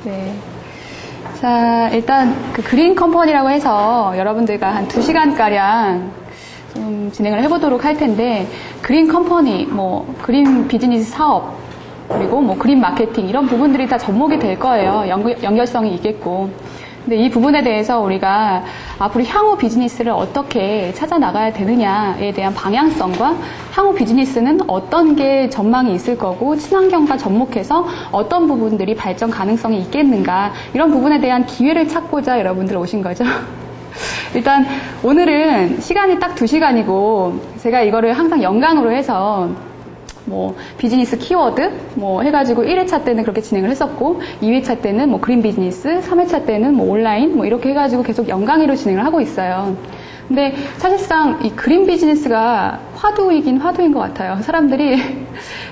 네. 자, 일단 그 그린 컴퍼니라고 해서 여러분들과 한 2시간가량 좀 진행을 해보도록 할 텐데, 그린 컴퍼니, 뭐 그린 비즈니스 사업, 그리고 뭐 그린 마케팅 이런 부분들이 다 접목이 될 거예요. 연결성이 있겠고. 근데 이 부분에 대해서 우리가 앞으로 향후 비즈니스를 어떻게 찾아 나가야 되느냐에 대한 방향성과 향후 비즈니스는 어떤 게 전망이 있을 거고 친환경과 접목해서 어떤 부분들이 발전 가능성이 있겠는가, 이런 부분에 대한 기회를 찾고자 여러분들 오신 거죠. 일단 오늘은 시간이 딱 2시간이고 제가 이거를 항상 연강으로 해서 뭐 비즈니스 키워드 뭐 해가지고 1회차 때는 그렇게 진행을 했었고 2회차 때는 뭐 그린 비즈니스, 3회차 때는 뭐 온라인 뭐 이렇게 해가지고 계속 연강의로 진행을 하고 있어요. 근데 사실상 이 그린 비즈니스가 화두이긴 화두인 것 같아요. 사람들이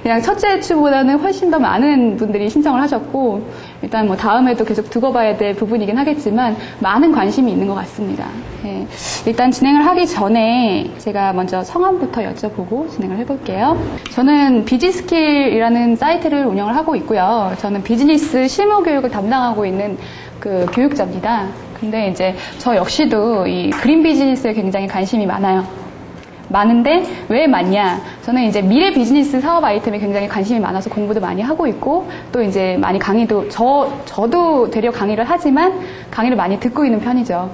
그냥 첫째 회차보다는 훨씬 더 많은 분들이 신청을 하셨고, 일단 뭐 다음에도 계속 두고 봐야 될 부분이긴 하겠지만 많은 관심이 있는 것 같습니다. 예. 일단 진행을 하기 전에 제가 먼저 성함부터 여쭤보고 진행을 해볼게요. 저는 비지스킬이라는 사이트를 운영을 하고 있고요. 저는 비즈니스 실무 교육을 담당하고 있는 그 교육자입니다. 근데 이제 저 역시도 이 그린 비즈니스에 굉장히 관심이 많은데 왜 많냐? 저는 이제 미래 비즈니스 사업 아이템에 굉장히 관심이 많아서 공부도 많이 하고 있고, 또 이제 많이 강의도 저도 대려 강의를 하지만 강의를 많이 듣고 있는 편이죠.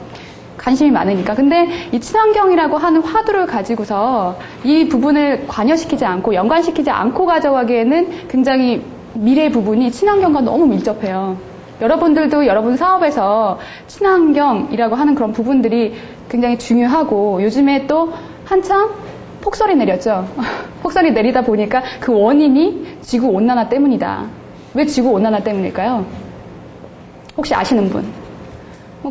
관심이 많으니까. 근데 이 친환경이라고 하는 화두를 가지고서 이 부분을 관여시키지 않고 연관시키지 않고 가져가기에는 굉장히 미래 부분이 친환경과 너무 밀접해요. 여러분들도 여러분 사업에서 친환경이라고 하는 그런 부분들이 굉장히 중요하고, 요즘에 또 한참 폭설이 내렸죠. 폭설이 내리다 보니까 그 원인이 지구온난화 때문이다. 왜 지구온난화 때문일까요? 혹시 아시는 분?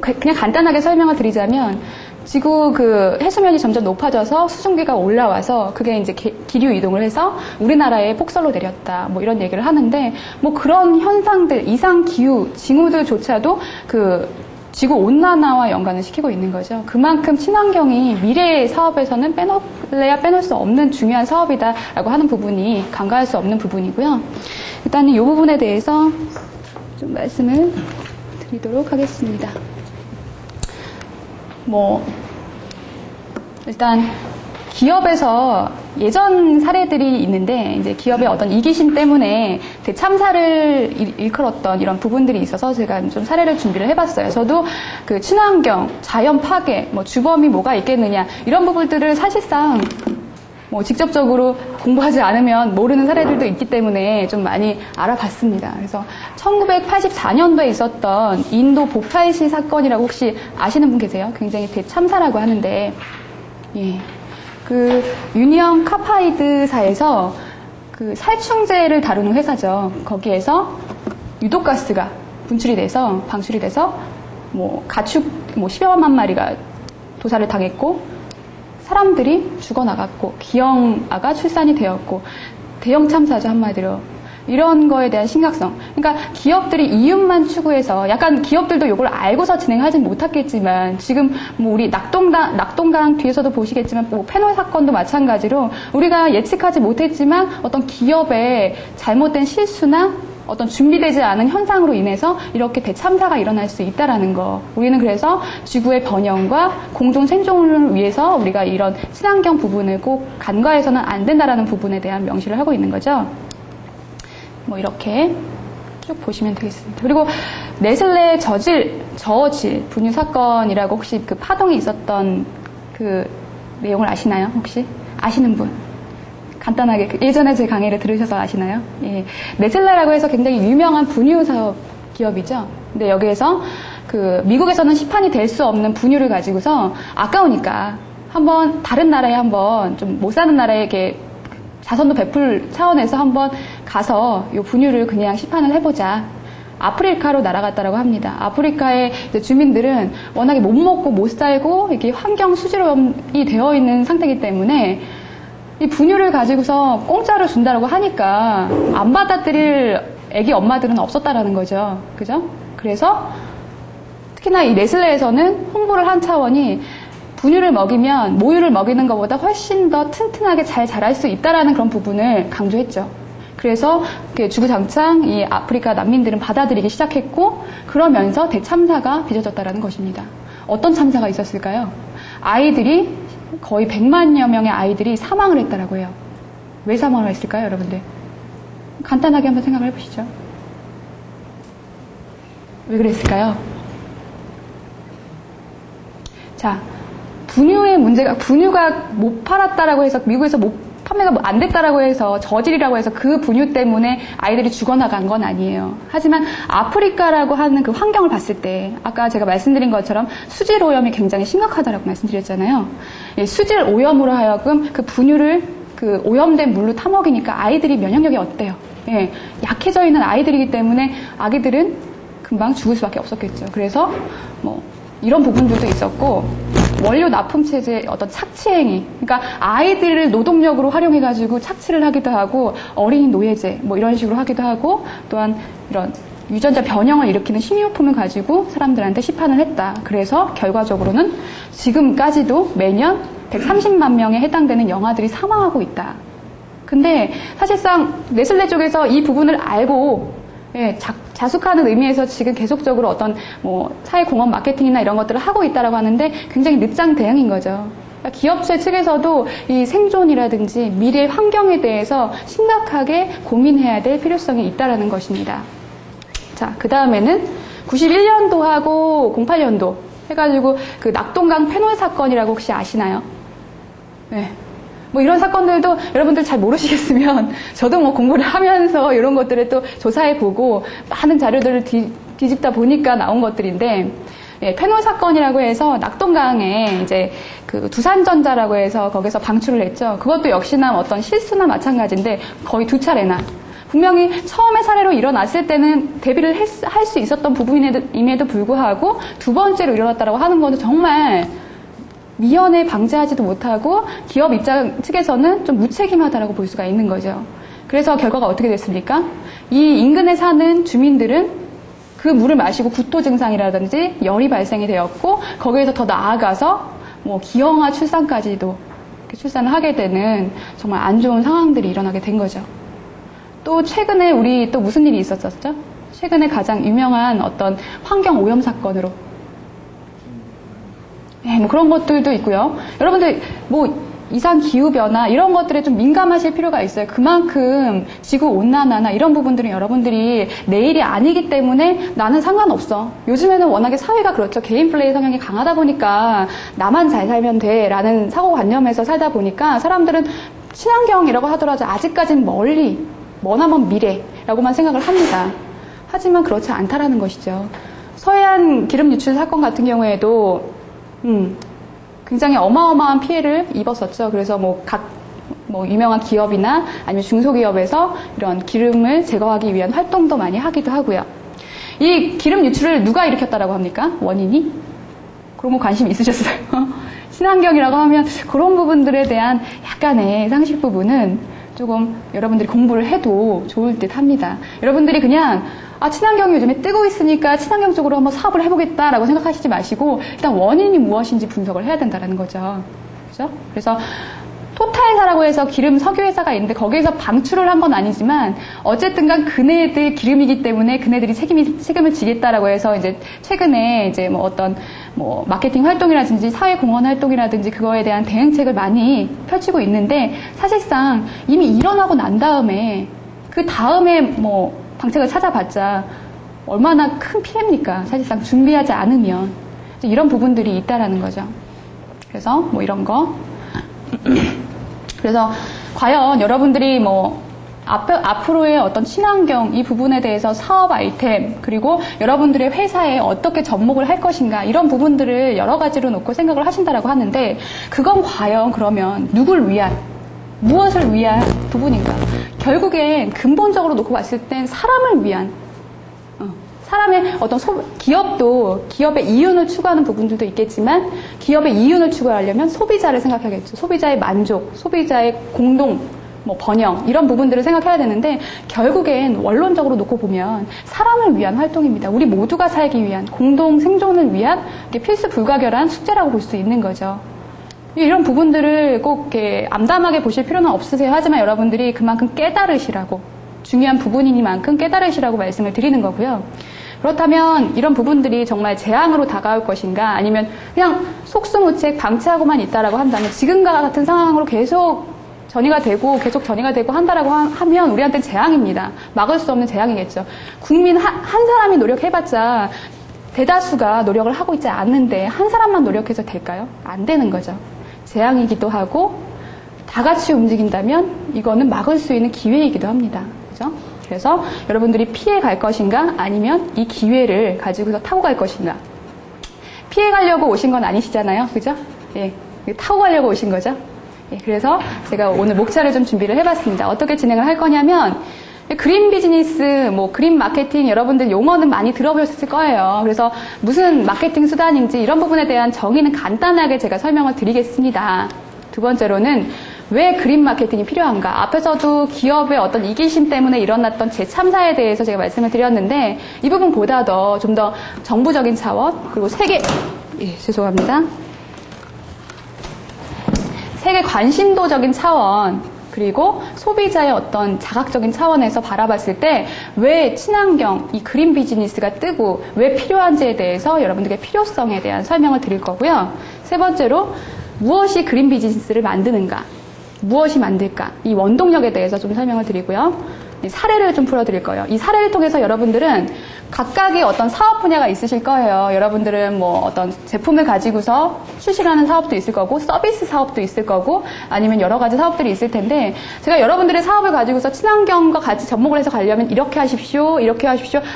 그냥 간단하게 설명을 드리자면, 지구 그 해수면이 점점 높아져서 수증기가 올라와서 그게 이제 기류 이동을 해서 우리나라에 폭설로 내렸다. 뭐 이런 얘기를 하는데, 뭐 그런 현상들, 이상 기후, 징후들조차도 그 지구 온난화와 연관을 시키고 있는 거죠. 그만큼 친환경이 미래의 사업에서는 빼놓을 수 없는 중요한 사업이다라고 하는 부분이 간과할 수 없는 부분이고요. 일단 이 부분에 대해서 좀 말씀을 드리도록 하겠습니다. 일단 기업에서 예전 사례들이 있는데, 이제 기업의 어떤 이기심 때문에 대참사를 일컬었던 이런 부분들이 있어서 제가 좀 사례를 준비를 해봤어요. 저도 그 친환경, 자연 파괴, 뭐 주범이 뭐가 있겠느냐, 이런 부분들을 사실상 뭐 직접적으로 공부하지 않으면 모르는 사례들도 있기 때문에 좀 많이 알아봤습니다. 그래서 1984년도에 있었던 인도 보팔시 사건이라고 혹시 아시는 분 계세요? 굉장히 대참사라고 하는데, 예. 그 유니언 카파이드사에서 그 살충제를 다루는 회사죠. 거기에서 유독가스가 방출이 돼서 뭐 가축 10여만 마리가 도살을 당했고, 사람들이 죽어나갔고, 기형아가 출산이 되었고, 대형 참사죠, 한마디로. 이런 거에 대한 심각성. 그러니까 기업들이 이윤만 추구해서, 약간 기업들도 이걸 알고서 진행하진 못했겠지만, 지금 뭐 우리 낙동강 뒤에서도 보시겠지만, 뭐 페놀 사건도 마찬가지로 우리가 예측하지 못했지만 어떤 기업의 잘못된 실수나 어떤 준비되지 않은 현상으로 인해서 이렇게 대참사가 일어날 수 있다라는 거. 우리는 그래서 지구의 번영과 공존 생존을 위해서 우리가 이런 친환경 부분을 꼭 간과해서는 안 된다라는 부분에 대한 명시를 하고 있는 거죠. 뭐 이렇게 쭉 보시면 되겠습니다. 그리고 네슬레 저어질 분유 사건이라고 혹시 그 파동이 있었던 그 내용을 아시나요? 혹시 아시는 분? 간단하게 예전에 제 강의를 들으셔서 아시나요? 예. 네슬레라고 해서 굉장히 유명한 분유 사업 기업이죠. 근데 여기에서 그 미국에서는 시판이 될 수 없는 분유를 가지고서 아까우니까 한번 다른 나라에 한번 좀 못 사는 나라에게 자선도 베풀 차원에서 한번 가서 이 분유를 그냥 시판을 해보자. 아프리카로 날아갔다라고 합니다. 아프리카의 주민들은 워낙에 못 먹고 못 살고 이렇게 환경 수질오염이 되어 있는 상태이기 때문에 이 분유를 가지고서 공짜로 준다라고 하니까 안 받아들일 애기 엄마들은 없었다라는 거죠. 그죠? 그래서 특히나 이 네슬레에서는 홍보를 한 차원이 분유를 먹이면 모유를 먹이는 것보다 훨씬 더 튼튼하게 잘 자랄 수 있다라는 그런 부분을 강조했죠. 그래서 주구장창 이 아프리카 난민들은 받아들이기 시작했고 그러면서 대참사가 빚어졌다라는 것입니다. 어떤 참사가 있었을까요? 아이들이 거의 100만여 명의 아이들이 사망을 했다라고 해요. 왜 사망을 했을까요, 여러분들? 간단하게 한번 생각을 해보시죠. 왜 그랬을까요? 자, 분유가 못 팔았다라고 해서 미국에서 판매가 안 됐다라고 해서 저질이라고 해서 그 분유 때문에 아이들이 죽어나간 건 아니에요. 하지만 아프리카라고 하는 그 환경을 봤을 때 아까 제가 말씀드린 것처럼 수질 오염이 굉장히 심각하다라고 말씀드렸잖아요. 예, 수질 오염으로 하여금 그 분유를 그 오염된 물로 타먹이니까 아이들이 면역력이 어때요? 예, 약해져 있는 아이들이기 때문에 아기들은 금방 죽을 수밖에 없었겠죠. 그래서 뭐 이런 부분들도 있었고 원료 납품 체제의 어떤 착취 행위, 그러니까 아이들을 노동력으로 활용해가지고 착취를 하기도 하고 어린이 노예제 뭐 이런 식으로 하기도 하고 또한 이런 유전자 변형을 일으키는 식료품을 가지고 사람들한테 시판을 했다. 그래서 결과적으로는 지금까지도 매년 130만 명에 해당되는 영아들이 사망하고 있다. 근데 사실상 네슬레 쪽에서 이 부분을 알고 예, 자숙하는 의미에서 지금 계속적으로 어떤 뭐 사회공헌 마케팅이나 이런 것들을 하고 있다라고 하는데 굉장히 늦장 대응인 거죠. 그러니까 기업체 측에서도 이 생존이라든지 미래 환경에 대해서 심각하게 고민해야 될 필요성이 있다라는 것입니다. 자, 그 다음에는 91년도하고 08년도 해가지고 그 낙동강 페놀 사건이라고 혹시 아시나요? 네. 뭐 이런 사건들도 여러분들 잘 모르시겠으면 저도 뭐 공부를 하면서 이런 것들을 또 조사해보고 많은 자료들을 뒤집다 보니까 나온 것들인데 예, 페놀 사건이라고 해서 낙동강에 이제 그 두산전자라고 해서 거기서 방출을 했죠. 그것도 역시나 어떤 실수나 마찬가지인데 거의 2차례나 분명히 처음의 사례로 일어났을 때는 대비를 할 수 있었던 부분임에도 불구하고 두 번째로 일어났다고 하는 것은 정말 미연에 방지하지도 못하고 기업 입장 측에서는 좀 무책임하다라고 볼 수가 있는 거죠. 그래서 결과가 어떻게 됐습니까? 이 인근에 사는 주민들은 그 물을 마시고 구토 증상이라든지 열이 발생이 되었고 거기에서 더 나아가서 뭐 기형아 출산까지도 출산을 하게 되는 정말 안 좋은 상황들이 일어나게 된 거죠. 또 최근에 우리 또 무슨 일이 있었었죠? 최근에 가장 유명한 어떤 환경 오염 사건으로 네, 뭐 그런 것들도 있고요. 여러분들 뭐 이상 기후 변화 이런 것들에 좀 민감하실 필요가 있어요. 그만큼 지구 온난화나 이런 부분들은 여러분들이 내일이 아니기 때문에 나는 상관없어. 요즘에는 워낙에 사회가 그렇죠. 개인 플레이 성향이 강하다 보니까 나만 잘 살면 돼라는 사고관념에서 살다 보니까 사람들은 친환경이라고 하더라도 아직까지는 머나먼 미래라고만 생각을 합니다. 하지만 그렇지 않다라는 것이죠. 서해안 기름 유출 사건 같은 경우에도 굉장히 어마어마한 피해를 입었었죠. 그래서 뭐 유명한 기업이나 아니면 중소기업에서 이런 기름을 제거하기 위한 활동도 많이 하기도 하고요. 이 기름 유출을 누가 일으켰다라고 합니까? 원인이? 그런 거 관심 있으셨어요? 친환경이라고 하면 그런 부분들에 대한 약간의 상식 부분은 조금 여러분들이 공부를 해도 좋을 듯 합니다. 여러분들이 그냥 친환경이 요즘에 뜨고 있으니까 친환경 쪽으로 한번 사업을 해보겠다라고 생각하시지 마시고 일단 원인이 무엇인지 분석을 해야 된다는 거죠. 그죠? 그래서 토탈사라고 해서 기름 석유회사가 있는데 거기에서 방출을 한 건 아니지만 어쨌든 간 그네들 기름이기 때문에 그네들이 책임을 지겠다라고 해서 이제 최근에 이제 뭐 어떤 뭐 마케팅 활동이라든지 사회공헌 활동이라든지 그거에 대한 대응책을 많이 펼치고 있는데 사실상 이미 일어나고 난 다음에 그 다음에 뭐 방책을 찾아봤자 얼마나 큰 피해입니까? 사실상 준비하지 않으면 이런 부분들이 있다라는 거죠. 그래서 뭐 이런 거 그래서 과연 여러분들이 뭐 앞으로의 어떤 친환경 이 부분에 대해서 사업 아이템 그리고 여러분들의 회사에 어떻게 접목을 할 것인가 이런 부분들을 여러 가지로 놓고 생각을 하신다라고 하는데 그건 과연 그러면 누굴 위한 무엇을 위한 부분인가? 결국엔 근본적으로 놓고 봤을 땐 사람을 위한 사람의 어떤 기업도 기업의 이윤을 추구하는 부분들도 있겠지만 기업의 이윤을 추구하려면 소비자를 생각하겠죠. 소비자의 만족, 소비자의 공동 번영 이런 부분들을 생각해야 되는데 결국엔 원론적으로 놓고 보면 사람을 위한 활동입니다. 우리 모두가 살기 위한 공동 생존을 위한 필수 불가결한 숙제라고 볼 수 있는 거죠. 이런 부분들을 꼭 이렇게 암담하게 보실 필요는 없으세요. 하지만 여러분들이 그만큼 깨달으시라고 중요한 부분이니만큼 깨달으시라고 말씀을 드리는 거고요. 그렇다면 이런 부분들이 정말 재앙으로 다가올 것인가 아니면 그냥 속수무책 방치하고만 있다라고 한다면 지금과 같은 상황으로 계속 전이가 되고 한다라고 하면 우리한테는 재앙입니다. 막을 수 없는 재앙이겠죠. 국민 한 사람이 노력해봤자 대다수가 노력을 하고 있지 않는데 한 사람만 노력해서 될까요? 안 되는 거죠. 재앙이기도 하고 다 같이 움직인다면 이거는 막을 수 있는 기회이기도 합니다. 그죠? 그래서 여러분들이 피해 갈 것인가 아니면 이 기회를 가지고서 타고 갈 것인가. 피해 가려고 오신 건 아니시잖아요. 그죠? 예. 타고 가려고 오신 거죠. 예. 그래서 제가 오늘 목차를 좀 준비를 해봤습니다. 어떻게 진행을 할 거냐면 그린 비즈니스, 그린 마케팅 여러분들 용어는 많이 들어보셨을 거예요. 그래서 무슨 마케팅 수단인지 이런 부분에 대한 정의는 간단하게 제가 설명을 드리겠습니다. 두 번째로는 왜 그린 마케팅이 필요한가? 앞에서도 기업의 어떤 이기심 때문에 일어났던 재참사에 대해서 제가 말씀을 드렸는데 이 부분보다도 좀 더 정부적인 차원 그리고 세계 관심도적인 차원 그리고 소비자의 어떤 자각적인 차원에서 바라봤을 때 왜 친환경, 이 그린 비즈니스가 뜨고 왜 필요한지에 대해서 여러분들께 필요성에 대한 설명을 드릴 거고요. 세 번째로 무엇이 그린 비즈니스를 만드는가? 무엇이 만들까? 이 원동력에 대해서 좀 설명을 드리고요. 사례를 좀 풀어드릴 거예요. 이 사례를 통해서 여러분들은 각각의 어떤 사업 분야가 있으실 거예요. 여러분들은 어떤 제품을 가지고서 출시하는 사업도 있을 거고 서비스 사업도 있을 거고 아니면 여러 가지 사업들이 있을 텐데 제가 여러분들의 사업을 가지고서 친환경과 같이 접목을 해서 가려면 이렇게 하십시오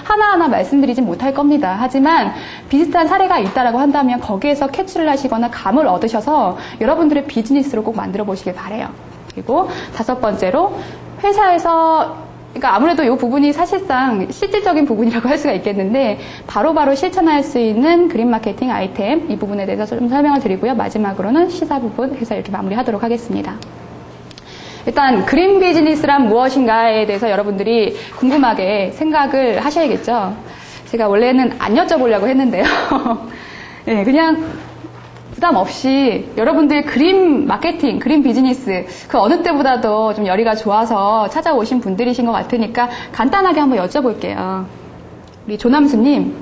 하나하나 말씀드리진 못할 겁니다. 하지만 비슷한 사례가 있다라고 한다면 거기에서 캐치를 하시거나 감을 얻으셔서 여러분들의 비즈니스로 꼭 만들어 보시길 바래요. 그리고 다섯 번째로 회사에서 그러니까 아무래도 이 부분이 사실상 실질적인 부분이라고 할 수가 있겠는데 바로바로 실천할 수 있는 그린 마케팅 아이템 이 부분에 대해서 좀 설명을 드리고요. 마지막으로는 시사 부분 해서 이렇게 마무리하도록 하겠습니다. 일단 그린 비즈니스란 무엇인가에 대해서 여러분들이 궁금하게 생각을 하셔야겠죠. 제가 원래는 안 여쭤보려고 했는데요. 네, 그냥 부담 없이 여러분들 그린 마케팅, 그린 비즈니스 그 어느 때보다도 좀 열의가 좋아서 찾아오신 분들이신 것 같으니까 간단하게 한번 여쭤볼게요. 우리 조남수님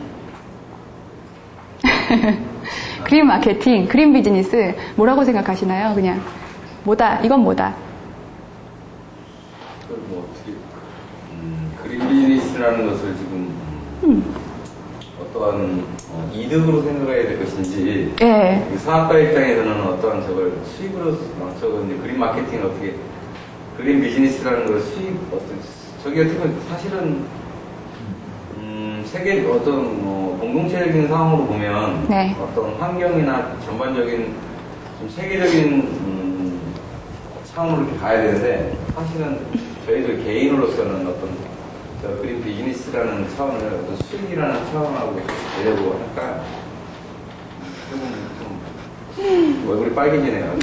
그린 마케팅, 그린 비즈니스 뭐라고 생각하시나요? 그냥 이건 뭐다? 그린 비즈니스라는 것을 지금 어떠한 이득으로 생각해야 될 것인지 네. 사업가 입장에서는 어떠한 저걸 수익으로 그린 마케팅을 어떻게 그린 비즈니스라는 걸 저기 어떻게 보면 사실은 세계 어떤 공동체적인 상황으로 보면 네. 어떤 환경이나 전반적인 좀 세계적인 차원으로 이렇게 가야 되는데 사실은 저희들 개인으로서는 어떤 그린 비즈니스라는 차원을 어떤 수익이라는 차원하고 내려고 할까? 얼굴이 빨개지네요.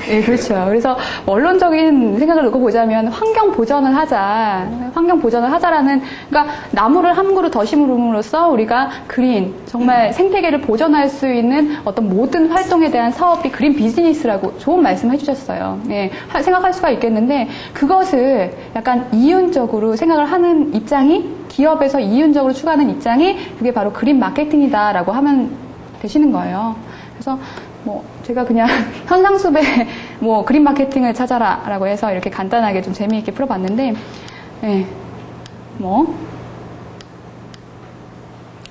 예, 그렇죠. 그래서 원론적인 생각을 놓고 보자면 환경 보전을 하자라는 그러니까 나무를 한 그루 더 심음으로써 우리가 그린 정말 생태계를 보전할 수 있는 어떤 모든 활동에 대한 사업이 그린 비즈니스라고 좋은 말씀 해주셨어요. 예, 생각할 수가 있겠는데 그것을 약간 이윤적으로 생각을 하는 입장이 기업에서 이윤적으로 추구하는 입장이 그게 바로 그린 마케팅이다라고 하면 되시는 거예요. 그래서 제가 그냥 현상수배 그린 마케팅을 찾아라 라고 해서 이렇게 간단하게 좀 재미있게 풀어봤는데 예,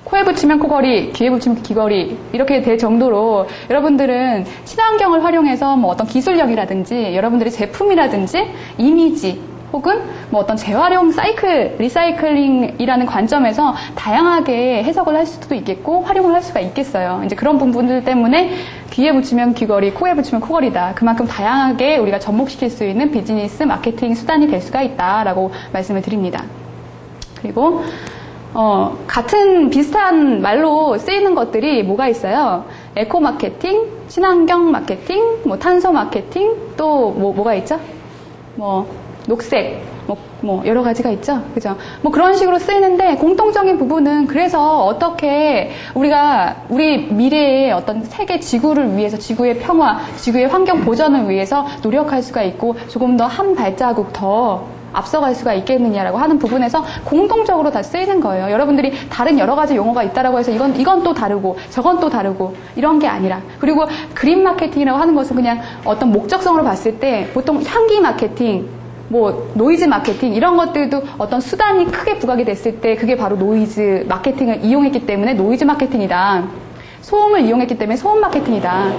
코에 붙이면 코걸이, 귀에 붙이면 귀걸이 이렇게 될 정도로 여러분들은 친환경을 활용해서 어떤 기술력이라든지 여러분들의 제품이라든지 이미지 혹은 어떤 재활용 리사이클링이라는 관점에서 다양하게 해석을 할 수도 있겠고 활용을 할 수가 있겠어요. 이제 그런 부분들 때문에 귀에 붙이면 귀걸이, 코에 붙이면 코걸이다. 그만큼 다양하게 우리가 접목시킬 수 있는 비즈니스 마케팅 수단이 될 수가 있다라고 말씀을 드립니다. 그리고 같은 비슷한 말로 쓰이는 것들이 뭐가 있어요? 에코 마케팅, 친환경 마케팅, 탄소 마케팅, 또 뭐가 있죠? 녹색, 여러 가지가 있죠? 그죠? 그런 식으로 쓰이는데, 공통적인 부분은, 그래서 어떻게 우리 미래의 어떤 세계 지구를 위해서, 지구의 평화, 지구의 환경 보전을 위해서 노력할 수가 있고, 조금 더 한 발자국 더 앞서갈 수가 있겠느냐라고 하는 부분에서 공동적으로 다 쓰이는 거예요. 여러분들이 다른 여러 가지 용어가 있다라고 해서 이건 또 다르고 저건 또 다르고 이런 게 아니라, 그리고 그린 마케팅이라고 하는 것은 그냥 어떤 목적성으로 봤을 때 보통 향기 마케팅, 뭐 노이즈 마케팅 이런 것들도 어떤 수단이 크게 부각이 됐을 때 그게 바로 노이즈 마케팅을 이용했기 때문에 노이즈 마케팅이다. 소음을 이용했기 때문에 소음 마케팅이다.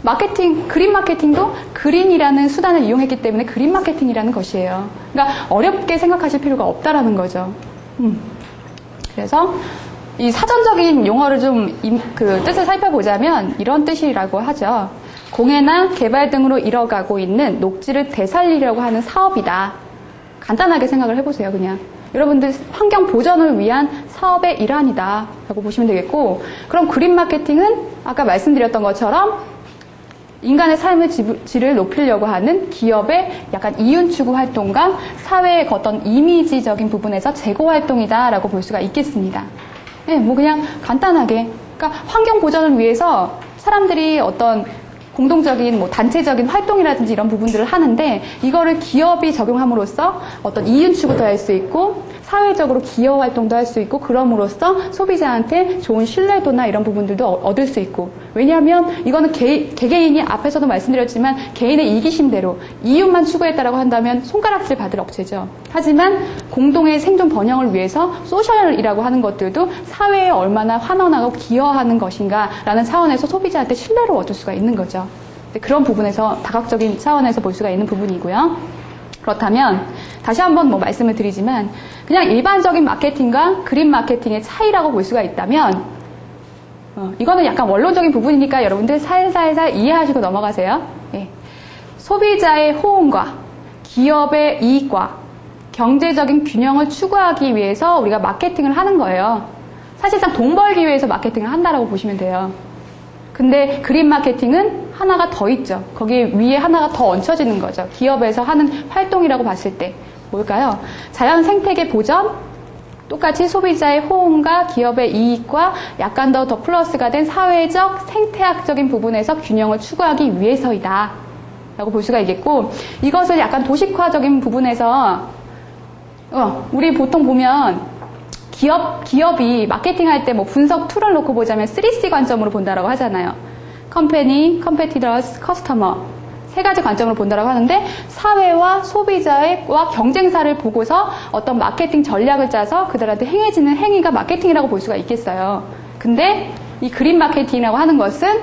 마케팅, 그린 마케팅도 그린이라는 수단을 이용했기 때문에 그린 마케팅이라는 것이에요. 그러니까 어렵게 생각하실 필요가 없다라는 거죠. 그래서 이 사전적인 용어를 좀 그 뜻을 살펴보자면 이런 뜻이라고 하죠. 공해나 개발 등으로 이뤄가고 있는 녹지를 되살리려고 하는 사업이다. 간단하게 생각을 해보세요, 그냥. 여러분들 환경 보전을 위한 사업의 일환이다 라고 보시면 되겠고, 그럼 그린 마케팅은 아까 말씀드렸던 것처럼 인간의 삶의 질을 높이려고 하는 기업의 약간 이윤 추구 활동과 사회의 어떤 이미지적인 부분에서 재고 활동이다 라고 볼 수가 있겠습니다. 네, 뭐 그냥 간단하게, 그러니까 환경 보전을 위해서 사람들이 어떤 공동적인 뭐 단체적인 활동이라든지 이런 부분들을 하는데, 이거를 기업이 적용함으로써 어떤 이윤 추구도 할 수 있고 사회적으로 기여 활동도 할 수 있고, 그럼으로써 소비자한테 좋은 신뢰도나 이런 부분들도 얻을 수 있고. 왜냐하면 이거는 개개인이 앞에서도 말씀드렸지만 개인의 이기심대로 이윤만 추구했다라고 한다면 손가락질 받을 업체죠. 하지만 공동의 생존 번영을 위해서 소셜이라고 하는 것들도 사회에 얼마나 환원하고 기여하는 것인가라는 차원에서 소비자한테 신뢰를 얻을 수가 있는 거죠. 그런 부분에서 다각적인 차원에서 볼 수가 있는 부분이고요. 그렇다면 다시 한번 뭐 말씀을 드리지만, 그냥 일반적인 마케팅과 그린 마케팅의 차이라고 볼 수가 있다면, 이거는 약간 원론적인 부분이니까 여러분들 살살살 이해하시고 넘어가세요. 예. 소비자의 호응과 기업의 이익과 경제적인 균형을 추구하기 위해서 우리가 마케팅을 하는 거예요. 사실상 돈 벌기 위해서 마케팅을 한다라고 보시면 돼요. 근데 그린 마케팅은 하나가 더 있죠. 거기 위에 하나가 더 얹혀지는 거죠. 기업에서 하는 활동이라고 봤을 때 뭘까요? 자연 생태계 보전, 똑같이 소비자의 호응과 기업의 이익과 약간 더 플러스가 된 사회적, 생태학적인 부분에서 균형을 추구하기 위해서이다 라고 볼 수가 있겠고, 이것을 약간 도식화적인 부분에서 우리 보통 보면 기업이 마케팅할 때 뭐 분석 툴을 놓고 보자면 3C 관점으로 본다라고 하잖아요. 컴퍼니, 컴페티터스, 커스터머 세 가지 관점으로 본다라고 하는데, 사회와 소비자와 경쟁사를 보고서 어떤 마케팅 전략을 짜서 그들한테 행해지는 행위가 마케팅이라고 볼 수가 있겠어요. 근데 이 그린 마케팅이라고 하는 것은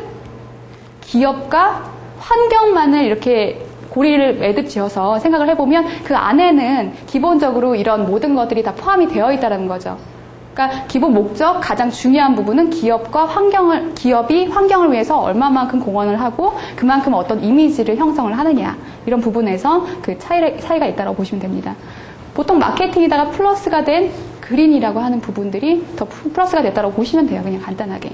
기업과 환경만을 이렇게 고리를 매듭 지어서 생각을 해보면 그 안에는 기본적으로 이런 모든 것들이 다 포함이 되어 있다는 거죠. 그러니까 기본 목적, 가장 중요한 부분은 기업이 환경을 위해서 얼마만큼 공헌을 하고 그만큼 어떤 이미지를 형성을 하느냐, 이런 부분에서 그 차이가 있다고 보시면 됩니다. 보통 마케팅에다가 플러스가 된 그린이라고 하는 부분들이 더 플러스가 됐다고 보시면 돼요. 그냥 간단하게.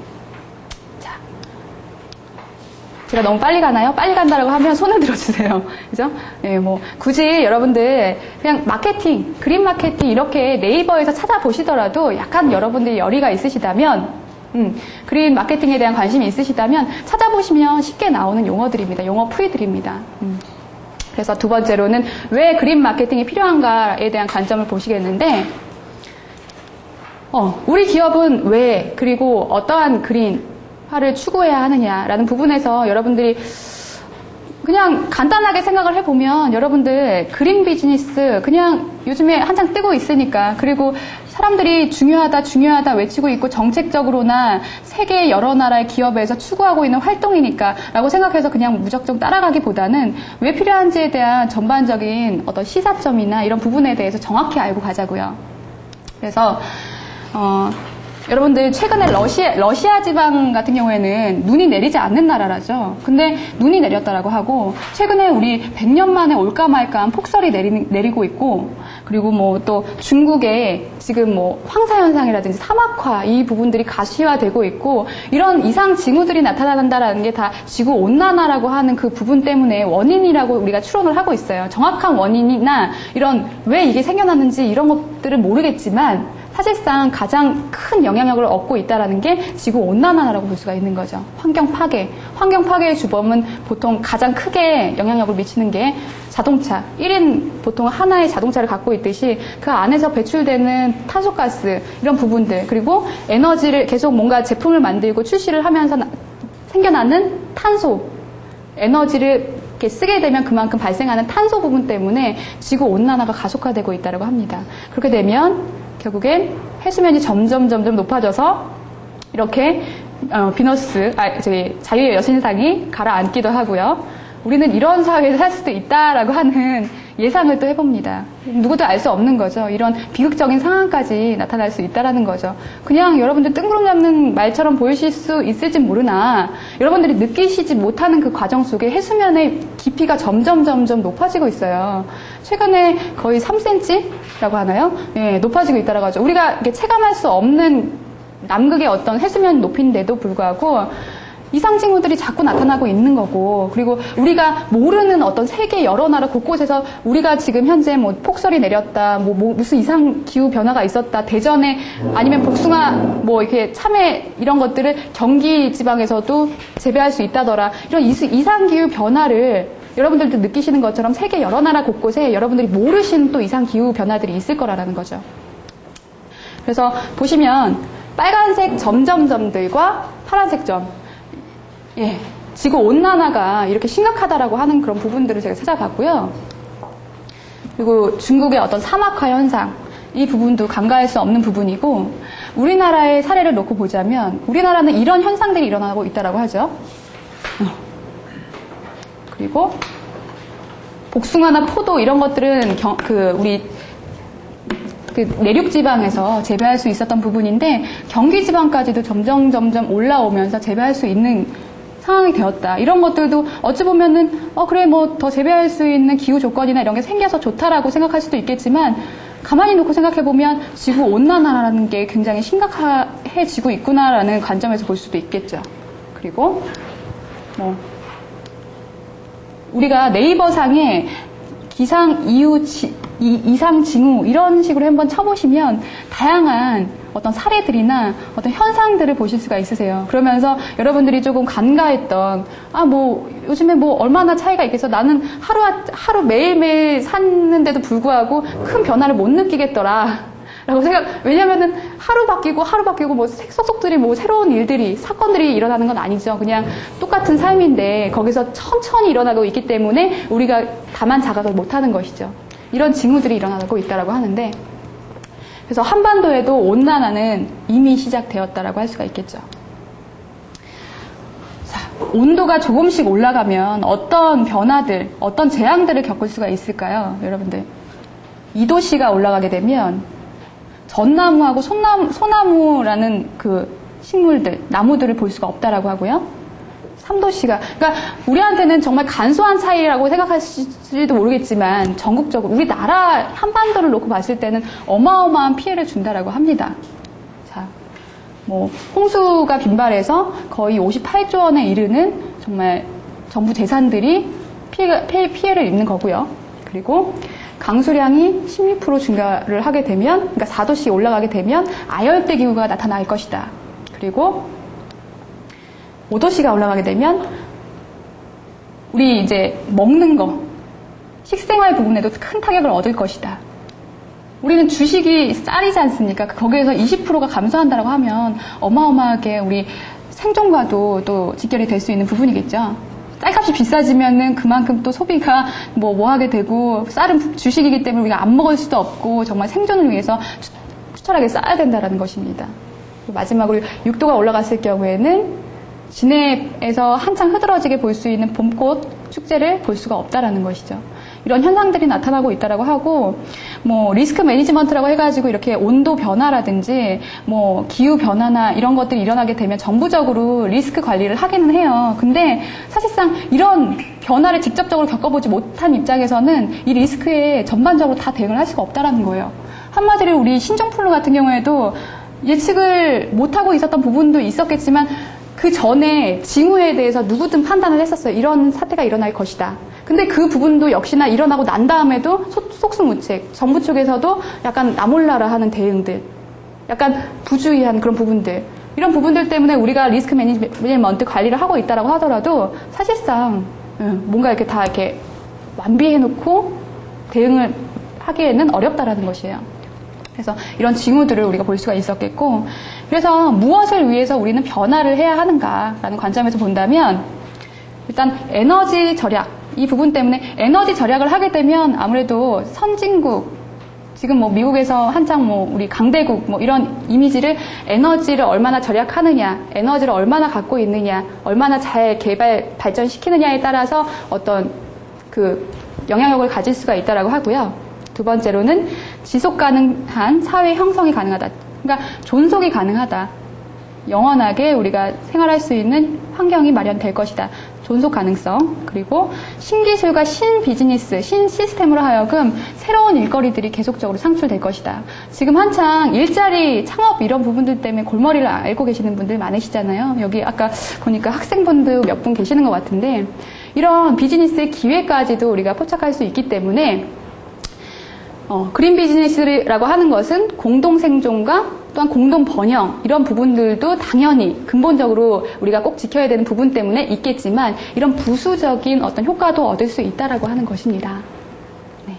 제가 너무 빨리 가나요? 빨리 간다라고 하면 손을 들어주세요. 그죠? 예, 뭐, 굳이 여러분들 그냥 마케팅, 그린 마케팅 이렇게 네이버에서 찾아보시더라도 약간 여러분들이 열의가 있으시다면, 그린 마케팅에 대한 관심이 있으시다면 찾아보시면 쉽게 나오는 용어들입니다. 용어 풀이들입니다. 그래서 두 번째로는 왜 그린 마케팅이 필요한가에 대한 관점을 보시겠는데, 우리 기업은 왜, 그리고 어떠한 그린화를 추구해야 하느냐라는 부분에서 여러분들이 그냥 간단하게 생각을 해보면, 여러분들 그린 비즈니스 그냥 요즘에 한창 뜨고 있으니까, 그리고 사람들이 중요하다 외치고 있고 정책적으로나 세계 여러 나라의 기업에서 추구하고 있는 활동이니까 라고 생각해서 그냥 무작정 따라가기보다는 왜 필요한지에 대한 전반적인 어떤 시사점이나 이런 부분에 대해서 정확히 알고 가자고요. 그래서 여러분들 최근에 러시아 지방 같은 경우에는 눈이 내리지 않는 나라라죠. 근데 눈이 내렸다라고 하고, 최근에 우리 100년 만에 올까 말까한 폭설이 내리고 있고, 그리고 뭐 또 중국에 지금 뭐 황사 현상이라든지 사막화 이 부분들이 가시화되고 있고, 이런 이상 징후들이 나타난다라는 게 다 지구 온난화라고 하는 그 부분 때문에 원인이라고 우리가 추론을 하고 있어요. 정확한 원인이나 이런 왜 이게 생겨났는지 이런 것들은 모르겠지만, 사실상 가장 큰 영향력을 얻고 있다는 게 지구온난화라고 볼 수가 있는 거죠. 환경 파괴. 환경 파괴의 주범은 보통 가장 크게 영향력을 미치는 게 자동차. 1인 보통 하나의 자동차를 갖고 있듯이 그 안에서 배출되는 탄소가스, 이런 부분들, 그리고 에너지를 계속 뭔가 제품을 만들고 출시를 하면서 생겨나는 탄소, 에너지를 이렇게 쓰게 되면 그만큼 발생하는 탄소 부분 때문에 지구 온난화가 가속화되고 있다고 합니다. 그렇게 되면 결국엔 해수면이 점점 높아져서 이렇게 자유의 여신상이 가라앉기도 하고요. 우리는 이런 사회에서 살 수도 있다라고 하는 예상을 또 해봅니다. 누구도 알 수 없는 거죠. 이런 비극적인 상황까지 나타날 수 있다라는 거죠. 그냥 여러분들 뜬구름 잡는 말처럼 보이실 수 있을진 모르나 여러분들이 느끼시지 못하는 그 과정 속에 해수면의 깊이가 점점 높아지고 있어요. 최근에 거의 3cm라고 하나요? 예, 높아지고 있다라고 하죠. 우리가 이렇게 체감할 수 없는 남극의 어떤 해수면 높이인데도 불구하고 이상징후들이 자꾸 나타나고 있는 거고, 그리고 우리가 모르는 어떤 세계 여러 나라 곳곳에서 우리가 지금 현재 뭐 폭설이 내렸다, 무슨 이상 기후 변화가 있었다, 대전에 아니면 복숭아 이렇게 참외 이런 것들을 경기 지방에서도 재배할 수 있다더라. 이런 이상 기후 변화를 여러분들도 느끼시는 것처럼 세계 여러 나라 곳곳에 여러분들이 모르시는 또 이상 기후 변화들이 있을 거라는 거죠. 그래서 보시면 빨간색 점점점들과 파란색 점, 예, 지구 온난화가 이렇게 심각하다라고 하는 그런 부분들을 제가 찾아봤고요. 그리고 중국의 어떤 사막화 현상, 이 부분도 간과할 수 없는 부분이고, 우리나라의 사례를 놓고 보자면 우리나라는 이런 현상들이 일어나고 있다라고 하죠. 그리고 복숭아나 포도 이런 것들은 우리 내륙 지방에서 재배할 수 있었던 부분인데 경기 지방까지도 점점 올라오면서 재배할 수 있는 상황이 되었다. 이런 것들도 어찌 보면은 그래 더 재배할 수 있는 기후 조건이나 이런 게 생겨서 좋다라고 생각할 수도 있겠지만, 가만히 놓고 생각해 보면 지구 온난화라는 게 굉장히 심각해지고 있구나라는 관점에서 볼 수도 있겠죠. 그리고 우리가 네이버상에 기상 이상 징후 이런 식으로 한번 쳐보시면 다양한 어떤 사례들이나 어떤 현상들을 보실 수가 있으세요. 그러면서 여러분들이 조금 간과했던 요즘에 얼마나 차이가 있겠어, 나는 하루 매일매일 샀는데도 불구하고 큰 변화를 못 느끼겠더라 라고 왜냐면은 하루 바뀌고 속속들이 새로운 일들이, 사건들이 일어나는 건 아니죠. 그냥 똑같은 삶인데 거기서 천천히 일어나고 있기 때문에 우리가 다만 자각을 못하는 것이죠. 이런 징후들이 일어나고 있다고 하는데, 그래서 한반도에도 온난화는 이미 시작되었다라고 할 수가 있겠죠. 자, 온도가 조금씩 올라가면 어떤 변화들, 어떤 재앙들을 겪을 수가 있을까요? 여러분들, 2도씨가 올라가게 되면 전나무하고 소나무라는 그 식물들, 나무들을 볼 수가 없다라고 하고요. 3도씨가, 그러니까 우리한테는 정말 간소한 차이라고 생각하실지도 모르겠지만 전국적으로 우리나라 한반도를 놓고 봤을 때는 어마어마한 피해를 준다라고 합니다. 자, 홍수가 빈발해서 거의 58조 원에 이르는 정말 정부 재산들이 피해를 입는 거고요. 그리고 강수량이 16% 증가를 하게 되면, 그러니까 4도씨 올라가게 되면 아열대 기후가 나타날 것이다. 그리고 5도씨가 올라가게 되면 우리 이제 먹는 거, 식생활 부분에도 큰 타격을 얻을 것이다. 우리는 주식이 쌀이지 않습니까? 거기에서 20%가 감소한다고 하면 어마어마하게 우리 생존과도 또 직결이 될 수 있는 부분이겠죠. 쌀값이 비싸지면은 그만큼 또 소비가 하게 되고, 쌀은 주식이기 때문에 우리가 안 먹을 수도 없고 정말 생존을 위해서 투철하게 쌓아야 된다는 것입니다. 마지막으로 6도가 올라갔을 경우에는 진해에서 한창 흐드러지게 볼 수 있는 봄꽃 축제를 볼 수가 없다라는 것이죠. 이런 현상들이 나타나고 있다라고 하고, 리스크 매니지먼트라고 해가지고 이렇게 온도 변화라든지 기후 변화나 이런 것들이 일어나게 되면 정부적으로 리스크 관리를 하기는 해요. 근데 사실상 이런 변화를 직접적으로 겪어보지 못한 입장에서는 이 리스크에 전반적으로 다 대응을 할 수가 없다라는 거예요. 한마디로 우리 신종플루 같은 경우에도 예측을 못하고 있었던 부분도 있었겠지만 그 전에 징후에 대해서 누구든 판단을 했었어요. 이런 사태가 일어날 것이다. 근데 그 부분도 역시나 일어나고 난 다음에도 속수무책, 정부 쪽에서도 약간 나몰라라 하는 대응들, 약간 부주의한 그런 부분들, 이런 부분들 때문에 우리가 리스크 매니지먼트 관리를 하고 있다라고 하더라도 사실상 뭔가 이렇게 다 이렇게 완비해놓고 대응을 하기에는 어렵다라는 것이에요. 그래서 이런 징후들을 우리가 볼 수가 있었겠고, 그래서 무엇을 위해서 우리는 변화를 해야 하는가라는 관점에서 본다면, 일단 에너지 절약, 이 부분 때문에 에너지 절약을 하게 되면 아무래도 선진국, 지금 뭐 미국에서 한창 뭐 우리 강대국 뭐 이런 이미지를, 에너지를 얼마나 절약하느냐, 에너지를 얼마나 갖고 있느냐, 얼마나 잘 발전시키느냐에 따라서 어떤 그 영향력을 가질 수가 있다라고 하고요. 두 번째로는 지속 가능한 사회 형성이 가능하다. 그러니까 존속이 가능하다. 영원하게 우리가 생활할 수 있는 환경이 마련될 것이다. 존속 가능성. 그리고 신기술과 신비즈니스, 신시스템으로 하여금 새로운 일거리들이 계속적으로 창출될 것이다. 지금 한창 일자리, 창업 이런 부분들 때문에 골머리를 앓고 계시는 분들 많으시잖아요. 여기 아까 보니까 학생분도 몇 분 계시는 것 같은데, 이런 비즈니스의 기회까지도 우리가 포착할 수 있기 때문에 그린 비즈니스라고 하는 것은 공동 생존과 또한 공동 번영, 이런 부분들도 당연히 근본적으로 우리가 꼭 지켜야 되는 부분 때문에 있겠지만, 이런 부수적인 어떤 효과도 얻을 수 있다라고 하는 것입니다. 네.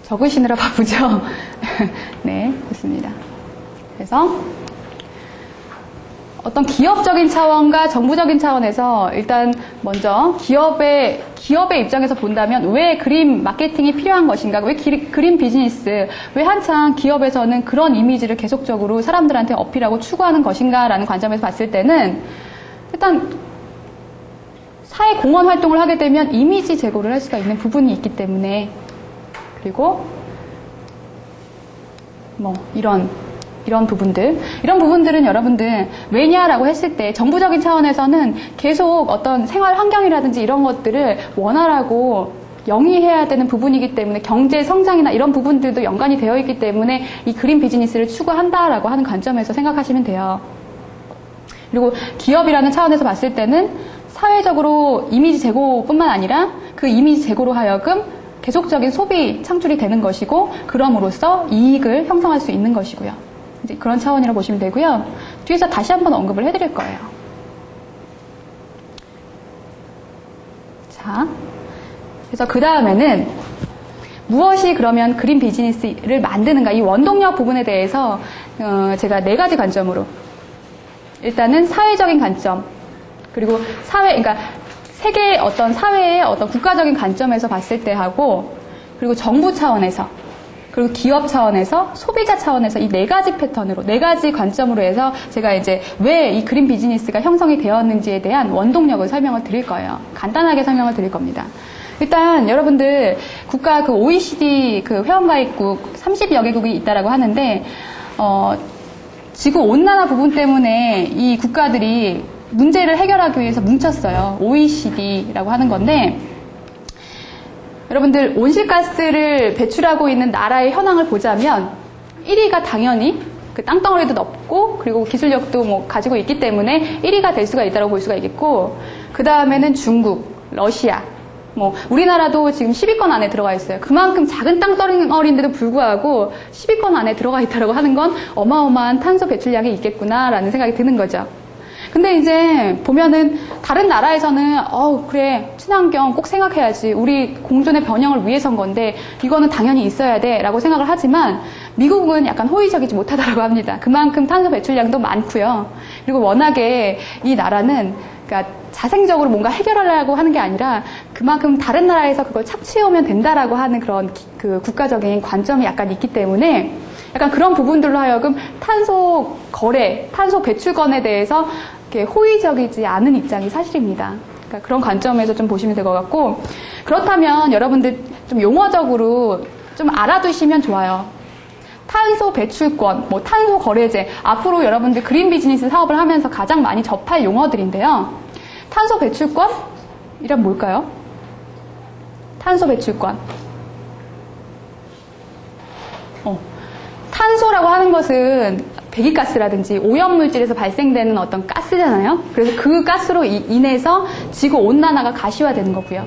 적으시느라 바쁘죠? 네, 좋습니다. 그래서 어떤 기업적인 차원과 정부적인 차원에서 일단 먼저 기업의 입장에서 본다면 왜 그린 마케팅이 필요한 것인가, 왜 그린 비즈니스, 왜 한창 기업에서는 그런 이미지를 계속적으로 사람들한테 어필하고 추구하는 것인가라는 관점에서 봤을 때는, 일단 사회 공헌 활동을 하게 되면 이미지 제고를 할 수가 있는 부분이 있기 때문에, 그리고 뭐 이런 부분들은 여러분들 왜냐라고 했을 때 정부적인 차원에서는 계속 어떤 생활 환경이라든지 이런 것들을 원활하고 영위해야 되는 부분이기 때문에, 경제 성장이나 이런 부분들도 연관이 되어 있기 때문에 이 그린 비즈니스를 추구한다라고 하는 관점에서 생각하시면 돼요. 그리고 기업이라는 차원에서 봤을 때는 사회적으로 이미지 제고뿐만 아니라 그 이미지 제고로 하여금 계속적인 소비 창출이 되는 것이고, 그럼으로써 이익을 형성할 수 있는 것이고요. 이제 그런 차원이라고 보시면 되고요. 뒤에서 다시 한번 언급을 해드릴 거예요. 자, 그래서 그 다음에는 무엇이 그러면 그린 비즈니스를 만드는가, 이 원동력 부분에 대해서 제가 4가지 관점으로, 일단은 사회적인 관점, 그리고 그러니까 세계의 어떤 사회의 어떤 국가적인 관점에서 봤을 때 하고, 그리고 정부 차원에서, 그리고 기업 차원에서, 소비자 차원에서, 이 4가지 패턴으로, 4가지 관점으로 해서 제가 이제 왜 이 그린 비즈니스가 형성이 되었는지에 대한 원동력을 설명을 드릴 거예요. 간단하게 설명을 드릴 겁니다. 일단 여러분들 국가 그 OECD 그 회원가입국 30여 개국이 있다라고 하는데, 지구 온난화 부분 때문에 이 국가들이 문제를 해결하기 위해서 뭉쳤어요. OECD라고 하는 건데, 여러분들 온실가스를 배출하고 있는 나라의 현황을 보자면 1위가 당연히 그 땅덩어리도 넓고, 그리고 기술력도 뭐 가지고 있기 때문에 1위가 될 수가 있다고 볼 수가 있겠고, 그 다음에는 중국, 러시아, 뭐 우리나라도 지금 10위권 안에 들어가 있어요. 그만큼 작은 땅덩어리인데도 불구하고 10위권 안에 들어가 있다고 하는 건 어마어마한 탄소 배출량이 있겠구나라는 생각이 드는 거죠. 근데 이제 보면은 다른 나라에서는 그래, 친환경 꼭 생각해야지, 우리 공존의 번영을 위해선 건데 이거는 당연히 있어야 돼 라고 생각을 하지만, 미국은 약간 호의적이지 못하다고 합니다. 그만큼 탄소 배출량도 많고요. 그리고 워낙에 이 나라는 그러니까 자생적으로 뭔가 해결하려고 하는 게 아니라 그만큼 다른 나라에서 그걸 착취해오면 된다라고 하는 그런 그 국가적인 관점이 약간 있기 때문에, 약간 그런 부분들로 하여금 탄소 거래, 탄소 배출권에 대해서 이렇게 호의적이지 않은 입장이 사실입니다. 그러니까 그런 관점에서 좀 보시면 될 것 같고, 그렇다면 여러분들 좀 용어적으로 좀 알아두시면 좋아요. 탄소 배출권, 뭐 탄소 거래제, 앞으로 여러분들 그린 비즈니스 사업을 하면서 가장 많이 접할 용어들인데요. 탄소 배출권? 이란 뭘까요? 탄소 배출권. 탄소라고 하는 것은 배기가스라든지 오염물질에서 발생되는 어떤 가스잖아요. 그래서 그 가스로 인해서 지구 온난화가 가시화되는 거고요.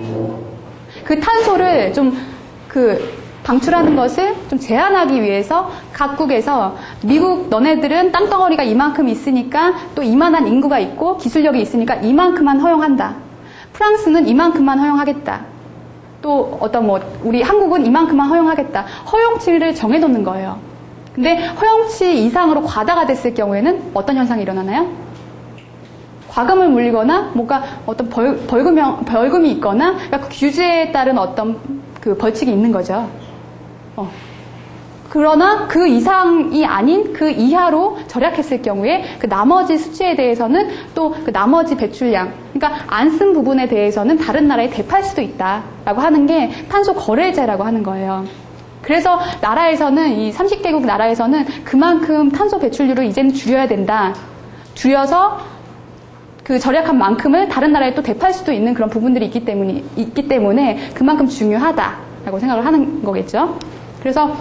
그 탄소를 좀 방출하는 것을 좀 제한하기 위해서 각국에서 미국 너네들은 땅덩어리가 이만큼 있으니까 또 이만한 인구가 있고 기술력이 있으니까 이만큼만 허용한다. 프랑스는 이만큼만 허용하겠다. 또 우리 한국은 이만큼만 허용하겠다. 허용치를 정해놓는 거예요. 근데 허용치 이상으로 과다가 됐을 경우에는 어떤 현상이 일어나나요? 과금을 물리거나 뭔가 어떤 벌금이 있거나 그러니까 그 규제에 따른 어떤 그 벌칙이 있는 거죠. 그러나 그 이상이 아닌 그 이하로 절약했을 경우에 그 나머지 수치에 대해서는 또 그 나머지 배출량, 그러니까 안 쓴 부분에 대해서는 다른 나라에 대팔 수도 있다라고 하는 게 탄소 거래제라고 하는 거예요. 그래서 나라에서는 이 30개국 나라에서는 그만큼 탄소 배출률을 이제는 줄여야 된다. 줄여서 그 절약한 만큼을 다른 나라에 또 대팔 수도 있는 그런 부분들이 있기 때문에 그만큼 중요하다라고 생각을 하는 거겠죠. 그래서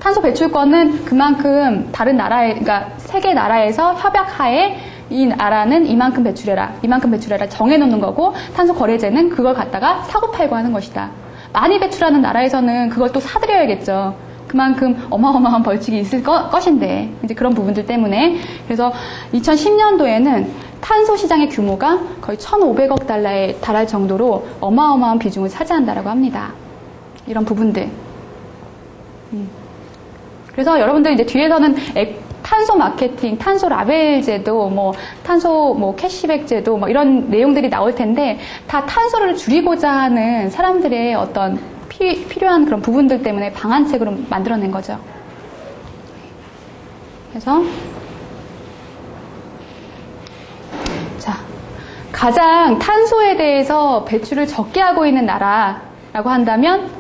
탄소 배출권은 그만큼 다른 나라에, 그러니까 세계 나라에서 협약하에 이 나라는 이만큼 배출해라 정해놓는 거고, 탄소 거래제는 그걸 갖다가 사고 팔고 하는 것이다. 많이 배출하는 나라에서는 그걸 또 사들여야겠죠. 그만큼 어마어마한 벌칙이 있을 것인데, 이제 그런 부분들 때문에. 그래서 2010년도에는 탄소 시장의 규모가 거의 1,500억 달러에 달할 정도로 어마어마한 비중을 차지한다라고 합니다. 이런 부분들. 그래서 여러분들 이제 뒤에서는 탄소 마케팅, 탄소 라벨 제도, 탄소 캐시백 제도, 이런 내용들이 나올 텐데, 다 탄소를 줄이고자 하는 사람들의 어떤 필요한 그런 부분들 때문에 방안책으로 만들어낸 거죠. 그래서, 자, 가장 탄소에 대해서 배출을 적게 하고 있는 나라라고 한다면,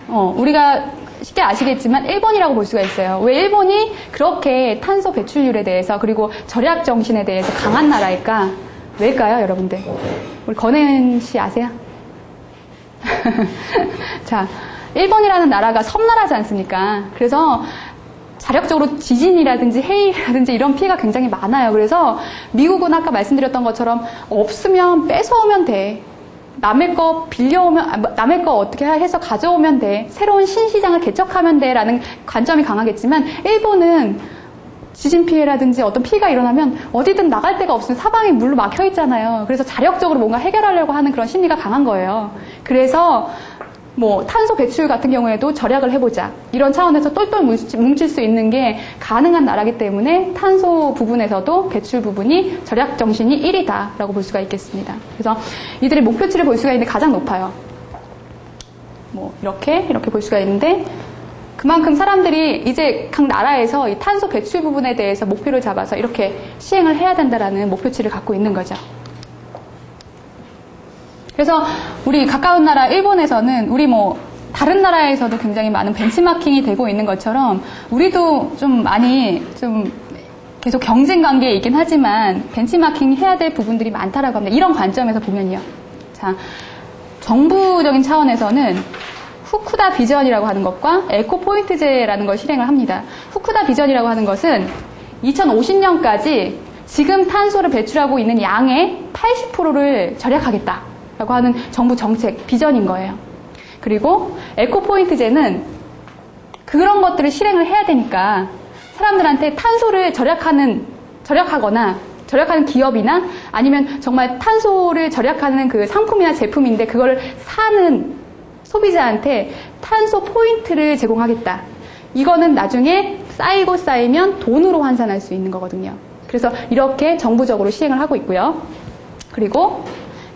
우리가 쉽게 아시겠지만 일본이라고 볼 수가 있어요. 왜 일본이 그렇게 탄소 배출률에 대해서 그리고 절약 정신에 대해서 강한 나라일까? 왜일까요, 여러분들? 우리 건혜은 씨 아세요? 자, 일본이라는 나라가 섬나라지 않습니까? 그래서 자력적으로 지진이라든지 해일이라든지 이런 피해가 굉장히 많아요. 그래서 미국은 아까 말씀드렸던 것처럼 없으면 뺏어오면 돼. 남의 거 빌려오면, 남의 거 어떻게 해서 가져오면 돼. 새로운 신시장을 개척하면 돼. 라는 관점이 강하겠지만, 일본은 지진 피해라든지 어떤 피해가 일어나면 어디든 나갈 데가 없으면 사방이 물로 막혀 있잖아요. 그래서 자력적으로 뭔가 해결하려고 하는 그런 심리가 강한 거예요. 그래서 탄소 배출 같은 경우에도 절약을 해보자. 이런 차원에서 똘똘 뭉칠 수 있는 게 가능한 나라기 때문에 탄소 부분에서도 배출 부분이 절약 정신이 1위다라고 볼 수가 있겠습니다. 그래서 이들의 목표치를 볼 수가 있는데 가장 높아요. 이렇게 볼 수가 있는데, 그만큼 사람들이 이제 각 나라에서 이 탄소 배출 부분에 대해서 목표를 잡아서 이렇게 시행을 해야 된다라는 목표치를 갖고 있는 거죠. 그래서 우리 가까운 나라 일본에서는 우리 다른 나라에서도 굉장히 많은 벤치마킹이 되고 있는 것처럼 우리도 좀 많이 좀 계속 경쟁 관계에 있긴 하지만 벤치마킹 해야 될 부분들이 많다라고 합니다. 이런 관점에서 보면요. 자, 정부적인 차원에서는 후쿠다 비전이라고 하는 것과 에코 포인트제라는 걸 실행을 합니다. 후쿠다 비전이라고 하는 것은 2050년까지 지금 탄소를 배출하고 있는 양의 80%를 절약하겠다. 라고 하는 정부 정책, 비전인 거예요. 그리고 에코포인트제는 그런 것들을 실행을 해야 되니까 사람들한테 탄소를 절약하거나 기업이나 아니면 정말 탄소를 절약하는 그 상품이나 제품인데 그거를 사는 소비자한테 탄소 포인트를 제공하겠다. 이거는 나중에 쌓이면 돈으로 환산할 수 있는 거거든요. 그래서 이렇게 정부적으로 시행을 하고 있고요. 그리고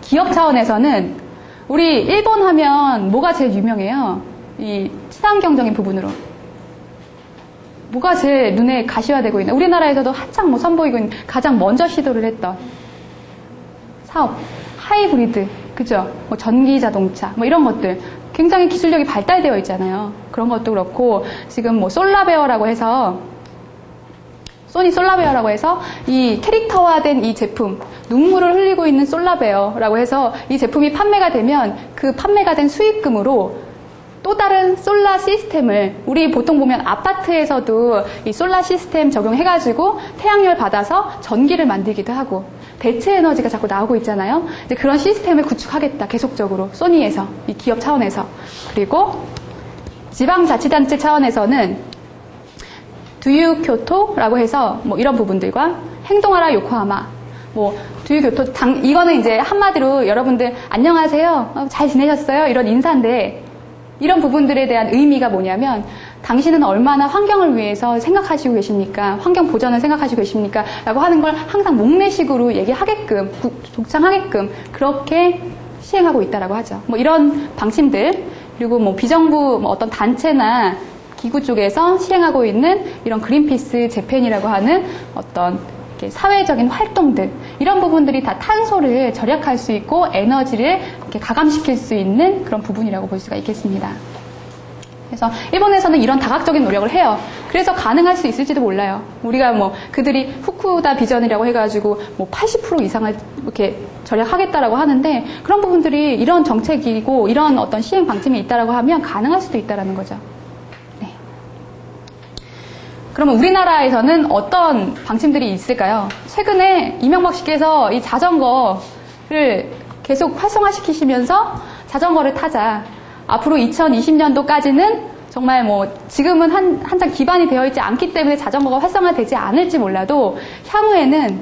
기업 차원에서는 우리 일본 하면 뭐가 제일 유명해요? 이 친환경적인 부분으로. 뭐가 제일 눈에 가시화되고 있나? 우리나라에서도 한창 선보이고 있는 가장 먼저 시도를 했던 사업. 하이브리드. 그죠? 전기 자동차. 이런 것들. 굉장히 기술력이 발달되어 있잖아요. 그런 것도 그렇고, 지금 솔라베어라고 해서 소니 솔라베어라고 해서 이 캐릭터화된 이 제품, 눈물을 흘리고 있는 솔라베어라고 해서 이 제품이 판매가 되면 그 판매가 된 수익금으로 또 다른 솔라 시스템을, 우리 보통 보면 아파트에서도 이 솔라 시스템 적용해가지고 태양열 받아서 전기를 만들기도 하고 대체 에너지가 자꾸 나오고 있잖아요. 이제 그런 시스템을 구축하겠다, 계속적으로. 소니에서, 이 기업 차원에서. 그리고 지방자치단체 차원에서는 두유 교토라고 해서 뭐 이런 부분들과 행동하라 요코하마, 뭐 두유 교토 이거는 이제 한마디로 여러분들 안녕하세요, 잘 지내셨어요, 이런 인사인데, 이런 부분들에 대한 의미가 뭐냐면 당신은 얼마나 환경을 위해서 생각하시고 계십니까? 환경 보전을 생각하시고 계십니까? 라고 하는 걸 항상 목례식으로 얘기하게끔, 독창하게끔 그렇게 시행하고 있다라고 하죠. 뭐 이런 방침들, 그리고 뭐 비정부 뭐 어떤 단체나 기구 쪽에서 시행하고 있는 이런 그린피스 재팬이라고 하는 어떤 이렇게 사회적인 활동들, 이런 부분들이 다 탄소를 절약할 수 있고 에너지를 이렇게 가감시킬 수 있는 그런 부분이라고 볼 수가 있겠습니다. 그래서 일본에서는 이런 다각적인 노력을 해요. 그래서 가능할 수 있을지도 몰라요. 우리가 뭐 그들이 후쿠다 비전이라고 해가지고 뭐 80% 이상을 이렇게 절약하겠다라고 하는데, 그런 부분들이 이런 정책이고 이런 어떤 시행 방침이 있다라고 하면 가능할 수도 있다라는 거죠. 네. 그러면 우리나라에서는 어떤 방침들이 있을까요? 최근에 이명박 씨께서 이 자전거를 계속 활성화시키시면서 자전거를 타자. 앞으로 2020년도까지는 정말 뭐 지금은 한창 기반이 되어 있지 않기 때문에 자전거가 활성화되지 않을지 몰라도 향후에는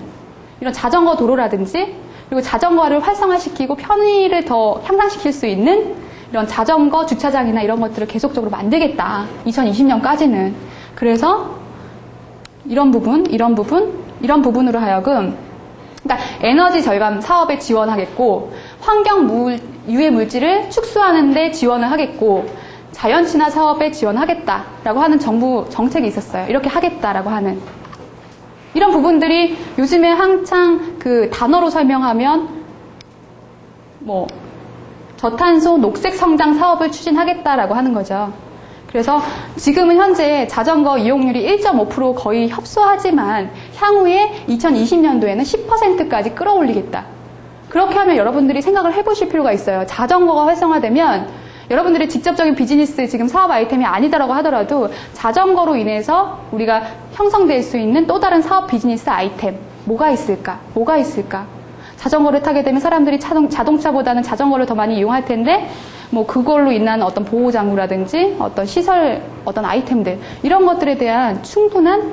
이런 자전거 도로라든지, 그리고 자전거를 활성화시키고 편의를 더 향상시킬 수 있는 이런 자전거 주차장이나 이런 것들을 계속적으로 만들겠다. 2020년까지는. 그래서 이런 부분으로 하여금, 그러니까 에너지 절감 사업에 지원하겠고, 환경 유해 물질을 축소하는 데 지원을 하겠고, 자연 친화 사업에 지원하겠다라고 하는 정부 정책이 있었어요. 이렇게 하겠다라고 하는 이런 부분들이 요즘에 한창 그 단어로 설명하면 뭐 저탄소 녹색 성장 사업을 추진하겠다라고 하는 거죠. 그래서 지금은 현재 자전거 이용률이 1.5% 거의 협소하지만 향후에 2020년도에는 10%까지 끌어올리겠다. 그렇게 하면 여러분들이 생각을 해보실 필요가 있어요. 자전거가 활성화되면 여러분들의 직접적인 비즈니스 지금 사업 아이템이 아니다라고 하더라도 자전거로 인해서 우리가 형성될 수 있는 또 다른 사업 비즈니스 아이템 뭐가 있을까? 자전거를 타게 되면 사람들이 자동차보다는 자전거를 더 많이 이용할 텐데, 뭐 그걸로 인한 어떤 보호장구라든지 어떤 시설, 어떤 아이템들, 이런 것들에 대한 충분한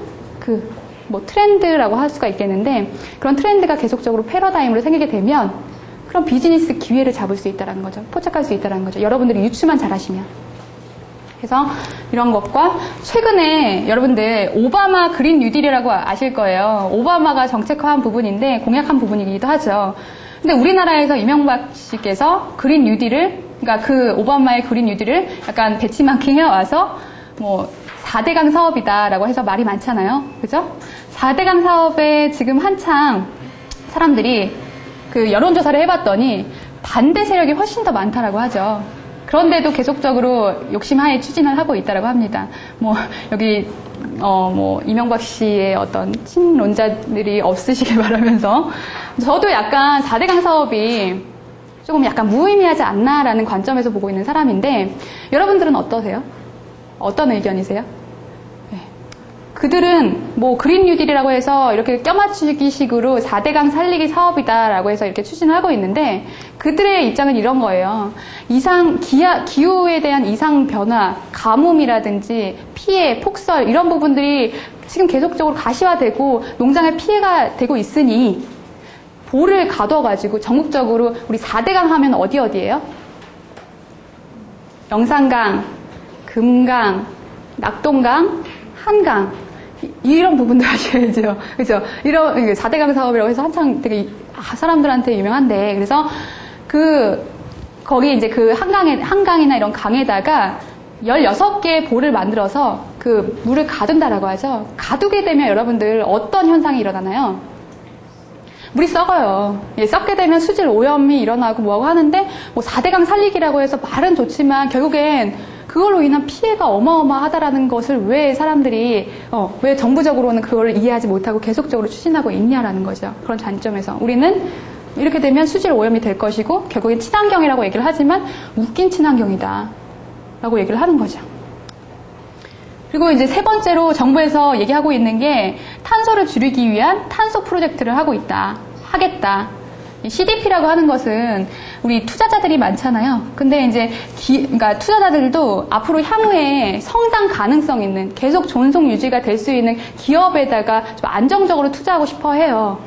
뭐 트렌드라고 할 수가 있겠는데, 그런 트렌드가 계속적으로 패러다임으로 생기게 되면 그런 비즈니스 기회를 잡을 수 있다는 거죠. 포착할 수 있다는 거죠. 여러분들이 유추만 잘하시면. 그래서 이런 것과 최근에 여러분들 오바마 그린 뉴딜이라고 아실 거예요. 오바마가 정책화한 부분인데 공약한 부분이기도 하죠. 근데 우리나라에서 이명박 씨께서 그린 뉴딜을, 그러니까 그 오바마의 그린 뉴딜을 약간 배치마킹 해와서 뭐 4대강 사업이다라고 해서 말이 많잖아요. 그죠? 4대강 사업에 지금 한창 사람들이 그 여론조사를 해봤더니 반대 세력이 훨씬 더 많다라고 하죠. 그런데도 계속적으로 욕심하에 추진을 하고 있다라고 합니다. 뭐 여기 뭐 이명박 씨의 어떤 친론자들이 없으시길 바라면서, 저도 약간 4대강 사업이 조금 약간 무의미하지 않나라는 관점에서 보고 있는 사람인데, 여러분들은 어떠세요? 어떤 의견이세요? 그들은 뭐 그린 뉴딜이라고 해서 이렇게 껴맞추기 식으로 4대강 살리기 사업이다라고 해서 이렇게 추진을 하고 있는데, 그들의 입장은 이런 거예요. 기후에 대한 이상 변화, 가뭄이라든지 피해, 폭설, 이런 부분들이 지금 계속적으로 가시화되고 농장에 피해가 되고 있으니 볼을 가둬가지고 전국적으로 우리 4대강 하면 어디예요? 영산강, 금강, 낙동강, 한강, 이런 부분들 하셔야죠. 그죠? 이런 4대강 사업이라고 해서 한창 되게 사람들한테 유명한데, 그래서 거기 이제 그 한강이나 이런 강에다가 16개의 볼을 만들어서 그 물을 가둔다라고 하죠. 가두게 되면 여러분들 어떤 현상이 일어나나요? 물이 썩어요. 썩게 되면 수질 오염이 일어나고 뭐하고 하는데, 뭐 4대강 살리기라고 해서 말은 좋지만 결국엔 그걸로 인한 피해가 어마어마하다라는 것을 왜 사람들이 왜 정부적으로는 그걸 이해하지 못하고 계속적으로 추진하고 있냐라는 거죠. 그런 관점에서 우리는 이렇게 되면 수질 오염이 될 것이고 결국엔 친환경이라고 얘기를 하지만 웃긴 친환경이다 라고 얘기를 하는 거죠. 그리고 이제 세 번째로 정부에서 얘기하고 있는 게 탄소를 줄이기 위한 탄소 프로젝트를 하겠다. 이 CDP라고 하는 것은 우리 투자자들이 많잖아요. 근데 이제 그러니까 투자자들도 앞으로 향후에 성장 가능성 있는 계속 존속 유지가 될 수 있는 기업에다가 좀 안정적으로 투자하고 싶어 해요.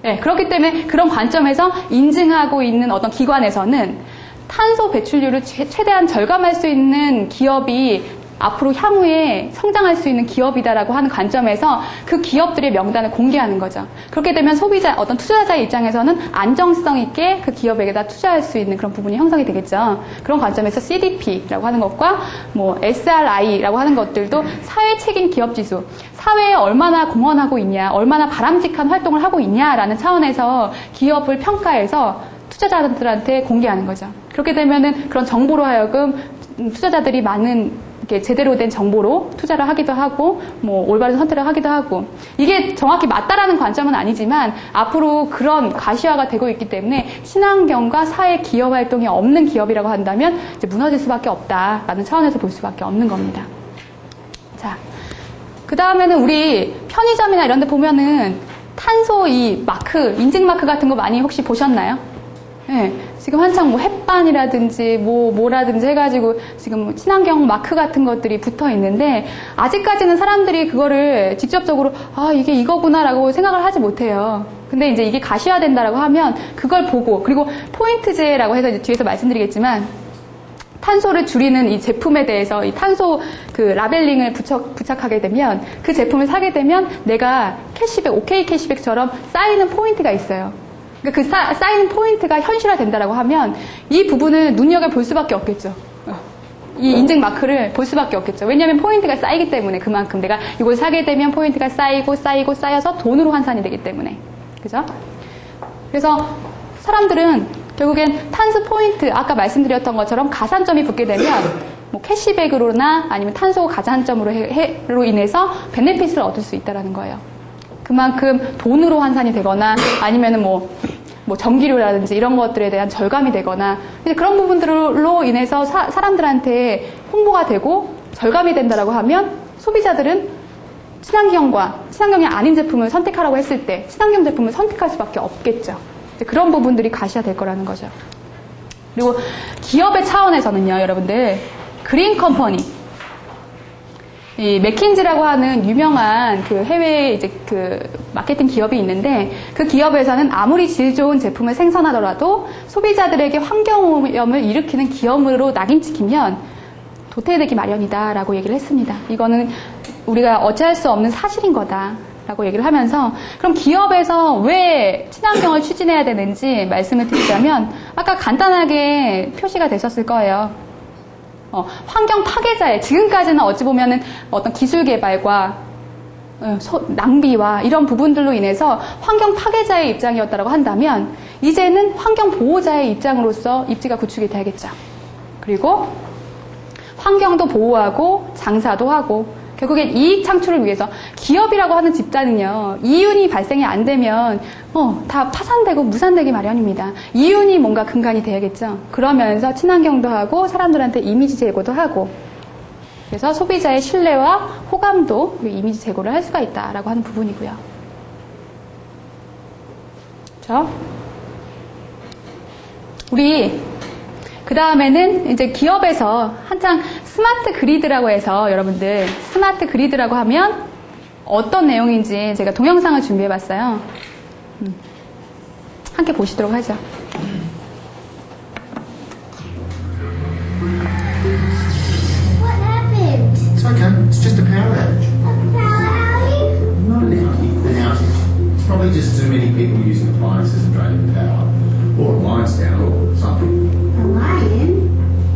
네, 그렇기 때문에 그런 관점에서 인증하고 있는 어떤 기관에서는 탄소 배출률을 최대한 절감할 수 있는 기업이 앞으로 향후에 성장할 수 있는 기업이다라고 하는 관점에서 그 기업들의 명단을 공개하는 거죠. 그렇게 되면 어떤 투자자의 입장에서는 안정성 있게 그 기업에게다 투자할 수 있는 그런 부분이 형성이 되겠죠. 그런 관점에서 CDP라고 하는 것과 뭐 SRI라고 하는 것들도 사회 책임 기업 지수, 사회에 얼마나 공헌하고 있냐, 얼마나 바람직한 활동을 하고 있냐라는 차원에서 기업을 평가해서 투자자들한테 공개하는 거죠. 그렇게 되면은 그런 정보로 하여금 투자자들이 많은 이렇게 제대로 된 정보로 투자를 하기도 하고, 뭐, 올바른 선택을 하기도 하고, 이게 정확히 맞다라는 관점은 아니지만, 앞으로 그런 가시화가 되고 있기 때문에, 친환경과 사회 기업 활동이 없는 기업이라고 한다면, 이제 무너질 수밖에 없다라는 차원에서 볼 수밖에 없는 겁니다. 자, 그 다음에는 우리 편의점이나 이런 데 보면은, 탄소 이 마크, 인증 마크 같은 거 많이 혹시 보셨나요? 네, 지금 한창 뭐 햇반이라든지 뭐라든지 해가지고 지금 친환경 마크 같은 것들이 붙어 있는데 아직까지는 사람들이 그거를 직접적으로 이게 이거구나라고 생각을 하지 못해요. 근데 이제 이게 가시화된다라고 하면 그걸 보고 그리고 포인트제라고 해서 이제 뒤에서 말씀드리겠지만 탄소를 줄이는 이 제품에 대해서 이 탄소 그 라벨링을 부착하게 되면 그 제품을 사게 되면 내가 캐시백, OK 캐시백처럼 쌓이는 포인트가 있어요. 그 쌓이는 포인트가 현실화된다라고 하면 이 부분을 눈여겨볼 수밖에 없겠죠. 이 인증 마크를 볼 수밖에 없겠죠. 왜냐하면 포인트가 쌓이기 때문에 그만큼 내가 이걸 사게 되면 포인트가 쌓여서 돈으로 환산이 되기 때문에. 그죠? 그래서 사람들은 결국엔 탄소 포인트, 아까 말씀드렸던 것처럼 가산점이 붙게 되면 뭐 캐시백으로나 아니면 탄소 가산점으로 인해서 베네핏을 얻을 수 있다는 거예요. 그만큼 돈으로 환산이 되거나 아니면은 뭐 전기료라든지 이런 것들에 대한 절감이 되거나 그런 부분들로 인해서 사람들한테 홍보가 되고 절감이 된다라고 하면 소비자들은 친환경이 아닌 제품을 선택하라고 했을 때 친환경 제품을 선택할 수밖에 없겠죠. 그런 부분들이 가시화될 거라는 거죠. 그리고 기업의 차원에서는요, 여러분들 그린 컴퍼니 이 맥킨지라고 하는 유명한 그 해외 이제 그 마케팅 기업이 있는데 그 기업에서는 아무리 질 좋은 제품을 생산하더라도 소비자들에게 환경오염을 일으키는 기업으로 낙인찍히면 도태되기 마련이다라고 얘기를 했습니다. 이거는 우리가 어찌할 수 없는 사실인 거다라고 얘기를 하면서 그럼 기업에서 왜 친환경을 추진해야 되는지 말씀을 드리자면 아까 간단하게 표시가 되셨을 거예요. 환경 파괴자의 지금까지는 어찌 보면은 어떤 기술 개발과 낭비와 이런 부분들로 인해서 환경 파괴자의 입장이었다고 한다면 이제는 환경 보호자의 입장으로서 입지가 구축이 돼야겠죠. 그리고 환경도 보호하고 장사도 하고 결국엔 이익 창출을 위해서 기업이라고 하는 집단은요 이윤이 발생이 안 되면 다 파산되고 무산되기 마련입니다. 이윤이 뭔가 근간이 돼야겠죠. 그러면서 친환경도 하고 사람들한테 이미지 제고도 하고 그래서 소비자의 신뢰와 호감도 이미지 제고를 할 수가 있다라고 하는 부분이고요. 그렇죠? 우리 그 다음에는 이제 기업에서 한창 스마트 그리드라고 해서 여러분들 스마트 그리드라고 하면 어떤 내용인지 제가 동영상을 준비해 봤어요. 함께 보시도록 하죠. What happened? It's okay. It's just a power outage. A power outage? Not an outage. It's probably just too many people using appliances and draining the power. Or a line's down or something. A lion?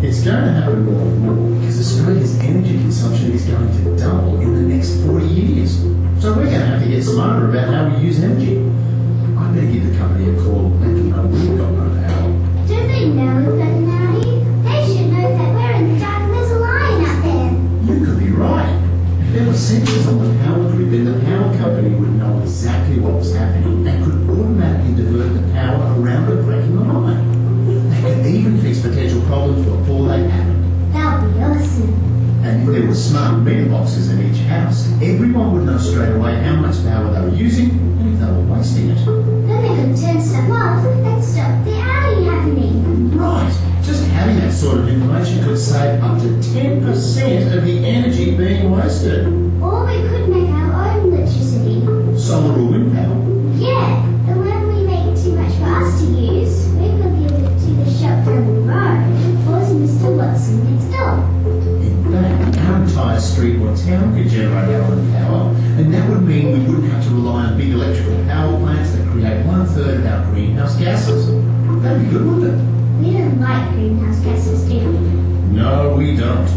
It's going to happen more and more because Australia's energy consumption is going to double in the next 40 years. So we're going to have to get smarter about how we use energy. I better give the company a call and let them know we've got no power. Do they know that now? They should know that we're in the dark and there's a lion out there. You could be right. If there were sensors on the power grid, then the power company would know exactly what was happening and could automatically divert the power around the breaking the line. They could even fix potential problems before they happen. That would be awesome. And And if there were smart meter boxes in each house, everyone would know straight away how much power they were using and if they were wasting it. Then they could turn stuff off and stop the outing happening. Right. Just having that sort of information could save up to 10% of the energy being wasted. Or we could make our own electricity. Solar or wind power. Yeah, and when we make too much for us to use, we could give it to the shop down the road, forcing Mr. Watson next door. In fact, our entire street or town could generate our own power, and that would mean we wouldn't have to rely on big electrical power plants that create 1/3 of our greenhouse gases. That'd be good, wouldn't it? We don't like greenhouse gases, do we? No, we don't.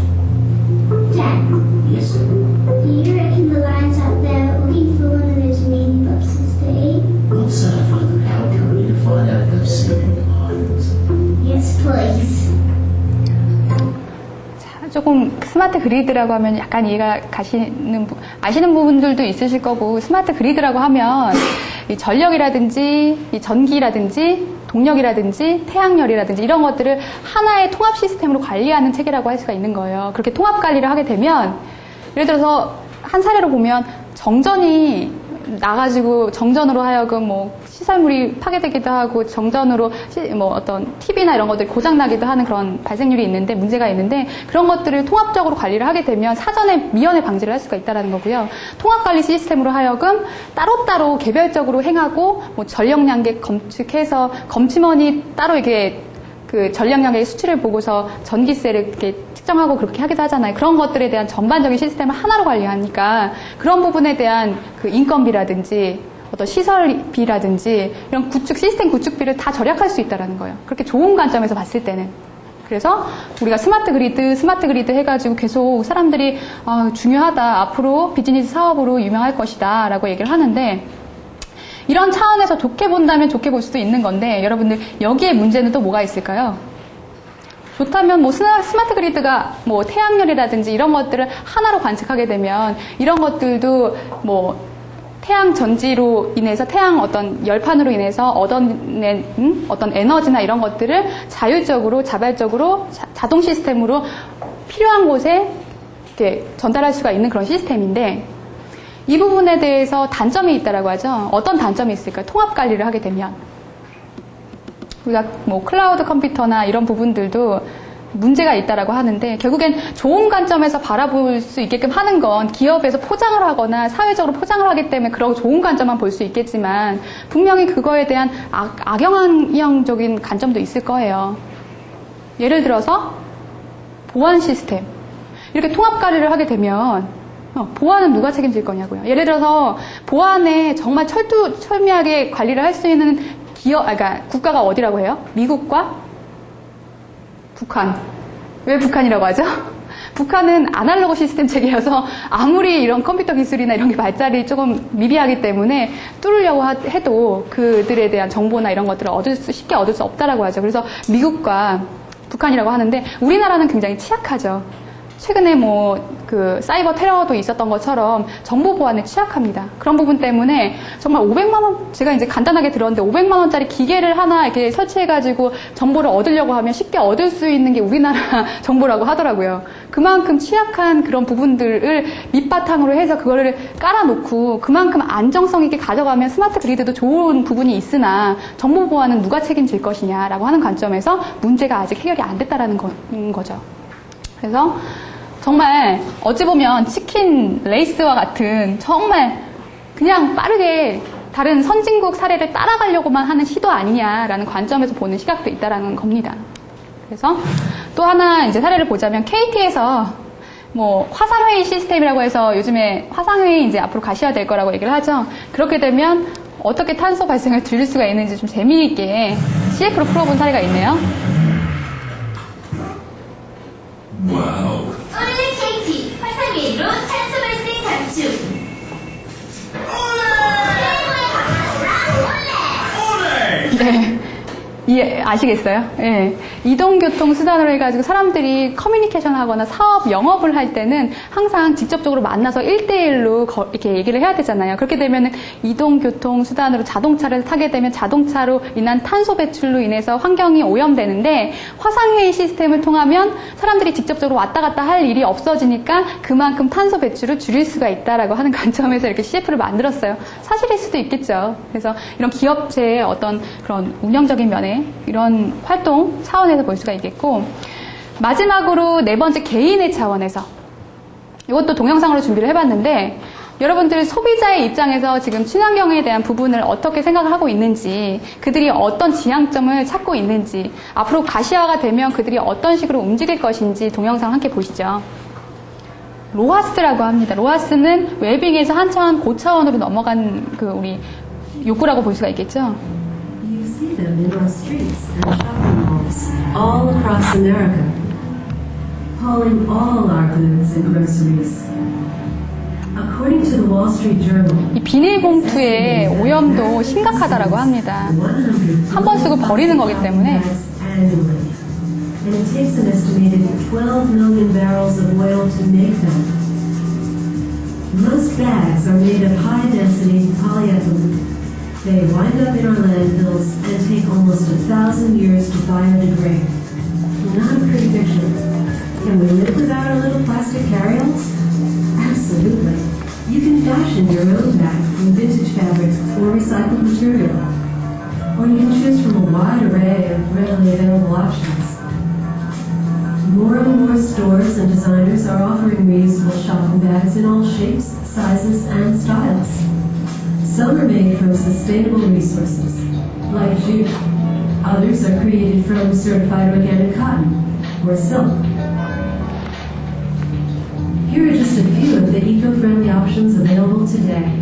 Dad, Yes, sir. do you reckon the lions out there are looking for one of those meaty boxes to eat? I'll set up for the power company to find out if they've seen the lions. Yes, please. 조금 스마트 그리드라고 하면 약간 이해가 아시는 부분들도 있으실 거고, 스마트 그리드라고 하면 이 전력이라든지 이 전기라든지 동력이라든지 태양열이라든지 이런 것들을 하나의 통합 시스템으로 관리하는 체계라고 할 수가 있는 거예요. 그렇게 통합 관리를 하게 되면, 예를 들어서 한 사례로 보면 정전이 나가지고 정전으로 하여금 뭐 시설물이 파괴되기도 하고 정전으로 뭐 어떤 TV나 이런 것들이 고장나기도 하는 그런 발생률이 있는데, 문제가 있는데, 그런 것들을 통합적으로 관리를 하게 되면 사전에 미연에 방지를 할 수가 있다는 거고요. 통합관리 시스템으로 하여금 따로따로 개별적으로 행하고, 뭐 전력량계 검측해서 검침원이 따로 이게 그 전력량계 수치를 보고서 전기세를 이렇게 측정하고 그렇게 하기도 하잖아요. 그런 것들에 대한 전반적인 시스템을 하나로 관리하니까 그런 부분에 대한 그 인건비라든지 어떤 시설비라든지 이런 시스템 구축비를 다 절약할 수 있다는 거예요. 그렇게 좋은 관점에서 봤을 때는. 그래서 우리가 스마트 그리드 해가지고 계속 사람들이 중요하다, 앞으로 비즈니스 사업으로 유명할 것이다 라고 얘기를 하는데, 이런 차원에서 좋게 본다면 좋게 볼 수도 있는 건데, 여러분들 여기에 문제는 또 뭐가 있을까요? 좋다면 뭐 스마트 그리드가 뭐 태양열이라든지 이런 것들을 하나로 관측하게 되면 이런 것들도 뭐 태양 전지로 인해서 태양 어떤 열판으로 인해서 얻어낸 어떤 에너지나 이런 것들을 자율적으로 자발적으로 자동 시스템으로 필요한 곳에 이렇게 전달할 수가 있는 그런 시스템인데, 이 부분에 대해서 단점이 있다라고 하죠. 어떤 단점이 있을까요? 통합 관리를 하게 되면 우리가 뭐 클라우드 컴퓨터나 이런 부분들도 문제가 있다라고 하는데, 결국엔 좋은 관점에서 바라볼 수 있게끔 하는 건 기업에서 포장을 하거나 사회적으로 포장을 하기 때문에 그런 좋은 관점만 볼 수 있겠지만, 분명히 그거에 대한 악영향적인 관점도 있을 거예요. 예를 들어서 보안 시스템, 이렇게 통합 관리를 하게 되면 보안은 누가 책임질 거냐고요. 예를 들어서 보안에 정말 철미하게 관리를 할 수 있는 그러니까 국가가 어디라고 해요? 미국과 북한. 왜 북한이라고 하죠? 북한은 아날로그 시스템 체계여서 아무리 이런 컴퓨터 기술이나 이런 게 발달이 조금 미비하기 때문에 뚫으려고 해도 그들에 대한 정보나 이런 것들을 쉽게 얻을 수 없다라고 하죠. 그래서 미국과 북한이라고 하는데, 우리나라는 굉장히 취약하죠. 최근에 뭐 그 사이버 테러도 있었던 것처럼 정보 보안에 취약합니다. 그런 부분 때문에 정말 500만 원, 제가 이제 간단하게 들었는데 500만 원짜리 기계를 하나 이렇게 설치해가지고 정보를 얻으려고 하면 쉽게 얻을 수 있는 게 우리나라 정보라고 하더라고요. 그만큼 취약한 그런 부분들을 밑바탕으로 해서 그거를 깔아놓고 그만큼 안정성 있게 가져가면 스마트 그리드도 좋은 부분이 있으나 정보 보안은 누가 책임질 것이냐라고 하는 관점에서 문제가 아직 해결이 안 됐다라는 거죠. 그래서 정말 어찌 보면 치킨 레이스와 같은 정말 그냥 빠르게 다른 선진국 사례를 따라가려고만 하는 시도 아니냐라는 관점에서 보는 시각도 있다라는 겁니다. 그래서 또 하나 이제 사례를 보자면, KT에서 뭐 화상회의 시스템이라고 해서 요즘에 화상회의 이제 앞으로 가셔야 될 거라고 얘기를 하죠. 그렇게 되면 어떻게 탄소 발생을 줄일 수가 있는지 좀 재미있게 CF로 풀어본 사례가 있네요. 와우. 오늘의 KT 화상회의로 탄소 발생 감축. 올레! 네. 아시겠어요? 예. 이동교통 수단으로 해가지고 사람들이 커뮤니케이션 하거나 사업, 영업을 할 때는 항상 직접적으로 만나서 1대1로 이렇게 얘기를 해야 되잖아요. 그렇게 되면 이동교통 수단으로 자동차를 타게 되면 자동차로 인한 탄소 배출로 인해서 환경이 오염되는데 화상회의 시스템을 통하면 사람들이 직접적으로 왔다 갔다 할 일이 없어지니까 그만큼 탄소 배출을 줄일 수가 있다라고 하는 관점에서 이렇게 CF를 만들었어요. 사실일 수도 있겠죠. 그래서 이런 기업체의 어떤 그런 운영적인 면에 이런 활동 차원에서 볼 수가 있겠고, 마지막으로 네 번째 개인의 차원에서 이것도 동영상으로 준비를 해봤는데, 여러분들 소비자의 입장에서 지금 친환경에 대한 부분을 어떻게 생각을 하고 있는지, 그들이 어떤 지향점을 찾고 있는지, 앞으로 가시화가 되면 그들이 어떤 식으로 움직일 것인지 동영상 함께 보시죠. 로하스라고 합니다. 로하스는 웰빙에서 한 차원 고차원으로 넘어간 그 우리 욕구라고 볼 수가 있겠죠. You see them in our streets and shopping malls all across America, hauling all our goods and groceries. According to the Wall Street Journal, 이 비닐봉투의 오염도 심각하다라고 합니다. 한 번 쓰고 버리는 거기 때문에. And it takes an estimated 12 million barrels of oil to make them. Most bags are made of high-density polyethylene. They wind up in our landfills and take almost 1,000 years to biodegrade. Not a pretty picture. Can we live without our little plastic carryalls? Absolutely. You can fashion your own bag from vintage fabric or recycled material. Or you can choose from a wide array of readily available options. More and more stores and designers are offering reusable shopping bags in all shapes, sizes, and styles. Some are made from sustainable resources, like jute. Others are created from certified organic cotton or silk. Here are just a few of the eco-friendly options available today.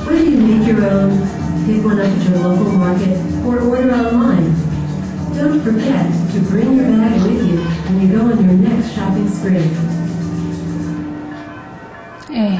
Whether you make your own, pick one up at your local market, or order online, don't forget to bring your bag with you when you go on your next shopping spree. 예.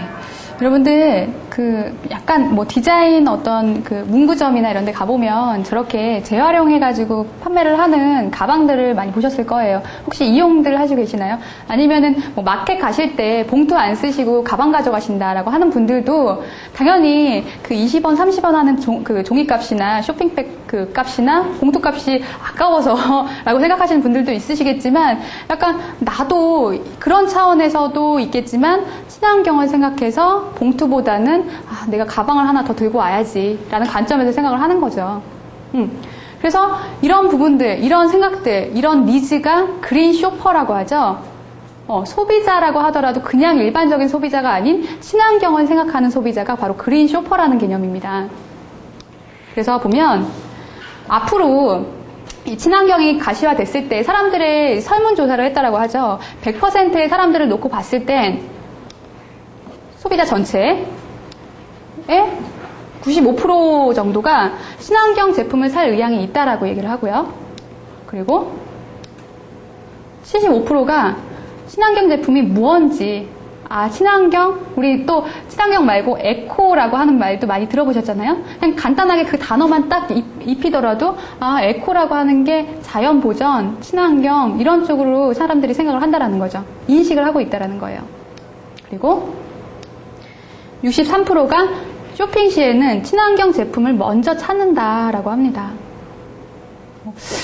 여러분들 그 약간 뭐 디자인 어떤 그 문구점이나 이런 데 가보면 저렇게 재활용해가지고 판매를 하는 가방들을 많이 보셨을 거예요. 혹시 이용들 하시고 계시나요? 아니면은 뭐 마켓 가실 때 봉투 안 쓰시고 가방 가져가신다라고 하는 분들도 당연히 그 20원, 30원 하는 그 종이값이나 쇼핑백 그 값이나 봉투 값이 아까워서 라고 생각하시는 분들도 있으시겠지만, 약간 나도 그런 차원에서도 있겠지만 친환경을 생각해서 봉투보다는 내가 가방을 하나 더 들고 와야지 라는 관점에서 생각을 하는 거죠. 그래서 이런 부분들, 이런 생각들, 이런 니즈가 그린 쇼퍼라고 하죠. 소비자라고 하더라도 그냥 일반적인 소비자가 아닌 친환경을 생각하는 소비자가 바로 그린 쇼퍼라는 개념입니다. 그래서 보면 앞으로 이 친환경이 가시화됐을 때 사람들의 설문조사를 했다라고 하죠. 100%의 사람들을 놓고 봤을 땐 소비자 전체의 95% 정도가 친환경 제품을 살 의향이 있다라고 얘기를 하고요. 그리고 75%가 친환경 제품이 무언지, 친환경, 우리 또 친환경 말고 에코라고 하는 말도 많이 들어보셨잖아요. 그냥 간단하게 그 단어만 딱 입히더라도 에코라고 하는 게 자연 보전, 친환경 이런 쪽으로 사람들이 생각을 한다라는 거죠. 인식을 하고 있다라는 거예요. 그리고 63%가 쇼핑 시에는 친환경 제품을 먼저 찾는다라고 합니다.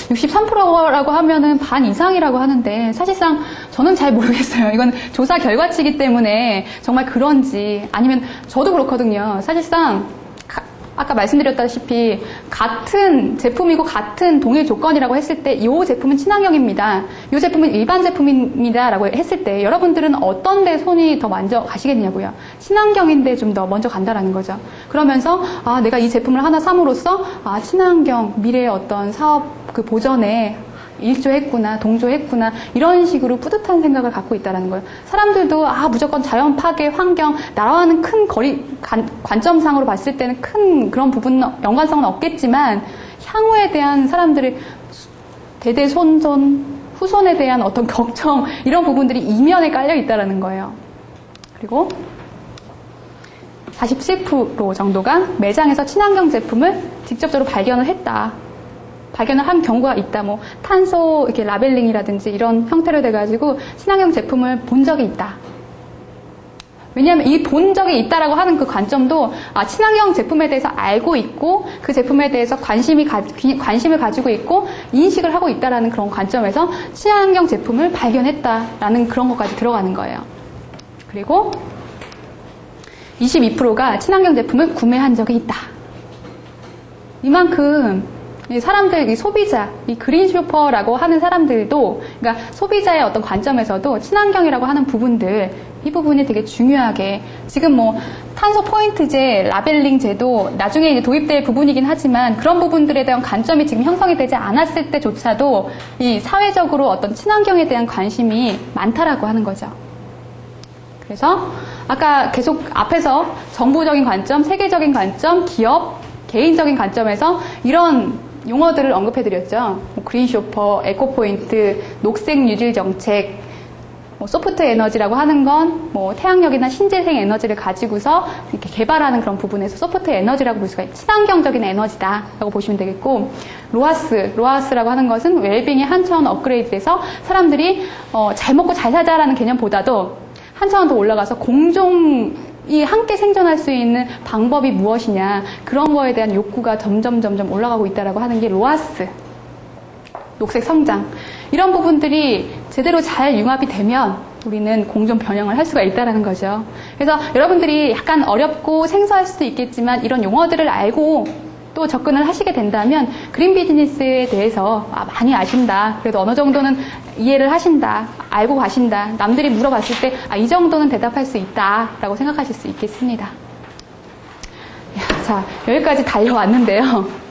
63%라고 하면은 반 이상이라고 하는데 사실상 저는 잘 모르겠어요. 이건 조사 결과치이기 때문에 정말 그런지, 아니면 저도 그렇거든요. 사실상 아까 말씀드렸다시피 같은 제품이고 같은 동일 조건이라고 했을 때 이 제품은 친환경입니다, 이 제품은 일반 제품입니다 라고 했을 때 여러분들은 어떤 데 손이 더 먼저 가시겠냐고요. 친환경인데 좀 더 먼저 간다라는 거죠. 그러면서 내가 이 제품을 하나 삼으로써 친환경, 미래의 어떤 사업 그 보전에 일조했구나, 동조했구나, 이런 식으로 뿌듯한 생각을 갖고 있다는 거예요. 사람들도 무조건 자연 파괴, 환경, 나라와는 큰 관점상으로 봤을 때는 큰 그런 부분은 연관성은 없겠지만 향후에 대한 사람들의 대대손손, 후손에 대한 어떤 걱정, 이런 부분들이 이면에 깔려 있다는 거예요. 그리고 47% 정도가 매장에서 친환경 제품을 직접적으로 발견을 했다. 발견을 한 경우가 있다. 뭐 탄소 이렇게 라벨링이라든지 이런 형태로 돼가지고 친환경 제품을 본 적이 있다. 왜냐하면 이 본 적이 있다라고 하는 그 관점도 친환경 제품에 대해서 알고 있고 그 제품에 대해서 관심을 가지고 있고 인식을 하고 있다라는 그런 관점에서 친환경 제품을 발견했다라는 그런 것까지 들어가는 거예요. 그리고 22%가 친환경 제품을 구매한 적이 있다. 이만큼 사람들, 이 소비자, 이 그린 쇼퍼라고 하는 사람들도, 그러니까 소비자의 어떤 관점에서도 친환경이라고 하는 부분들, 이 부분이 되게 중요하게, 지금 뭐 탄소 포인트제, 라벨링 제도 나중에 이제 도입될 부분이긴 하지만 그런 부분들에 대한 관점이 지금 형성이 되지 않았을 때조차도 이 사회적으로 어떤 친환경에 대한 관심이 많다라고 하는 거죠. 그래서 아까 계속 앞에서 정부적인 관점, 세계적인 관점, 기업, 개인적인 관점에서 이런 용어들을 언급해드렸죠. 그린 쇼퍼, 에코포인트, 녹색 뉴딜 정책, 소프트 에너지라고 하는 건 태양력이나 신재생 에너지를 가지고서 이렇게 개발하는 그런 부분에서 소프트 에너지라고 볼 수가 있어요. 친환경적인 에너지다라고 보시면 되겠고, 로하스라고 하는 것은 웰빙의 한 차원 업그레이드돼서 사람들이 잘 먹고 잘 살자라는 개념보다도 한 차원 더 올라가서 공종이 함께 생존할 수 있는 방법이 무엇이냐, 그런 거에 대한 욕구가 점점 올라가고 있다라고 하는 게 로하스, 녹색 성장, 이런 부분들이 제대로 잘 융합이 되면 우리는 공존 변형을 할 수가 있다는 거죠. 그래서 여러분들이 약간 어렵고 생소할 수도 있겠지만 이런 용어들을 알고 또 접근을 하시게 된다면 그린 비즈니스에 대해서 많이 아신다, 그래도 어느 정도는 이해를 하신다, 알고 가신다, 남들이 물어봤을 때 이 정도는 대답할 수 있다 라고 생각하실 수 있겠습니다. 자, 여기까지 달려왔는데요.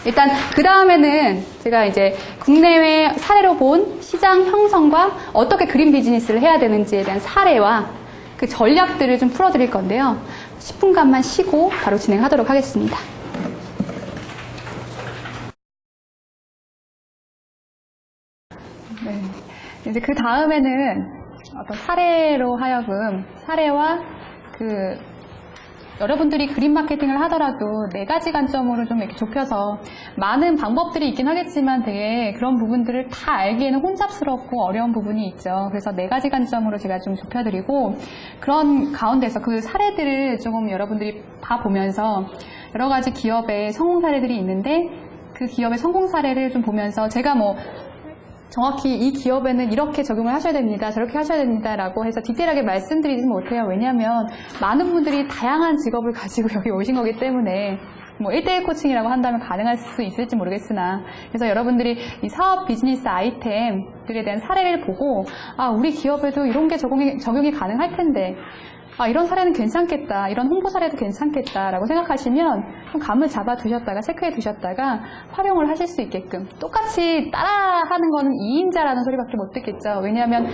일단 그 다음에는 제가 이제 국내외 사례로 본 시장 형성과 어떻게 그린 비즈니스를 해야 되는지에 대한 사례와 그 전략들을 좀 풀어드릴 건데요. 10분간만 쉬고 바로 진행하도록 하겠습니다. 네. 이제 그 다음에는 어떤 사례로 하여금 사례와 여러분들이 그린 마케팅을 하더라도 4가지 관점으로 좀 이렇게 좁혀서 많은 방법들이 있긴 하겠지만 되게 그런 부분들을 다 알기에는 혼잡스럽고 어려운 부분이 있죠. 그래서 4가지 관점으로 제가 좀 좁혀드리고, 그런 가운데서 그 사례들을 조금 여러분들이 봐보면서 여러 가지 기업의 성공 사례들이 있는데 그 기업의 성공 사례를 좀 보면서 제가 정확히 이 기업에는 이렇게 적용을 하셔야 됩니다, 저렇게 하셔야 됩니다 라고 해서 디테일하게 말씀드리지 못해요. 왜냐하면 많은 분들이 다양한 직업을 가지고 여기 오신 거기 때문에 1대1 코칭이라고 한다면 가능할 수 있을지 모르겠으나, 그래서 여러분들이 이 사업 비즈니스 아이템들에 대한 사례를 보고 우리 기업에도 이런 게 적용이 가능할 텐데, 이런 사례는 괜찮겠다, 이런 홍보 사례도 괜찮겠다 라고 생각하시면 좀 감을 잡아 두셨다가 체크해 두셨다가 활용을 하실 수 있게끔, 똑같이 따라하는 거는 2인자라는 소리밖에 못 듣겠죠. 왜냐하면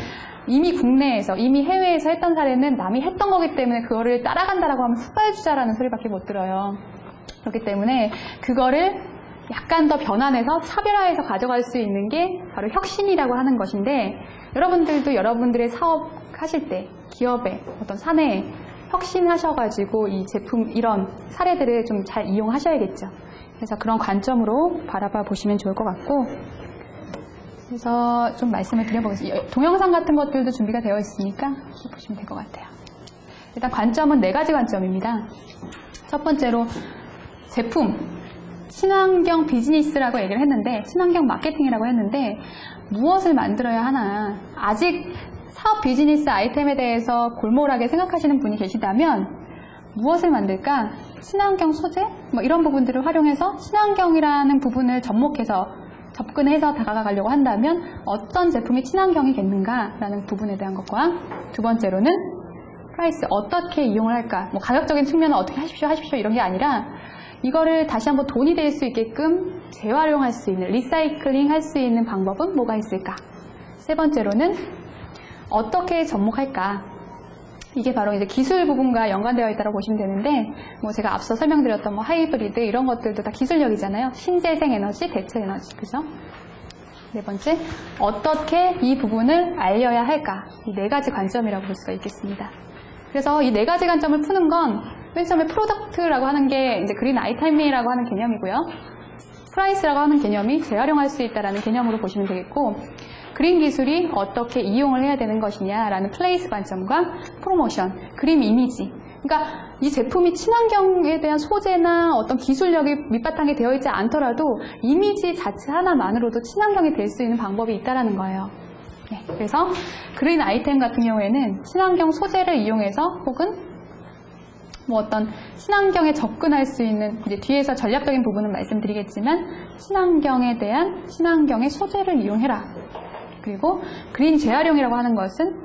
이미 국내에서, 이미 해외에서 했던 사례는 남이 했던 거기 때문에 그거를 따라간다라고 하면 후발주자라는 소리밖에 못 들어요. 그렇기 때문에 그거를 약간 더 변환해서 차별화해서 가져갈 수 있는 게 바로 혁신이라고 하는 것인데, 여러분들도 여러분들의 사업 하실 때 기업의 어떤 사내에 혁신하셔가지고 이 제품, 이런 사례들을 좀 잘 이용하셔야겠죠. 그래서 그런 관점으로 바라봐 보시면 좋을 것 같고, 그래서 좀 말씀을 드려보겠습니다. 동영상 같은 것들도 준비가 되어 있으니까 보시면 될 것 같아요. 일단 관점은 4가지 관점입니다. 첫 번째로 제품, 친환경 비즈니스라고 얘기를 했는데, 친환경 마케팅이라고 했는데, 무엇을 만들어야 하나, 아직 사업 비즈니스 아이템에 대해서 골몰하게 생각하시는 분이 계시다면 무엇을 만들까? 친환경 소재? 이런 부분들을 활용해서 친환경이라는 부분을 접근해서 다가가려고 한다면 어떤 제품이 친환경이겠는가라는 부분에 대한 것과, 두 번째로는 프라이스, 어떻게 이용을 할까? 가격적인 측면은 어떻게 하십시오 이런 게 아니라 이거를 다시 한번 돈이 될 수 있게끔 재활용할 수 있는, 리사이클링 할 수 있는 방법은 뭐가 있을까? 세 번째로는 어떻게 접목할까? 이게 바로 이제 기술 부분과 연관되어 있다고 보시면 되는데, 제가 앞서 설명드렸던 하이브리드 이런 것들도 다 기술력이잖아요. 신재생 에너지, 대체 에너지, 그죠? 네 번째, 어떻게 이 부분을 알려야 할까? 이 네 가지 관점이라고 볼 수가 있겠습니다. 그래서 이 네 가지 관점을 푸는 건 맨 처음에 프로덕트라고 하는 게 이제 그린 아이템이라고 하는 개념이고요. 프라이스라고 하는 개념이 재활용할 수 있다는 개념으로 보시면 되겠고, 그림 기술이 어떻게 이용을 해야 되는 것이냐라는 플레이스 관점과 프로모션, 그림 이미지. 그러니까 이 제품이 친환경에 대한 소재나 어떤 기술력이 밑바탕에 되어 있지 않더라도 이미지 자체 하나만으로도 친환경이 될 수 있는 방법이 있다는 거예요. 네, 그래서 그린 아이템 같은 경우에는 친환경 소재를 이용해서 혹은 뭐 어떤 친환경에 접근할 수 있는, 이제 뒤에서 전략적인 부분은 말씀드리겠지만 친환경에 대한 친환경의 소재를 이용해라. 그리고 그린 재활용이라고 하는 것은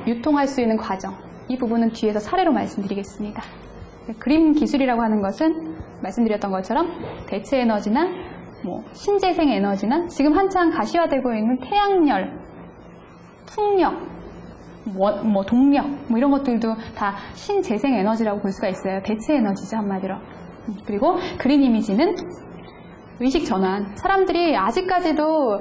유통할 수 있는 과정, 이 부분은 뒤에서 사례로 말씀드리겠습니다. 그림 기술이라고 하는 것은 말씀드렸던 것처럼 대체 에너지나 뭐 신재생 에너지나 지금 한창 가시화되고 있는 태양열, 풍력, 동력, 이런 것들도 다 신재생 에너지라고 볼 수가 있어요. 대체 에너지죠, 한마디로. 그리고 그린 이미지는 의식 전환. 사람들이 아직까지도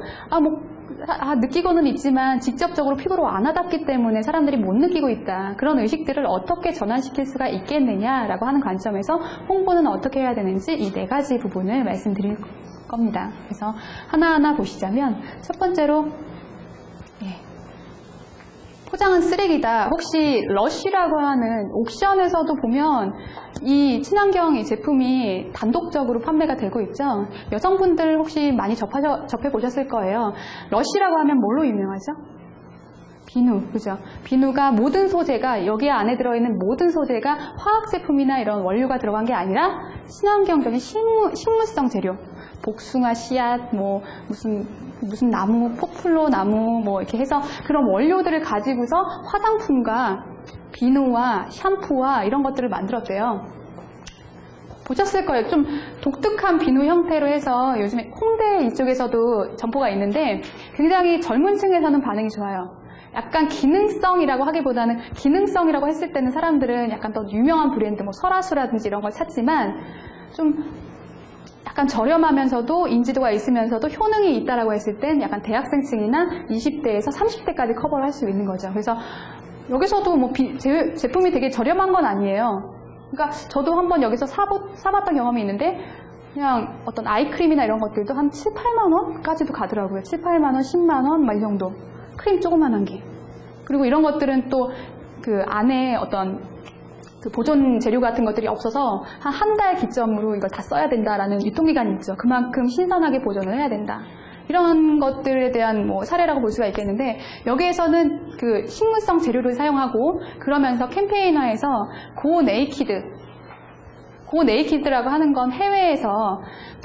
느끼고는 있지만 직접적으로 피부로 안 와닿기 때문에 사람들이 못 느끼고 있다. 그런 의식들을 어떻게 전환시킬 수가 있겠느냐라고 하는 관점에서 홍보는 어떻게 해야 되는지 이 네 가지 부분을 말씀드릴 겁니다. 그래서 하나하나 보시자면 첫 번째로 포장은 쓰레기다. 혹시 러쉬라고 하는 옥션에서도 보면 이 친환경 제품이 단독적으로 판매가 되고 있죠. 여성분들 혹시 많이 접해보셨을 거예요. 러쉬라고 하면 뭘로 유명하죠? 비누, 그죠? 비누가 모든 소재가, 여기 안에 들어있는 모든 소재가 화학 제품이나 이런 원료가 들어간 게 아니라 친환경적인 식물성 재료. 복숭아 씨앗, 무슨 나무, 포플로 나무, 이렇게 해서 그런 원료들을 가지고서 화장품과 비누와 샴푸와 이런 것들을 만들었대요. 보셨을 거예요. 좀 독특한 비누 형태로 해서 요즘에 홍대 이쪽에서도 점포가 있는데 굉장히 젊은 층에서는 반응이 좋아요. 약간 기능성이라고 하기보다는, 기능성이라고 했을 때는 사람들은 약간 더 유명한 브랜드, 설화수라든지 이런 걸 찾지만 좀 약간 저렴하면서도 인지도가 있으면서도 효능이 있다라고 했을 땐 약간 대학생층이나 20대에서 30대까지 커버를 할 수 있는 거죠. 그래서 여기서도 제품이 되게 저렴한 건 아니에요. 그러니까 저도 한번 여기서 사봤던 경험이 있는데 그냥 어떤 아이크림이나 이런 것들도 한 7, 8만 원까지도 가더라고요. 7, 8만 원, 10만 원 이 정도. 크림 조그만한 게. 그리고 이런 것들은 또 그 안에 어떤 그 보존 재료 같은 것들이 없어서 한 달 기점으로 이걸 다 써야 된다라는 유통기간이 있죠. 그만큼 신선하게 보존을 해야 된다. 이런 것들에 대한 사례라고 볼 수가 있겠는데, 여기에서는 그 식물성 재료를 사용하고 그러면서 캠페인화해서 고 네이키드라고 하는 건 해외에서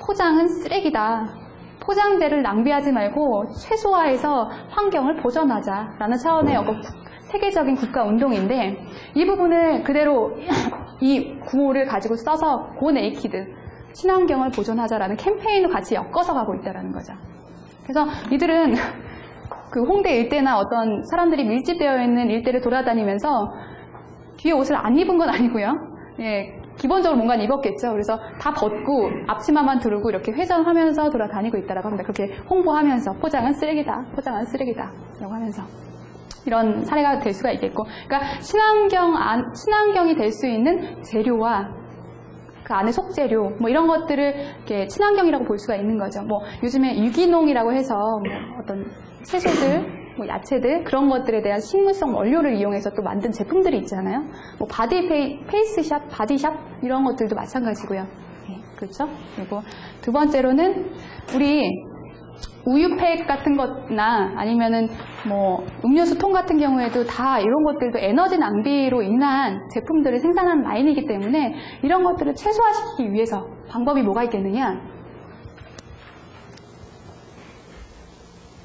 포장은 쓰레기다. 포장재를 낭비하지 말고 최소화해서 환경을 보전하자라는 차원의 세계적인 국가 운동인데, 이 부분을 그대로 이 구호를 가지고 써서 고 네이키드, 친환경을 보존하자라는 캠페인도 같이 엮어서 가고 있다는 거죠. 그래서 이들은 그 홍대 일대나 어떤 사람들이 밀집되어 있는 일대를 돌아다니면서 뒤에 옷을 안 입은 건 아니고요. 기본적으로 뭔가 입었겠죠. 그래서 다 벗고 앞치마만 두르고 이렇게 회전하면서 돌아다니고 있다라고 합니다. 그렇게 홍보하면서 포장은 쓰레기다, 포장은 쓰레기다 라고 하면서 이런 사례가 될 수가 있겠고, 그러니까 친환경이 될 수 있는 재료와 그 안에 속재료 이런 것들을 이렇게 친환경이라고 볼 수가 있는 거죠. 요즘에 유기농이라고 해서 어떤 채소들, 야채들 그런 것들에 대한 식물성 원료를 이용해서 또 만든 제품들이 있잖아요. 페이스샵, 바디샵 이런 것들도 마찬가지고요. 네, 그렇죠? 그리고 두 번째로는 우리 우유팩 같은 거나 아니면은 음료수 통 같은 경우에도 다 이런 것들도 에너지 낭비로 인한 제품들을 생산하는 라인이기 때문에 이런 것들을 최소화시키기 위해서 방법이 뭐가 있겠느냐?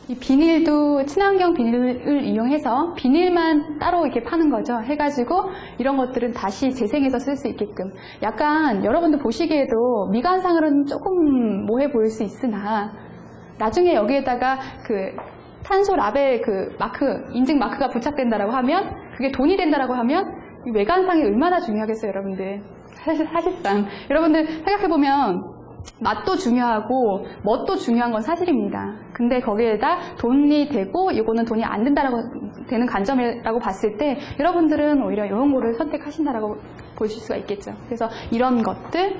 이 비닐도 친환경 비닐을 이용해서 비닐만 따로 이렇게 파는 거죠. 해가지고 이런 것들은 다시 재생해서 쓸 수 있게끔. 약간 여러분들 보시기에도 미관상으로는 조금 모해 보일 수 있으나 나중에 여기에다가 그 탄소 라벨 그 마크, 인증 마크가 부착된다라고 하면, 그게 돈이 된다라고 하면 이 외관상이 얼마나 중요하겠어요, 여러분들. 사실상 여러분들 생각해보면 맛도 중요하고 멋도 중요한 건 사실입니다. 근데 거기에다 돈이 되고 이거는 돈이 안 된다라고 되는 관점이라고 봤을 때 여러분들은 오히려 이런 거를 선택하신다라고 보실 수가 있겠죠. 그래서 이런 것들,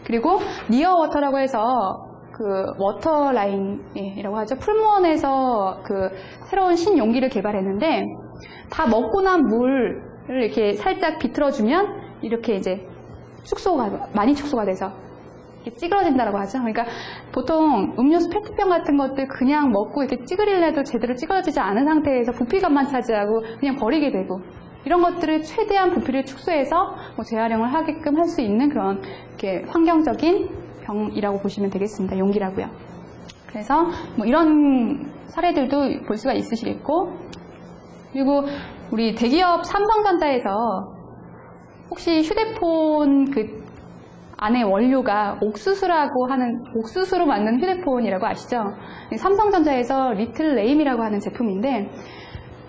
그리고 니어 워터라고 해서 그 워터라인이라고 하죠. 풀무원에서 그 새로운 신용기를 개발했는데 다 먹고 난 물을 이렇게 살짝 비틀어주면 이렇게 이제 많이 축소가 돼서 이렇게 찌그러진다라고 하죠. 그러니까 보통 음료수 페트병 같은 것들 그냥 먹고 이렇게 찌그릴래도 제대로 찌그러지지 않은 상태에서 부피감만 차지하고 그냥 버리게 되고, 이런 것들을 최대한 부피를 축소해서 뭐 재활용을 하게끔 할 수 있는 그런 이렇게 환경적인 병이라고 보시면 되겠습니다. 용기라고요. 그래서 뭐 이런 사례들도 볼 수가 있으시겠고, 그리고 우리 대기업 삼성전자에서 혹시 휴대폰 그 안에 원료가 옥수수라고 하는, 옥수수로 만든 휴대폰이라고 아시죠? 삼성전자에서 리틀 레임이라고 하는 제품인데,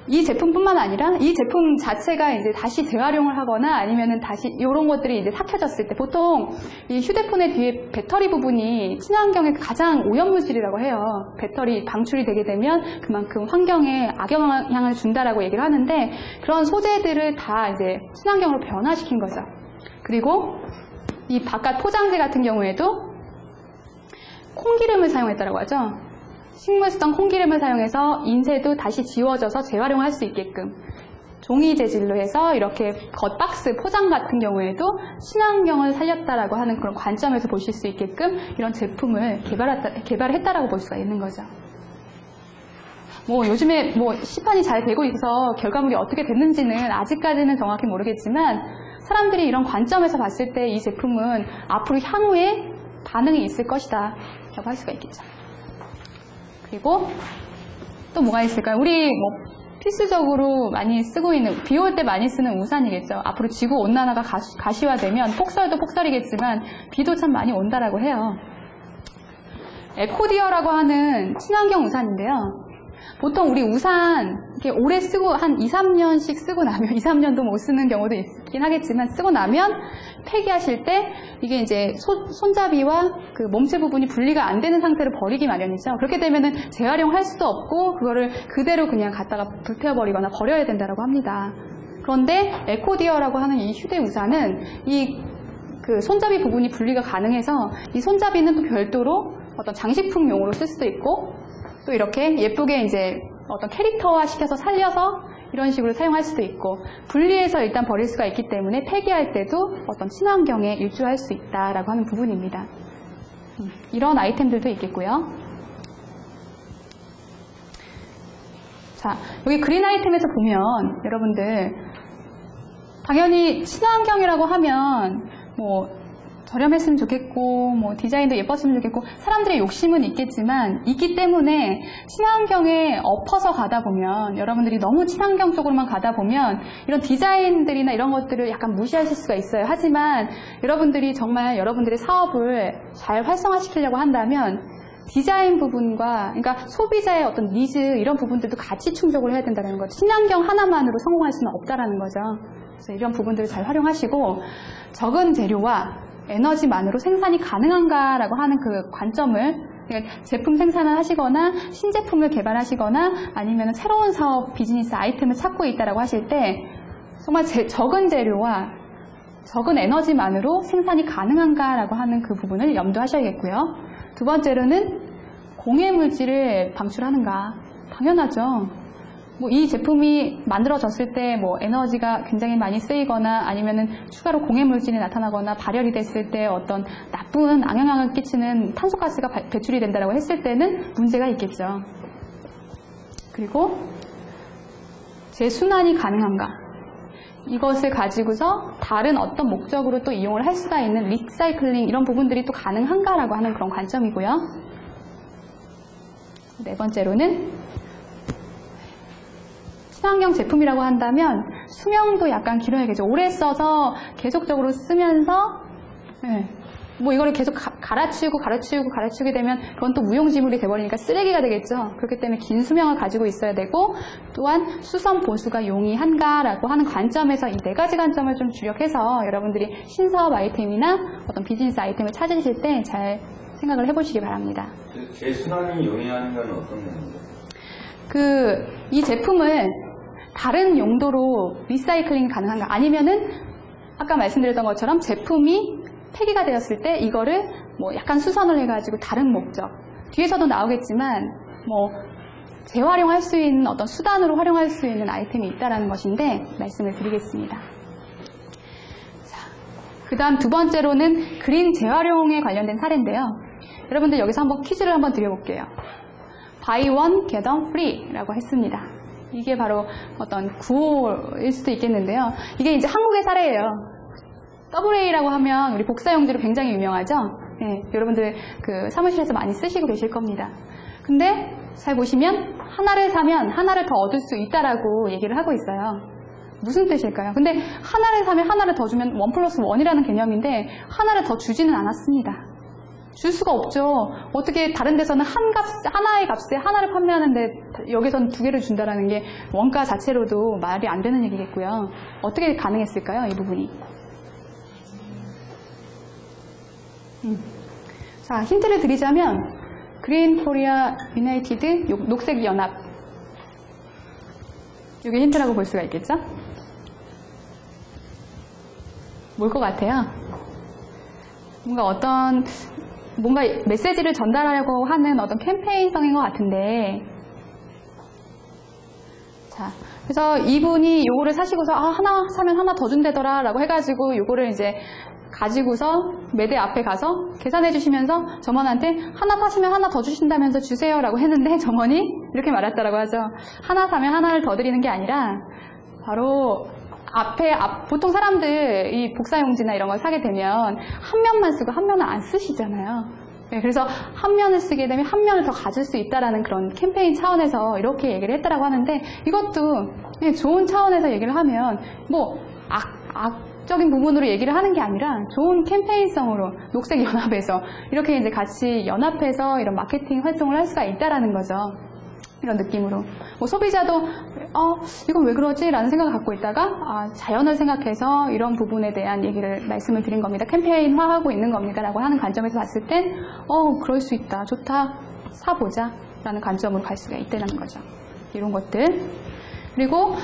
이 제품뿐만 아니라 이 제품 자체가 이제 다시 재활용을 하거나 아니면은 다시 이런 것들이 이제 삭혀졌을 때, 보통 이 휴대폰의 뒤에 배터리 부분이 친환경에 가장 오염물질이라고 해요. 배터리 방출이 되게 되면 그만큼 환경에 악영향을 준다라고 얘기를 하는데, 그런 소재들을 다 이제 친환경으로 변화시킨 거죠. 그리고 이 바깥 포장재 같은 경우에도 콩기름을 사용했다라고 하죠. 식물성 콩기름을 사용해서 인쇄도 다시 지워져서 재활용할 수 있게끔 종이 재질로 해서 이렇게 겉박스 포장 같은 경우에도 친환경을 살렸다라고 하는 그런 관점에서 보실 수 있게끔 이런 제품을 개발했다라고 볼 수가 있는 거죠. 뭐 요즘에 뭐 시판이 잘 되고 있어서 결과물이 어떻게 됐는지는 아직까지는 정확히 모르겠지만, 사람들이 이런 관점에서 봤을 때 이 제품은 앞으로 향후에 반응이 있을 것이다 라고 할 수가 있겠죠. 그리고 또 뭐가 있을까요? 우리 뭐 필수적으로 많이 쓰고 있는, 비 올 때 많이 쓰는 우산이겠죠. 앞으로 지구온난화가 가시화되면 폭설도 폭설이겠지만 비도 참 많이 온다라고 해요. 에코디어라고 하는 친환경 우산인데요. 보통 우리 우산 이렇게 오래 쓰고 한 2, 3년씩 쓰고 나면, 2, 3년도 못 쓰는 경우도 있긴 하겠지만, 쓰고 나면 폐기하실 때 이게 이제 손잡이와 그 몸체 부분이 분리가 안 되는 상태로 버리기 마련이죠. 그렇게 되면은 재활용할 수도 없고 그거를 그대로 그냥 갖다가 불태워버리거나 버려야 된다고 합니다. 그런데 에코디어라고 하는 이 휴대 우산은 이 그 손잡이 부분이 분리가 가능해서 이 손잡이는 또 별도로 어떤 장식품용으로 쓸 수도 있고, 또 이렇게 예쁘게 이제 어떤 캐릭터화 시켜서 살려서 이런 식으로 사용할 수도 있고, 분리해서 일단 버릴 수가 있기 때문에 폐기할 때도 어떤 친환경에 일조할 수 있다라고 하는 부분입니다. 이런 아이템들도 있겠고요. 자, 여기 그린 아이템에서 보면 여러분들 당연히 친환경이라고 하면 뭐 저렴했으면 좋겠고 뭐 디자인도 예뻤으면 좋겠고 사람들의 욕심은 있기 때문에 친환경에 엎어서 가다 보면, 여러분들이 너무 친환경 쪽으로만 가다 보면 이런 디자인들이나 이런 것들을 약간 무시하실 수가 있어요. 하지만 여러분들이 정말 여러분들의 사업을 잘 활성화시키려고 한다면 디자인 부분과, 그러니까 소비자의 어떤 니즈 이런 부분들도 같이 충족을 해야 된다는 거죠. 친환경 하나만으로 성공할 수는 없다라는 거죠. 그래서 이런 부분들을 잘 활용하시고, 적은 재료와 에너지만으로 생산이 가능한가라고 하는 그 관점을, 그러니까 제품 생산을 하시거나 신제품을 개발하시거나 아니면 새로운 사업 비즈니스 아이템을 찾고 있다라고 하실 때 정말 적은 재료와 적은 에너지만으로 생산이 가능한가라고 하는 그 부분을 염두하셔야겠고요. 두 번째로는 공해 물질을 방출하는가. 당연하죠. 뭐 이 제품이 만들어졌을 때 뭐 에너지가 굉장히 많이 쓰이거나 아니면은 추가로 공해 물질이 나타나거나 발열이 됐을 때 어떤 나쁜 악영향을 끼치는 탄소가스가 배출이 된다고 했을 때는 문제가 있겠죠. 그리고 재순환이 가능한가. 이것을 가지고서 다른 어떤 목적으로 또 이용을 할 수가 있는 리사이클링 이런 부분들이 또 가능한가라고 하는 그런 관점이고요. 네 번째로는 친환경 제품이라고 한다면 수명도 약간 길어야겠죠. 오래 써서 계속적으로 쓰면서 뭐 이거를 계속 갈아치우게 되면 그건 또 무용지물이 돼버리니까 쓰레기가 되겠죠. 그렇기 때문에 긴 수명을 가지고 있어야 되고, 또한 수선 보수가 용이한가라고 하는 관점에서 이 4가지 관점을 좀 주력해서 여러분들이 신사업 아이템이나 어떤 비즈니스 아이템을 찾으실 때 잘 생각을 해보시기 바랍니다. 재순환이 용이한가는 어떤 건가요? 이 제품을 다른 용도로 리사이클링이 가능한가? 아니면은 아까 말씀드렸던 것처럼 제품이 폐기가 되었을 때 이거를 뭐 약간 수선을 해가지고 다른 목적, 뒤에서도 나오겠지만 뭐 재활용할 수 있는 어떤 수단으로 활용할 수 있는 아이템이 있다는 것인데 말씀을 드리겠습니다. 그 다음 두 번째로는 그린 재활용에 관련된 사례인데요. 여러분들 여기서 한번 퀴즈를 한번 드려볼게요. Buy one, get one free 라고 했습니다. 이게 바로 어떤 구호일 수도 있겠는데요. 이게 이제 한국의 사례예요. AA라고 하면 우리 복사용지로 굉장히 유명하죠? 네, 여러분들 그 사무실에서 많이 쓰시고 계실 겁니다. 근데 잘 보시면 하나를 사면 하나를 더 얻을 수 있다라고 얘기를 하고 있어요. 무슨 뜻일까요? 근데 하나를 사면 하나를 더 주면 1+1이라는 개념인데 하나를 더 주지는 않았습니다. 줄 수가 없죠. 어떻게 다른 데서는 하나의 값에 하나를 판매하는데 여기서는 2개를 준다라는 게 원가 자체로도 말이 안 되는 얘기겠고요. 어떻게 가능했을까요? 이 부분이. 자, 힌트를 드리자면 그린 코리아 유나이티드 녹색 연합, 이게 힌트라고 볼 수가 있겠죠? 뭘 것 같아요? 뭔가 메시지를 전달하려고 하는 어떤 캠페인성인 것 같은데, 자, 그래서 이분이 요거를 사시고서 하나 사면 하나 더 준대더라 라고 해가지고 요거를 이제 가지고서 매대 앞에 가서 계산해 주시면서 점원한테 하나 사시면 하나 더 주신다면서 주세요 라고 했는데 점원이 이렇게 말했다라고 하죠. 하나 사면 하나를 더 드리는 게 아니라 바로 보통 사람들 이 복사용지나 이런 걸 사게 되면 한 면만 쓰고 한 면은 안 쓰시잖아요. 네, 그래서 한 면을 쓰게 되면 한 면을 더 가질 수 있다라는 그런 캠페인 차원에서 이렇게 얘기를 했다라고 하는데, 이것도 좋은 차원에서 얘기를 하면 뭐 악적인 부분으로 얘기를 하는 게 아니라 좋은 캠페인성으로 녹색연합에서 이렇게 이제 같이 연합해서 이런 마케팅 활동을 할 수가 있다라는 거죠. 이런 느낌으로. 뭐 소비자도 이건 왜 그러지? 라는 생각을 갖고 있다가 자연을 생각해서 이런 부분에 대한 얘기를 말씀을 드린 겁니다. 캠페인화하고 있는 겁니다. 라고 하는 관점에서 봤을 땐 그럴 수 있다. 좋다. 사보자. 라는 관점으로 갈 수가 있다는 거죠. 이런 것들. 그리고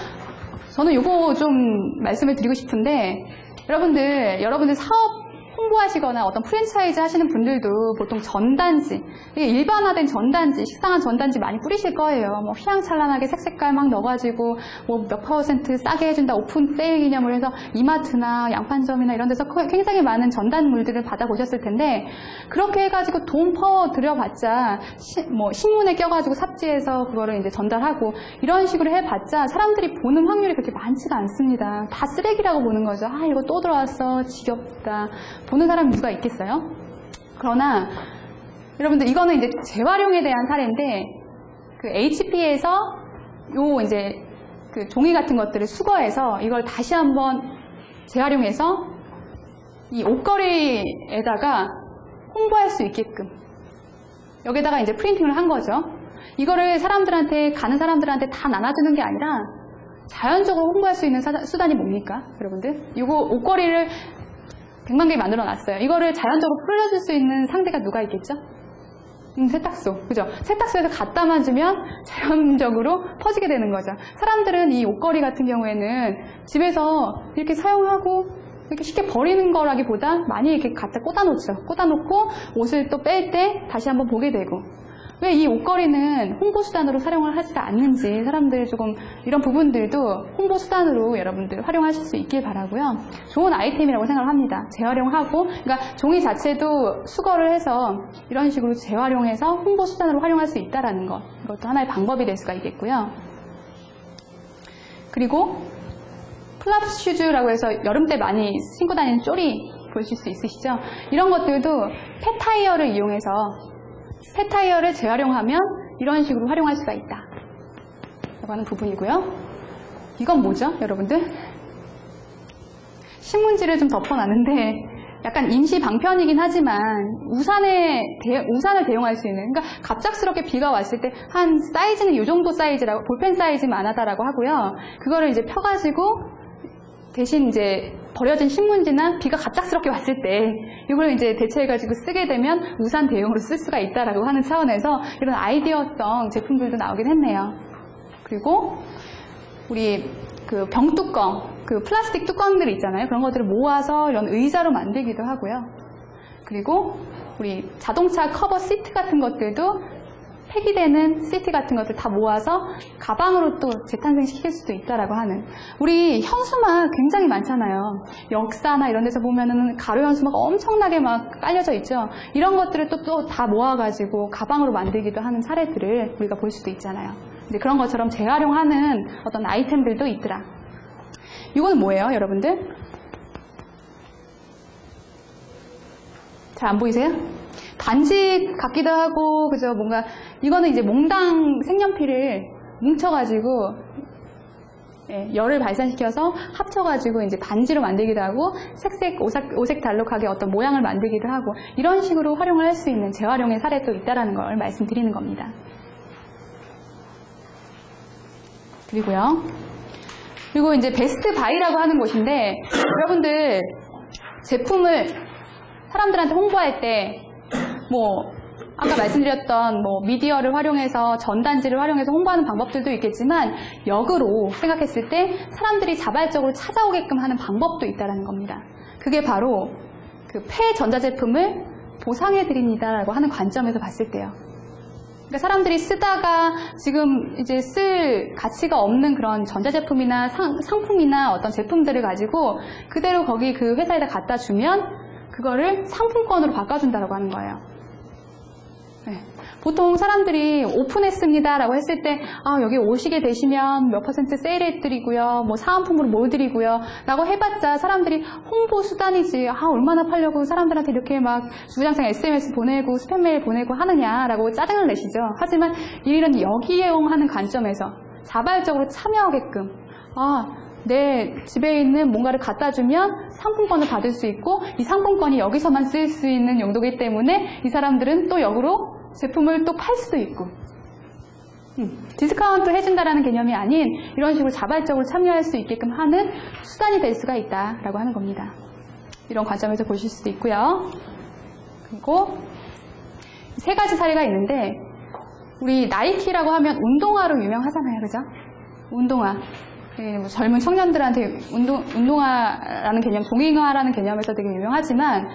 저는 이거 좀 말씀을 드리고 싶은데, 여러분들 사업 홍보하시거나 어떤 프랜차이즈 하시는 분들도 보통 전단지, 일반화된 전단지, 식상한 전단지 많이 뿌리실 거예요. 뭐 휘황찬란하게 색깔 막 넣어가지고 뭐 몇 % 싸게 해준다, 오픈 세일 기념으로 해서 이마트나 양판점이나 이런 데서 굉장히 많은 전단물들을 받아보셨을 텐데, 그렇게 해가지고 돈 퍼 들여봤자 뭐 신문에 껴가지고 삽지해서 그거를 이제 전달하고 이런 식으로 해봤자 사람들이 보는 확률이 그렇게 많지가 않습니다. 다 쓰레기라고 보는 거죠. 이거 또 들어왔어, 지겹다. 보는 사람이 누가 있겠어요? 그러나 여러분들 이거는 이제 재활용에 대한 사례인데, 그 HP에서 이제 그 종이 같은 것들을 수거해서 이걸 다시 한번 재활용해서 이 옷걸이에다가 홍보할 수 있게끔 여기다가 이제 프린팅을 한 거죠. 이거를 가는 사람들한테 다 나눠주는 게 아니라 자연적으로 홍보할 수 있는 수단이 뭡니까? 여러분들? 이거 옷걸이를 100만 개 만들어 놨어요. 이거를 자연적으로 풀려줄 수 있는 상대가 누가 있겠죠? 세탁소. 그죠? 세탁소에서 갖다만 주면 자연적으로 퍼지게 되는 거죠. 사람들은 이 옷걸이 같은 경우에는 집에서 이렇게 사용하고 이렇게 쉽게 버리는 거라기보다 많이 이렇게 갖다 꽂아놓죠. 꽂아놓고 옷을 또 뺄 때 다시 한번 보게 되고. 왜 이 옷걸이는 홍보수단으로 사용을 하지가 않는지 사람들 조금 이런 부분들도 홍보수단으로 여러분들 활용하실 수 있길 바라고요. 좋은 아이템이라고 생각을 합니다. 재활용하고, 그러니까 종이 자체도 수거를 해서 이런 식으로 재활용해서 홍보수단으로 활용할 수 있다는 것, 이것도 하나의 방법이 될 수가 있겠고요. 그리고 플랍 슈즈라고 해서 여름 때 많이 신고 다니는 쪼리 보실 수 있으시죠? 이런 것들도 폐타이어를 이용해서 폐타이어를 재활용하면 이런 식으로 활용할 수가 있다 라고 하는 부분이고요. 이건 뭐죠, 여러분들? 신문지를 좀 덮어놨는데 약간 임시 방편이긴 하지만 우산을 대용할 수 있는, 그러니까 갑작스럽게 비가 왔을 때 한 사이즈는 이 정도 사이즈라고, 볼펜 사이즈만 하다라고 하고요. 그거를 이제 펴가지고 대신 이제 버려진 신문지나 비가 갑작스럽게 왔을 때 이걸 이제 대체해가지고 쓰게 되면 우산 대용으로 쓸 수가 있다라고 하는 차원에서 이런 아이디어성 제품들도 나오긴 했네요. 그리고 우리 그 병뚜껑, 그 플라스틱 뚜껑들 있잖아요. 그런 것들을 모아서 이런 의자로 만들기도 하고요. 그리고 우리 자동차 커버 시트 같은 것들도 폐기되는 시트 같은 것들 다 모아서 가방으로 또 재탄생시킬 수도 있다라고 하는, 우리 현수막 굉장히 많잖아요. 역사나 이런 데서 보면은 가로 현수막 엄청나게 막 깔려져 있죠. 이런 것들을 또 다 모아가지고 가방으로 만들기도 하는 사례들을 우리가 볼 수도 있잖아요. 근데 그런 것처럼 재활용하는 어떤 아이템들도 있더라. 이거는 뭐예요, 여러분들? 잘 안 보이세요? 반지 같기도 하고, 그죠? 뭔가, 이거는 이제 몽당 색연필을 뭉쳐가지고, 예, 열을 발산시켜서 합쳐가지고 이제 반지로 만들기도 하고, 색색, 오색 달록하게 어떤 모양을 만들기도 하고, 이런 식으로 활용을 할 수 있는 재활용의 사례도 있다라는 걸 말씀드리는 겁니다. 그리고 이제 베스트 바이라고 하는 곳인데, 여러분들 제품을 사람들한테 홍보할 때, 아까 말씀드렸던 미디어를 활용해서 전단지를 활용해서 홍보하는 방법들도 있겠지만, 역으로 생각했을 때 사람들이 자발적으로 찾아오게끔 하는 방법도 있다는 겁니다. 그게 바로 그 폐 전자제품을 보상해드립니다라고 하는 관점에서 봤을 때요. 그러니까 사람들이 쓰다가 지금 이제 쓸 가치가 없는 그런 전자제품이나 상품이나 어떤 제품들을 가지고 그대로 거기 그 회사에다 갖다 주면 그거를 상품권으로 바꿔준다고 하는 거예요. 네. 보통 사람들이 오픈했습니다 라고 했을 때, 여기 오시게 되시면 몇 % 세일해드리고요, 사은품으로 뭐 드리고요 라고 해봤자 사람들이 홍보 수단이지, 얼마나 팔려고 사람들한테 이렇게 막 주구장창 SMS 보내고 스팸 메일 보내고 하느냐라고 짜증을 내시죠. 하지만 이런 역이용하는 관점에서 자발적으로 참여하게끔, 내 집에 있는 뭔가를 갖다 주면 상품권을 받을 수 있고, 이 상품권이 여기서만 쓸 수 있는 용도이기 때문에 이 사람들은 또 역으로 제품을 또 팔 수도 있고, 디스카운트 해준다라는 개념이 아닌 이런 식으로 자발적으로 참여할 수 있게끔 하는 수단이 될 수가 있다라고 하는 겁니다. 이런 관점에서 보실 수도 있고요. 그리고 세 가지 사례가 있는데, 우리 나이키라고 하면 운동화로 유명하잖아요, 그죠? 운동화. 젊은 청년들한테 운동화라는 개념, 동행화라는 개념에서 되게 유명하지만,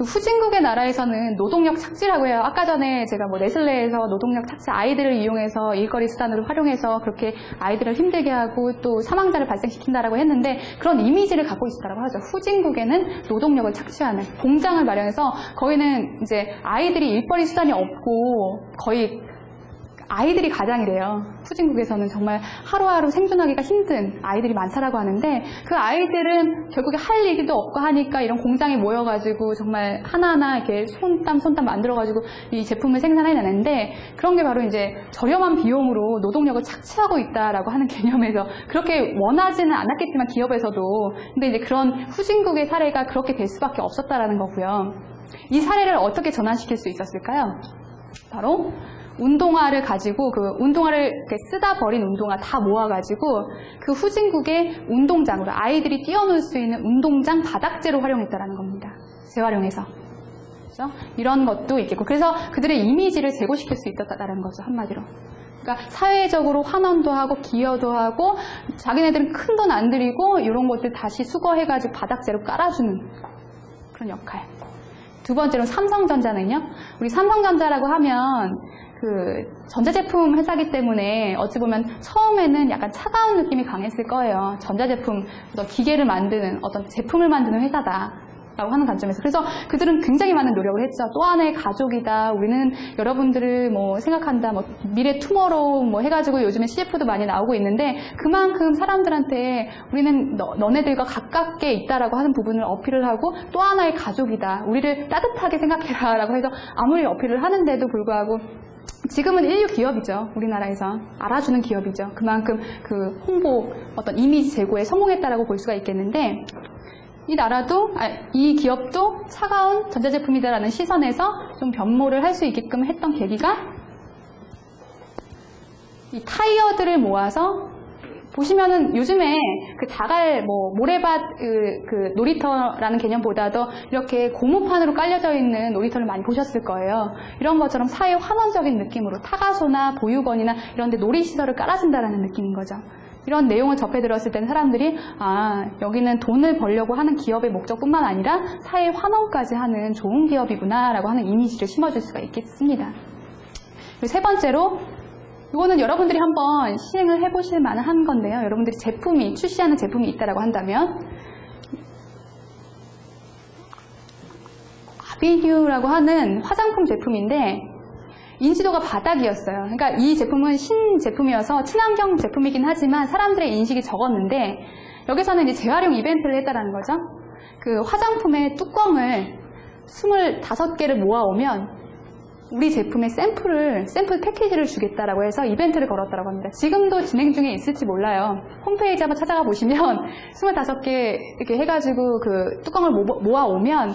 후진국의 나라에서는 노동력 착취라고 해요. 아까 전에 제가 네슬레에서 노동력 착취, 아이들을 이용해서 일거리 수단으로 활용해서 그렇게 아이들을 힘들게 하고 또 사망자를 발생시킨다라고 했는데, 그런 이미지를 갖고 있었다고 하죠. 후진국에는 노동력을 착취하는 공장을 마련해서 거기는 이제 아이들이 일거리 수단이 없고 거의 아이들이 가장이래요. 후진국에서는 정말 하루하루 생존하기가 힘든 아이들이 많다라고 하는데, 그 아이들은 결국에 할 일도 없고 하니까 이런 공장에 모여가지고 정말 하나하나 이렇게 손땀 만들어가지고 이 제품을 생산해내는데, 그런 게 바로 이제 저렴한 비용으로 노동력을 착취하고 있다라고 하는 개념에서, 그렇게 원하지는 않았겠지만 기업에서도, 근데 이제 그런 후진국의 사례가 그렇게 될 수밖에 없었다라는 거고요. 이 사례를 어떻게 전환시킬 수 있었을까요? 바로 운동화를 가지고, 그 운동화를 이렇게 쓰다 버린 운동화 다 모아가지고 그 후진국의 운동장으로, 아이들이 뛰어놀 수 있는 운동장 바닥재로 활용했다라는 겁니다. 재활용해서. 그렇죠? 이런 것도 있겠고, 그래서 그들의 이미지를 제고시킬 수 있었다는 거죠, 한마디로. 그러니까 사회적으로 환원도 하고 기여도 하고, 자기네들은 큰 돈 안 들이고 이런 것들 다시 수거해가지고 바닥재로 깔아주는 그런 역할. 두 번째로 삼성전자는요. 우리 삼성전자라고 하면 그 전자제품 회사기 때문에 어찌 보면 처음에는 약간 차가운 느낌이 강했을 거예요. 전자제품, 어떤 기계를 만드는, 어떤 제품을 만드는 회사다라고 하는 관점에서. 그래서 그들은 굉장히 많은 노력을 했죠. 또 하나의 가족이다. 우리는 여러분들을 생각한다. 미래 투모로우 해가지고 요즘에 CF도 많이 나오고 있는데, 그만큼 사람들한테 우리는 너네들과 가깝게 있다라고 하는 부분을 어필을 하고, 또 하나의 가족이다. 우리를 따뜻하게 생각해라라고 해서 아무리 어필을 하는데도 불구하고 지금은 인류 기업이죠. 우리나라에서 알아주는 기업이죠. 그만큼 그 홍보, 어떤 이미지 제고에 성공했다라고 볼 수가 있겠는데, 이 나라도, 이 기업도 차가운 전자제품이다라는 시선에서 좀 변모를 할 수 있게끔 했던 계기가 이 타이어들을 모아서 보시면은 요즘에 그 자갈 모래밭 그 놀이터라는 개념보다도 이렇게 고무판으로 깔려져 있는 놀이터를 많이 보셨을 거예요. 이런 것처럼 사회 환원적인 느낌으로 타가소나 보육원이나 이런 데 놀이시설을 깔아준다라는 느낌인 거죠. 이런 내용을 접해 들었을 때는 사람들이 여기는 돈을 벌려고 하는 기업의 목적뿐만 아니라 사회 환원까지 하는 좋은 기업이구나 라고 하는 이미지를 심어줄 수가 있겠습니다. 그리고 세 번째로 이거는 여러분들이 한번 시행을 해보실 만한 건데요. 여러분들이 출시하는 제품이 있다라고 한다면 아비뉴라고 하는 화장품 제품인데 인지도가 바닥이었어요. 그러니까 이 제품은 신제품이어서 친환경 제품이긴 하지만 사람들의 인식이 적었는데 여기서는 이제 재활용 이벤트를 했다라는 거죠. 그 화장품의 뚜껑을 25개를 모아오면 우리 제품의 샘플 패키지를 주겠다라고 해서 이벤트를 걸었다고 합니다. 지금도 진행 중에 있을지 몰라요. 홈페이지 한번 찾아가 보시면 25개 이렇게 해가지고 그 뚜껑을 모아오면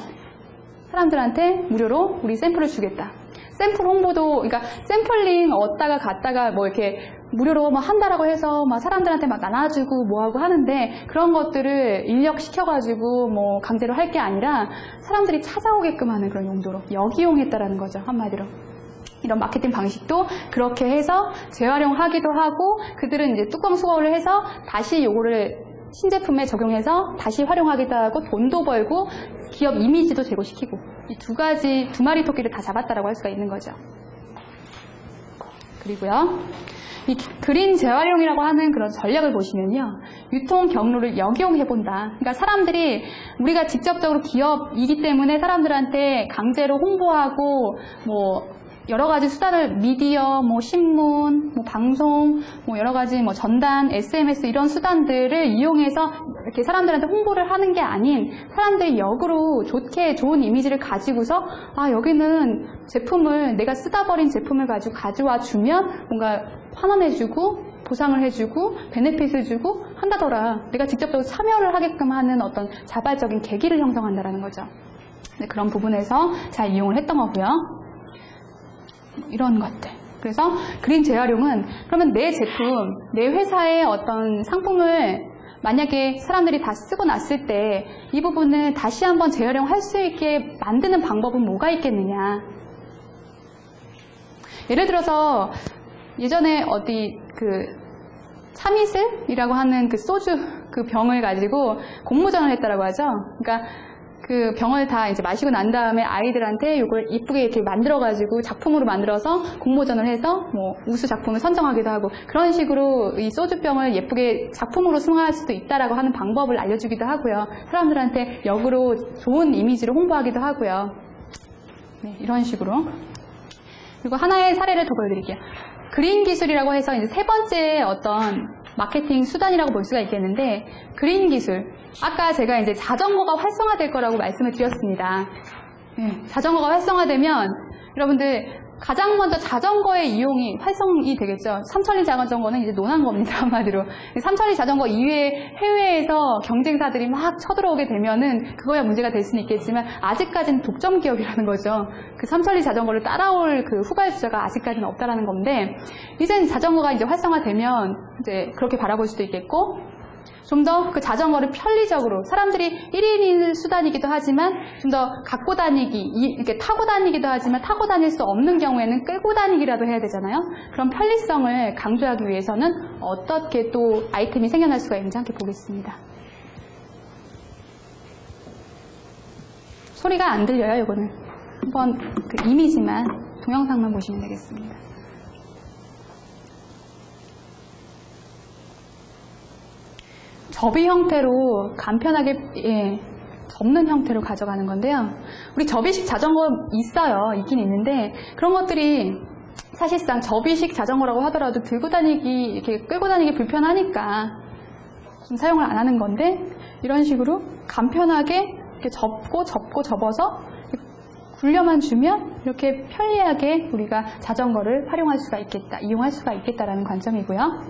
사람들한테 무료로 우리 샘플을 주겠다. 샘플 홍보도, 그러니까 샘플링 얻다가 갔다가 이렇게 무료로 한다라고 해서 사람들한테 나눠주고 뭐하고 하는데 그런 것들을 인력시켜가지고 강제로 할 게 아니라 사람들이 찾아오게끔 하는 그런 용도로 역이용했다라는 거죠. 한마디로. 이런 마케팅 방식도 그렇게 해서 재활용하기도 하고 그들은 이제 뚜껑 수거를 해서 다시 요거를 신제품에 적용해서 다시 활용하기도 하고 돈도 벌고 기업 이미지도 제고시키고 이 두 마리 토끼를 다 잡았다라고 할 수가 있는 거죠. 그리고요. 이 그린 재활용이라고 하는 그런 전략을 보시면요. 유통 경로를 역이용해본다. 그러니까 사람들이 우리가 직접적으로 기업이기 때문에 사람들한테 강제로 홍보하고 여러 가지 수단을 미디어, 신문, 방송, 여러 가지 전단, SMS 이런 수단들을 이용해서 이렇게 사람들한테 홍보를 하는 게 아닌 사람들이 역으로 좋은 이미지를 가지고서 여기는 제품을 내가 쓰다 버린 제품을 가져와 주면 뭔가 환원해주고 보상을 해주고 베네핏을 주고 한다더라. 내가 직접적으로 참여를 하게끔 하는 어떤 자발적인 계기를 형성한다라는 거죠. 네, 그런 부분에서 잘 이용을 했던 거고요. 이런 것들. 그래서 그린 재활용은 그러면 내 제품, 내 회사의 어떤 상품을 만약에 사람들이 다 쓰고 났을 때 이 부분을 다시 한번 재활용할 수 있게 만드는 방법은 뭐가 있겠느냐. 예를 들어서 예전에 어디 참이슬이라고 하는 그 소주 그 병을 가지고 공모전을 했다라고 하죠. 그러니까 그 병을 다 이제 마시고 난 다음에 아이들한테 이걸 이쁘게 이렇게 만들어가지고 작품으로 만들어서 공모전을 해서 우수 작품을 선정하기도 하고 그런 식으로 이 소주병을 예쁘게 작품으로 승화할 수도 있다라고 하는 방법을 알려주기도 하고요. 사람들한테 역으로 좋은 이미지를 홍보하기도 하고요. 네, 이런 식으로. 그리고 하나의 사례를 더 보여드릴게요. 그린 기술이라고 해서 이제 세 번째 어떤 마케팅 수단이라고 볼 수가 있겠는데 그린 기술. 아까 제가 이제 자전거가 활성화될 거라고 말씀을 드렸습니다. 네, 자전거가 활성화되면 여러분들 가장 먼저 자전거의 이용이 활성이 되겠죠. 삼천리 자전거는 이제 논한 겁니다. 한마디로. 삼천리 자전거 이외에 해외에서 경쟁사들이 막 쳐들어오게 되면은 그거야 문제가 될 수는 있겠지만 아직까지는 독점 기업이라는 거죠. 그 삼천리 자전거를 따라올 그 후발주자가 아직까지는 없다라는 건데 이젠 자전거가 이제 활성화되면 이제 그렇게 바라볼 수도 있겠고 좀 더 그 자전거를 편리적으로 사람들이 1인 수단이기도 하지만 좀 더 갖고 다니기, 이렇게 타고 다니기도 하지만 타고 다닐 수 없는 경우에는 끌고 다니기라도 해야 되잖아요. 그런 편리성을 강조하기 위해서는 어떻게 또 아이템이 생겨날 수가 있는지 함께 보겠습니다. 소리가 안 들려요, 이거는. 한번 그 이미지만, 동영상만 보시면 되겠습니다. 접이 형태로 간편하게 접는 형태로 가져가는 건데요. 우리 접이식 자전거 있긴 있는데 그런 것들이 사실상 접이식 자전거라고 하더라도 들고 다니기, 이렇게 끌고 다니기 불편하니까 좀 사용을 안 하는 건데 이런 식으로 간편하게 이렇게 접어서 굴려만 주면 이렇게 편리하게 우리가 자전거를 활용할 수가 있겠다, 이용할 수가 있겠다라는 관점이고요.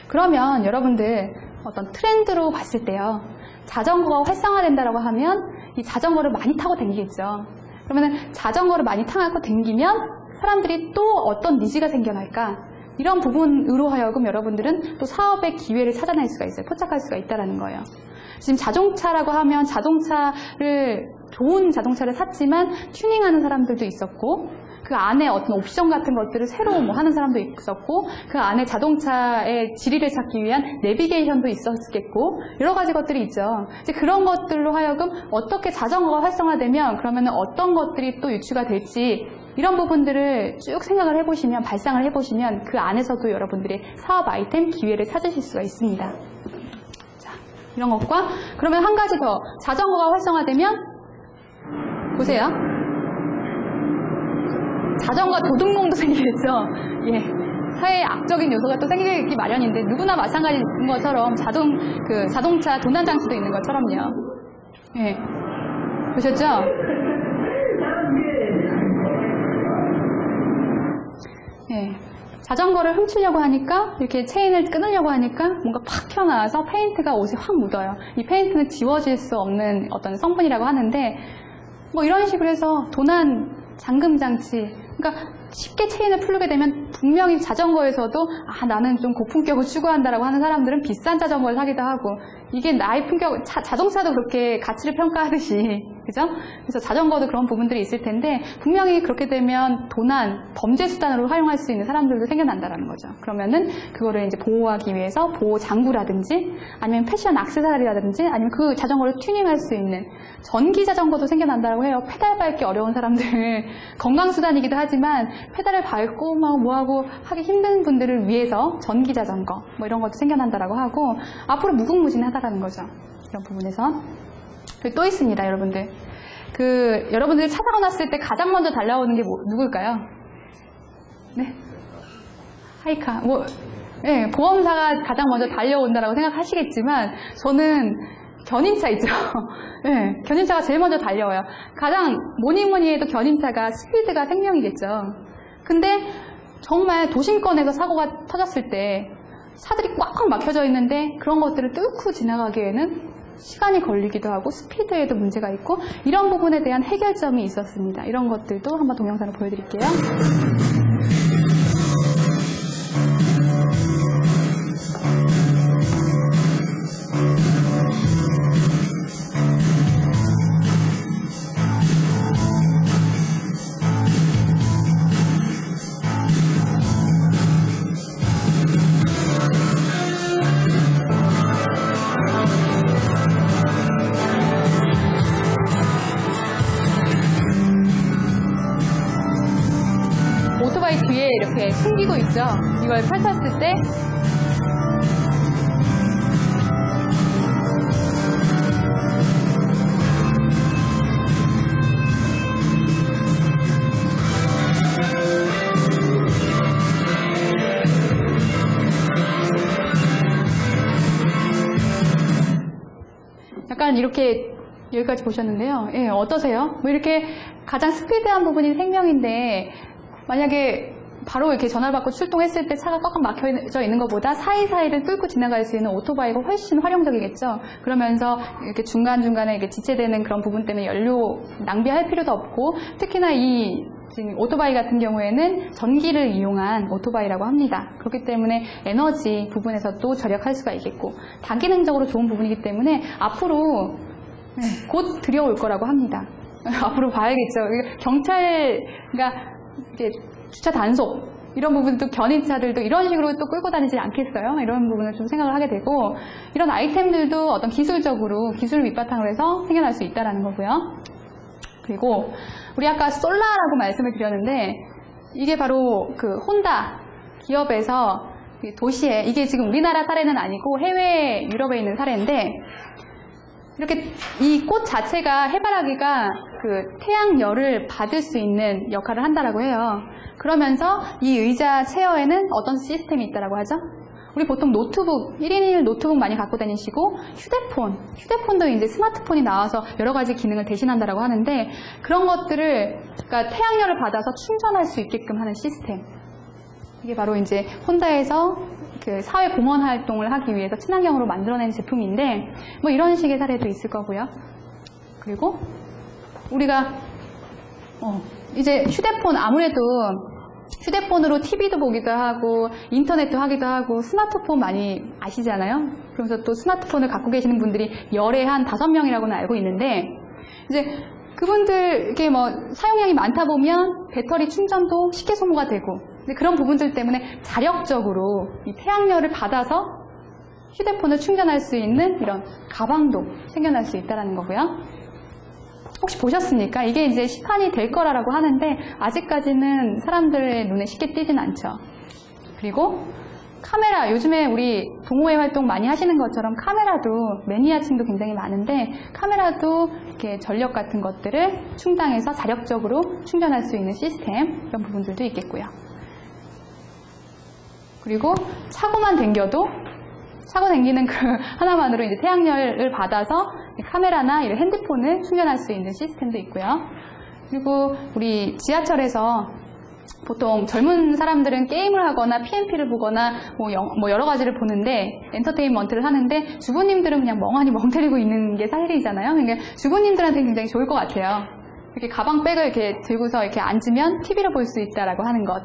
그러면 여러분들 어떤 트렌드로 봤을 때요. 자전거가 활성화된다라고 하면 이 자전거를 많이 타고 다니겠죠. 그러면 자전거를 많이 타고 다니면 사람들이 또 어떤 니즈가 생겨날까? 이런 부분으로 하여금 여러분들은 또 사업의 기회를 찾아낼 수가 있어요. 포착할 수가 있다는 거예요. 지금 자동차라고 하면 좋은 자동차를 샀지만 튜닝하는 사람들도 있었고, 그 안에 어떤 옵션 같은 것들을 새로 하는 사람도 있었고, 그 안에 자동차의 지리를 찾기 위한 내비게이션도 있었겠고, 여러 가지 것들이 있죠. 이제 그런 것들로 하여금 어떻게 자전거가 활성화되면 그러면 어떤 것들이 또 유추가 될지, 이런 부분들을 쭉 생각을 해보시면, 발상을 해보시면 그 안에서도 여러분들이 사업 아이템 기회를 찾으실 수가 있습니다. 자, 이런 것과 그러면 한 가지 더, 자전거가 활성화되면 보세요. 자전거 도둑놈도 생기겠죠. 예. 사회에 악적인 요소가 또 생기기 마련인데 누구나 마찬가지인 것처럼 자동차 도난 장치도 있는 것처럼요. 예. 보셨죠? 예. 자전거를 훔치려고 하니까 이렇게 체인을 끊으려고 하니까 뭔가 팍 튀어나와서 페인트가 옷에 확 묻어요. 이 페인트는 지워질 수 없는 어떤 성분이라고 하는데 뭐 이런 식으로 해서 도난 잠금 장치, 그러니까 쉽게 체인을 풀게 되면 분명히 자전거에서도 나는 좀 고품격을 추구한다라고 하는 사람들은 비싼 자전거를 사기도 하고, 이게 나의 품격, 자동차도 그렇게 가치를 평가하듯이, 그죠? 그래서 자전거도 그런 부분들이 있을 텐데 분명히 그렇게 되면 도난, 범죄 수단으로 활용할 수 있는 사람들도 생겨난다라는 거죠. 그러면은 그거를 이제 보호하기 위해서 보호 장구라든지 아니면 패션 액세서리라든지 아니면 그 자전거를 튜닝할 수 있는 전기 자전거도 생겨난다고 해요. 페달 밟기 어려운 사람들, 건강 수단이기도 하지만 페달을 밟고 막 뭐하고 하기 힘든 분들을 위해서 전기 자전거 뭐 이런 것도 생겨난다라고 하고, 앞으로 무궁무진하다라는 거죠. 이런 부분에서. 또 있습니다, 여러분들. 여러분들이 차 사고 났을 때 가장 먼저 달려오는 게 누굴까요? 네? 하이카. 네, 보험사가 가장 먼저 달려온다라고 생각하시겠지만, 저는 견인차 있죠. 네, 견인차가 제일 먼저 달려와요. 가장 뭐니 해도 견인차가 스피드가 생명이겠죠. 근데 정말 도심권에서 사고가 터졌을 때 차들이 꽉꽉 막혀져 있는데 그런 것들을 뚫고 지나가기에는 시간이 걸리기도 하고 스피드에도 문제가 있고, 이런 부분에 대한 해결점이 있었습니다. 이런 것들도 한번 동영상을 보여드릴게요. 오토바이 뒤에 이렇게 숨기고 있죠. 이걸 펼쳤을 때 약간 이렇게 여기까지 보셨는데요. 예, 어떠세요? 뭐 이렇게 가장 스피드한 부분이 생명인데, 만약에 바로 이렇게 전화를 받고 출동했을 때 차가 꽉꽉 막혀져 있는 것보다 사이사이를 뚫고 지나갈 수 있는 오토바이가 훨씬 활용적이겠죠. 그러면서 이렇게 중간중간에 이렇게 지체되는 그런 부분 때문에 연료 낭비할 필요도 없고, 특히나 이 지금 오토바이 같은 경우에는 전기를 이용한 오토바이라고 합니다. 그렇기 때문에 에너지 부분에서도 절약할 수가 있겠고, 다기능적으로 좋은 부분이기 때문에 앞으로 곧 들여올 거라고 합니다. 앞으로 봐야겠죠. 경찰가 이제 주차 단속 이런 부분도, 견인차들도 이런 식으로 또 끌고 다니지 않겠어요? 이런 부분을 좀 생각을 하게 되고, 이런 아이템들도 어떤 기술적으로 기술을 밑바탕으로 해서 생겨날 수 있다는 거고요. 그리고 우리 아까 솔라라고 말씀을 드렸는데, 이게 바로 그 혼다 기업에서 도시에, 이게 지금 우리나라 사례는 아니고 해외 유럽에 있는 사례인데, 이렇게 이 꽃 자체가, 해바라기가 그 태양열을 받을 수 있는 역할을 한다라고 해요. 그러면서 이 의자 체어에는 어떤 시스템이 있다라고 하죠? 우리 보통 노트북, 1인 1 노트북 많이 갖고 다니시고, 휴대폰도 이제 스마트폰이 나와서 여러 가지 기능을 대신한다라고 하는데, 그런 것들을, 그러니까 태양열을 받아서 충전할 수 있게끔 하는 시스템. 이게 바로 이제 혼다에서 그 사회 공헌 활동을 하기 위해서 친환경으로 만들어낸 제품인데 뭐 이런 식의 사례도 있을 거고요. 그리고 우리가 이제 휴대폰 아무래도 휴대폰으로 TV도 보기도 하고 인터넷도 하기도 하고 스마트폰 많이 아시잖아요. 그러면서 또 스마트폰을 갖고 계시는 분들이 열에 한 5명이라고는 알고 있는데 이제 그분들께 뭐 사용량이 많다 보면 배터리 충전도 쉽게 소모가 되고 근데 그런 부분들 때문에 자력적으로 이 태양열을 받아서 휴대폰을 충전할 수 있는 이런 가방도 생겨날 수 있다는 거고요. 혹시 보셨습니까? 이게 이제 시판이 될 거라고 하는데 아직까지는 사람들의 눈에 쉽게 띄진 않죠. 그리고 카메라, 요즘에 우리 동호회 활동 많이 하시는 것처럼 카메라도 매니아층도 굉장히 많은데 카메라도 이렇게 전력 같은 것들을 충당해서 자력적으로 충전할 수 있는 시스템 이런 부분들도 있겠고요. 그리고 차고만 당겨도 차고 당기는 그 하나만으로 이제 태양열을 받아서 카메라나 이런 핸드폰을 충전할 수 있는 시스템도 있고요. 그리고 우리 지하철에서 보통 젊은 사람들은 게임을 하거나 PMP를 보거나 뭐 여러 가지를 보는데 엔터테인먼트를 하는데 주부님들은 그냥 멍하니 멍 때리고 있는 게 사실이잖아요. 그러니까 주부님들한테 굉장히 좋을 것 같아요. 이렇게 가방백을 이렇게 들고서 이렇게 앉으면 TV를 볼 수 있다라고 하는 것.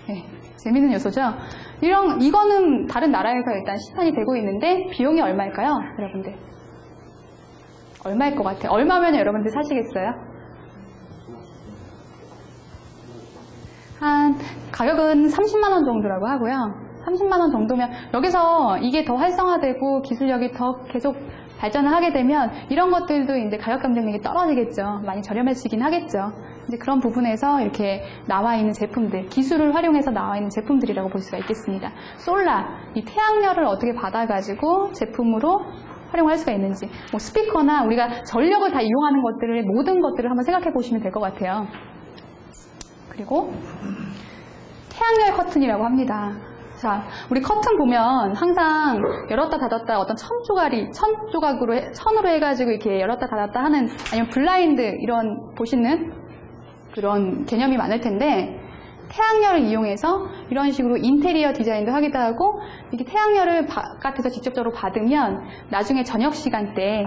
네, 재밌는 요소죠. 이거는 다른 나라에서 일단 시판이 되고 있는데 비용이 얼마일까요, 여러분들? 얼마일 것 같아요? 얼마면 여러분들 사시겠어요? 한 가격은 30만 원 정도라고 하고요. 30만 원 정도면 여기서 이게 더 활성화되고 기술력이 더 계속 발전을 하게 되면 이런 것들도 이제 가격 경쟁력이 떨어지겠죠. 많이 저렴해지긴 하겠죠. 이제 그런 부분에서 이렇게 나와 있는 제품들, 기술을 활용해서 나와 있는 제품들이라고 볼 수가 있겠습니다. 솔라, 이 태양열을 어떻게 받아가지고 제품으로 활용할 수가 있는지, 뭐 스피커나 우리가 전력을 다 이용하는 것들을 모든 것들을 한번 생각해 보시면 될 것 같아요. 그리고 태양열 커튼이라고 합니다. 자, 우리 커튼 보면 항상 열었다 닫았다 어떤 천으로 해가지고 이렇게 열었다 닫았다 하는 아니면 블라인드 이런 보시는 그런 개념이 많을 텐데 태양열을 이용해서 이런 식으로 인테리어 디자인도 하기도 하고 이렇게 태양열을 바깥에서 직접적으로 받으면 나중에 저녁 시간대에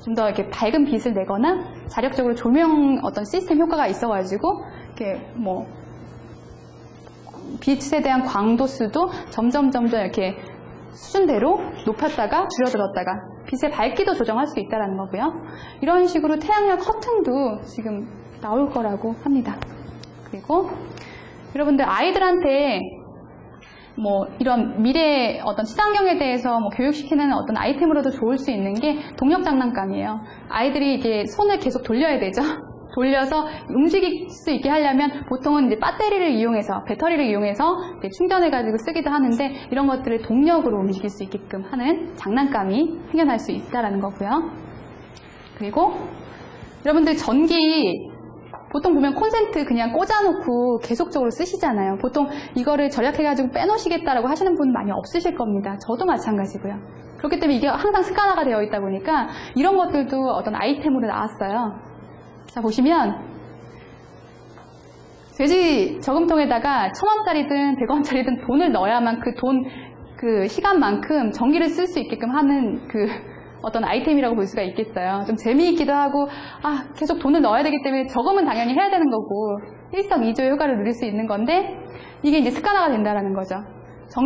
좀 더 이렇게 밝은 빛을 내거나 자력적으로 조명 어떤 시스템 효과가 있어가지고 이렇게 뭐 빛에 대한 광도수도 점점 이렇게 수준대로 높였다가 줄여들었다가 빛의 밝기도 조정할 수 있다는 거고요. 이런 식으로 태양열 커튼도 지금 나올 거라고 합니다. 그리고 여러분들 아이들한테 뭐 이런 미래 어떤 친환경에 대해서 뭐 교육시키는 어떤 아이템으로도 좋을 수 있는 게 동력 장난감이에요. 아이들이 이게 손을 계속 돌려야 되죠. 돌려서 움직일 수 있게 하려면 보통은 이제 배터리를 이용해서 이제 충전해가지고 쓰기도 하는데 이런 것들을 동력으로 움직일 수 있게끔 하는 장난감이 생겨날 수 있다는 거고요. 그리고 여러분들 전기 보통 보면 콘센트 그냥 꽂아놓고 계속적으로 쓰시잖아요. 보통 이거를 절약해가지고 빼놓으시겠다라고 하시는 분 많이 없으실 겁니다. 저도 마찬가지고요. 그렇기 때문에 이게 항상 습관화가 되어 있다 보니까 이런 것들도 어떤 아이템으로 나왔어요. 자, 보시면 돼지 저금통에다가 1,000원짜리든 100원짜리든 돈을 넣어야만 그 시간만큼 전기를 쓸 수 있게끔 하는 그 어떤 아이템이라고 볼 수가 있겠어요. 좀 재미있기도 하고 계속 돈을 넣어야 되기 때문에 저금은 당연히 해야 되는 거고 일석이조의 효과를 누릴 수 있는 건데 이게 이제 습관화가 된다는 거죠.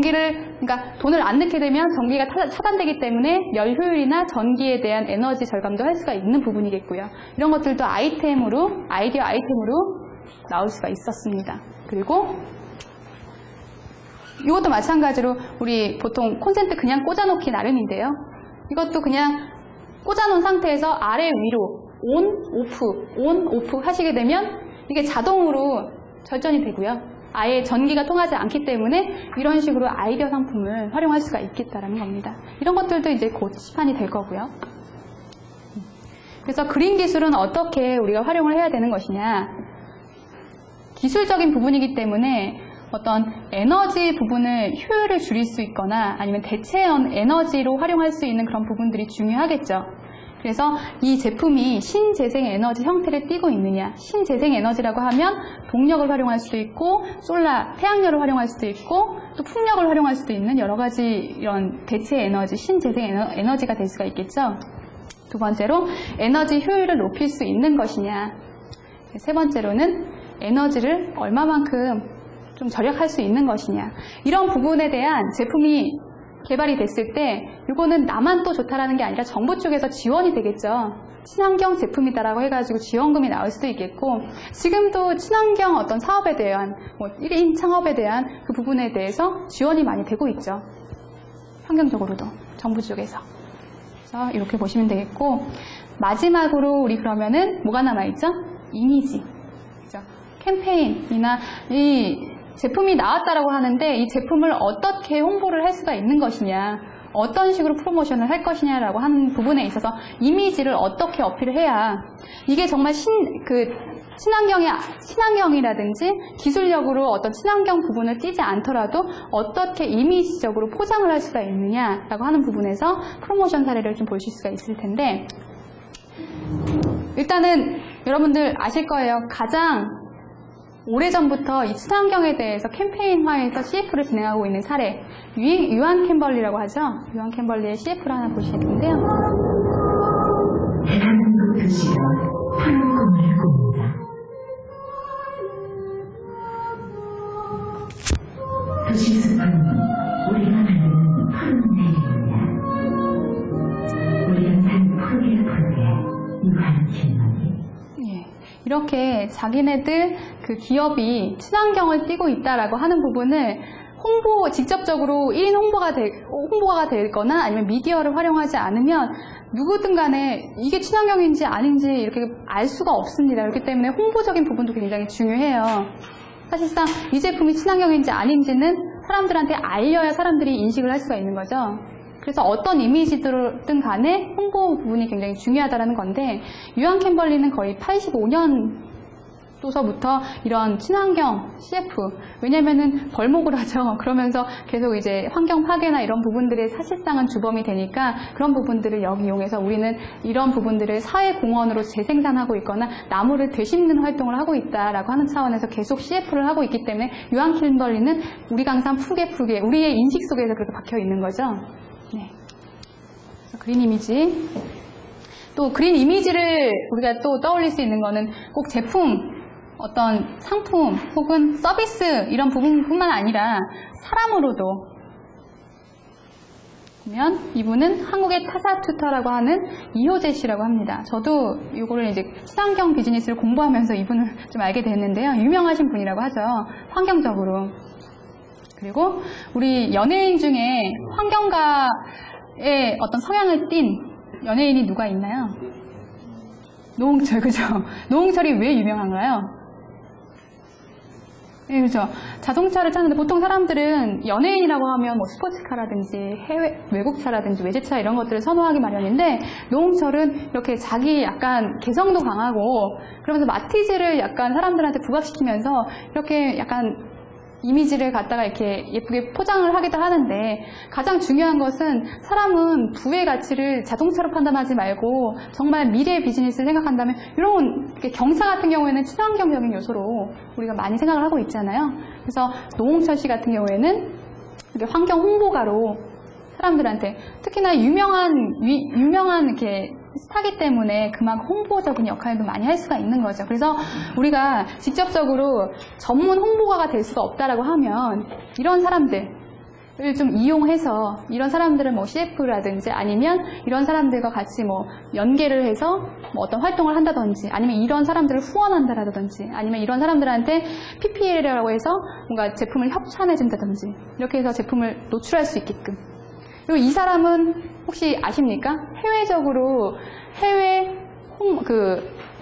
그러니까 돈을 안 넣게 되면 전기가 차단되기 때문에 열 효율이나 전기에 대한 에너지 절감도 할 수가 있는 부분이겠고요. 이런 것들도 아이디어 아이템으로 나올 수가 있었습니다. 그리고 이것도 마찬가지로 우리 보통 콘센트 그냥 꽂아놓기 나름인데요. 이것도 그냥 꽂아놓은 상태에서 아래 위로 온, 오프 하시게 되면 이게 자동으로 절전이 되고요. 아예 전기가 통하지 않기 때문에 이런 식으로 아이디어 상품을 활용할 수가 있겠다라는 겁니다. 이런 것들도 이제 곧 시판이 될 거고요. 그래서 그린 기술은 어떻게 우리가 활용을 해야 되는 것이냐. 기술적인 부분이기 때문에 어떤 에너지 부분을 효율을 줄일 수 있거나 아니면 대체 에너지로 활용할 수 있는 그런 부분들이 중요하겠죠. 그래서 이 제품이 신재생 에너지 형태를 띠고 있느냐. 신재생 에너지라고 하면 동력을 활용할 수도 있고 태양열을 활용할 수도 있고 또 풍력을 활용할 수도 있는 여러 가지 이런 대체 에너지, 신재생 에너지가 될 수가 있겠죠. 두 번째로 에너지 효율을 높일 수 있는 것이냐. 세 번째로는 에너지를 얼마만큼 좀 절약할 수 있는 것이냐. 이런 부분에 대한 제품이 개발이 됐을 때 이거는 나만 또 좋다라는 게 아니라 정부 쪽에서 지원이 되겠죠. 친환경 제품이다라고 해가지고 지원금이 나올 수도 있겠고, 지금도 친환경 어떤 사업에 대한 1인 창업에 대한 그 부분에 대해서 지원이 많이 되고 있죠. 환경적으로도 정부 쪽에서. 그래서 이렇게 보시면 되겠고, 마지막으로 우리 그러면은 뭐가 남아있죠? 이미지. 그죠? 캠페인이나 이 제품이 나왔다라고 하는데 이 제품을 어떻게 홍보를 할 수가 있는 것이냐, 어떤 식으로 프로모션을 할 것이냐라고 하는 부분에 있어서 이미지를 어떻게 어필을 해야 이게 정말 친환경이라든지 기술력으로 어떤 친환경 부분을 띄지 않더라도 어떻게 이미지적으로 포장을 할 수가 있느냐라고 하는 부분에서 프로모션 사례를 좀 보실 수가 있을 텐데, 일단은 여러분들 아실 거예요. 가장 오래전부터 이 친환경에 대해서 캠페인화해서 CF를 진행하고 있는 사례, 유한 캠벌리라고 하죠. 유한 캠벌리의 CF를 하나 보실 텐데요. 대한민국 도시가 푸른 꿈을 꿉니다. 도시숲은 우리가 만드는 푸른 내일입니다. 우리는 산 푸르게 유한 캠벌리. 이렇게 자기네들 그 기업이 친환경을 띠고 있다라고 하는 부분을 직접적으로 1인 홍보가 되거나 아니면 미디어를 활용하지 않으면 누구든 간에 이게 친환경인지 아닌지 이렇게 알 수가 없습니다. 그렇기 때문에 홍보적인 부분도 굉장히 중요해요. 사실상 이 제품이 친환경인지 아닌지는 사람들한테 알려야 사람들이 인식을 할 수가 있는 거죠. 그래서 어떤 이미지든 간에 홍보 부분이 굉장히 중요하다는 건데, 유한 캠벌리는 거의 85년도서부터 이런 친환경 CF, 왜냐면은 벌목을 하죠. 그러면서 계속 이제 환경 파괴나 이런 부분들이 사실상은 주범이 되니까 그런 부분들을 여기 이용해서 우리는 이런 부분들을 사회공헌으로 재생산하고 있거나 나무를 되심는 활동을 하고 있다라고 하는 차원에서 계속 CF를 하고 있기 때문에 유한 캠벌리는 우리가 항상 푸르게 우리의 인식 속에서 그렇게 박혀 있는 거죠. 네. 그린 이미지. 또 그린 이미지를 우리가 또 떠올릴 수 있는 거는 꼭 제품, 어떤 상품 혹은 서비스 이런 부분뿐만 아니라 사람으로도 보면 이분은 한국의 타사투타라고 하는 이효재 씨라고 합니다. 저도 이거를 이제 친환경 비즈니스를 공부하면서 이분을 좀 알게 됐는데요. 유명하신 분이라고 하죠. 환경적으로. 그리고 우리 연예인 중에 환경가의 어떤 성향을 띤 연예인이 누가 있나요? 노홍철, 그죠? 노홍철이 왜 유명한가요? 네, 그죠? 자동차를 찾는데 보통 사람들은 연예인이라고 하면 뭐 스포츠카라든지 외국차라든지 외제차 이런 것들을 선호하기 마련인데, 노홍철은 이렇게 자기 약간 개성도 강하고 그러면서 마티즈를 약간 사람들한테 부각시키면서 이렇게 약간 이미지를 갖다가 이렇게 예쁘게 포장을 하기도 하는데, 가장 중요한 것은 사람은 부의 가치를 자동차로 판단하지 말고 정말 미래의 비즈니스를 생각한다면 이런 경차 같은 경우에는 친환경적인 요소로 우리가 많이 생각을 하고 있잖아요. 그래서 노홍철 씨 같은 경우에는 환경 홍보가로 사람들한테, 특히나 유명한 이렇게 스타기 때문에 그만큼 홍보적인 역할도 많이 할 수가 있는 거죠. 그래서 우리가 직접적으로 전문 홍보가가 될 수가 없다라고 하면 이런 사람들을 좀 이용해서, 이런 사람들은 뭐 CF라든지 아니면 이런 사람들과 같이 뭐 연계를 해서 뭐 어떤 활동을 한다든지, 아니면 이런 사람들을 후원한다라든지, 아니면 이런 사람들한테 PPL이라고 해서 뭔가 제품을 협찬해준다든지, 이렇게 해서 제품을 노출할 수 있게끔. 그리고 이 사람은 혹시 아십니까? 해외적으로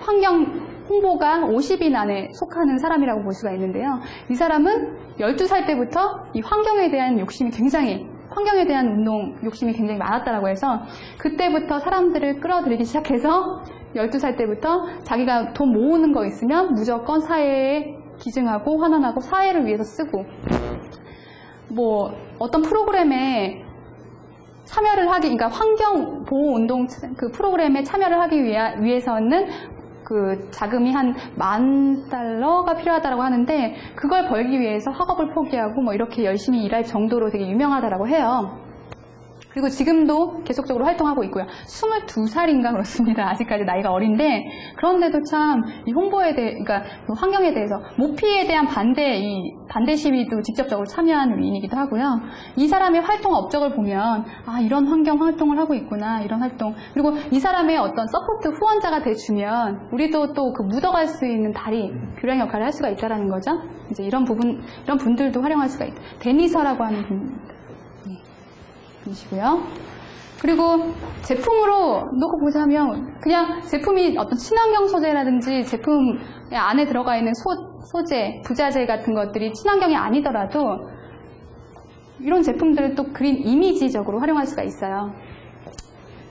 환경 홍보가 50인 안에 속하는 사람이라고 볼 수가 있는데요. 이 사람은 12살 때부터 이 환경에 대한 환경에 대한 운동 욕심이 굉장히 많았다라고 해서 그때부터 사람들을 끌어들이기 시작해서 12살 때부터 자기가 돈 모으는 거 있으면 무조건 사회에 기증하고 환원하고 사회를 위해서 쓰고, 뭐 어떤 프로그램에 참여를 그러니까 환경 보호 운동 그 프로그램에 참여를 하기 위해서는 그 자금이 한 $10,000가 필요하다고 하는데 그걸 벌기 위해서 학업을 포기하고 뭐 이렇게 열심히 일할 정도로 되게 유명하다라고 해요. 그리고 지금도 계속적으로 활동하고 있고요. 22살인가 그렇습니다. 아직까지 나이가 어린데 그런데도 참 이 홍보에 대해, 그러니까 환경에 대해서 모피에 대한 반대 시위도 직접적으로 참여한 위인이기도 하고요. 이 사람의 활동 업적을 보면 아 이런 환경 활동을 하고 있구나 이런 활동. 그리고 이 사람의 어떤 서포트 후원자가 돼주면 우리도 또 그 묻어갈 수 있는 다리 교량 역할을 할 수가 있다라는 거죠. 이제 이런 분들도 활용할 수가 있다. 데니서라고 하는 분입니다. 이시고요. 그리고 제품으로 놓고 보자면 그냥 제품이 어떤 친환경 소재라든지 제품 안에 들어가 있는 소재, 부자재 같은 것들이 친환경이 아니더라도 이런 제품들을 또 그린 이미지적으로 활용할 수가 있어요.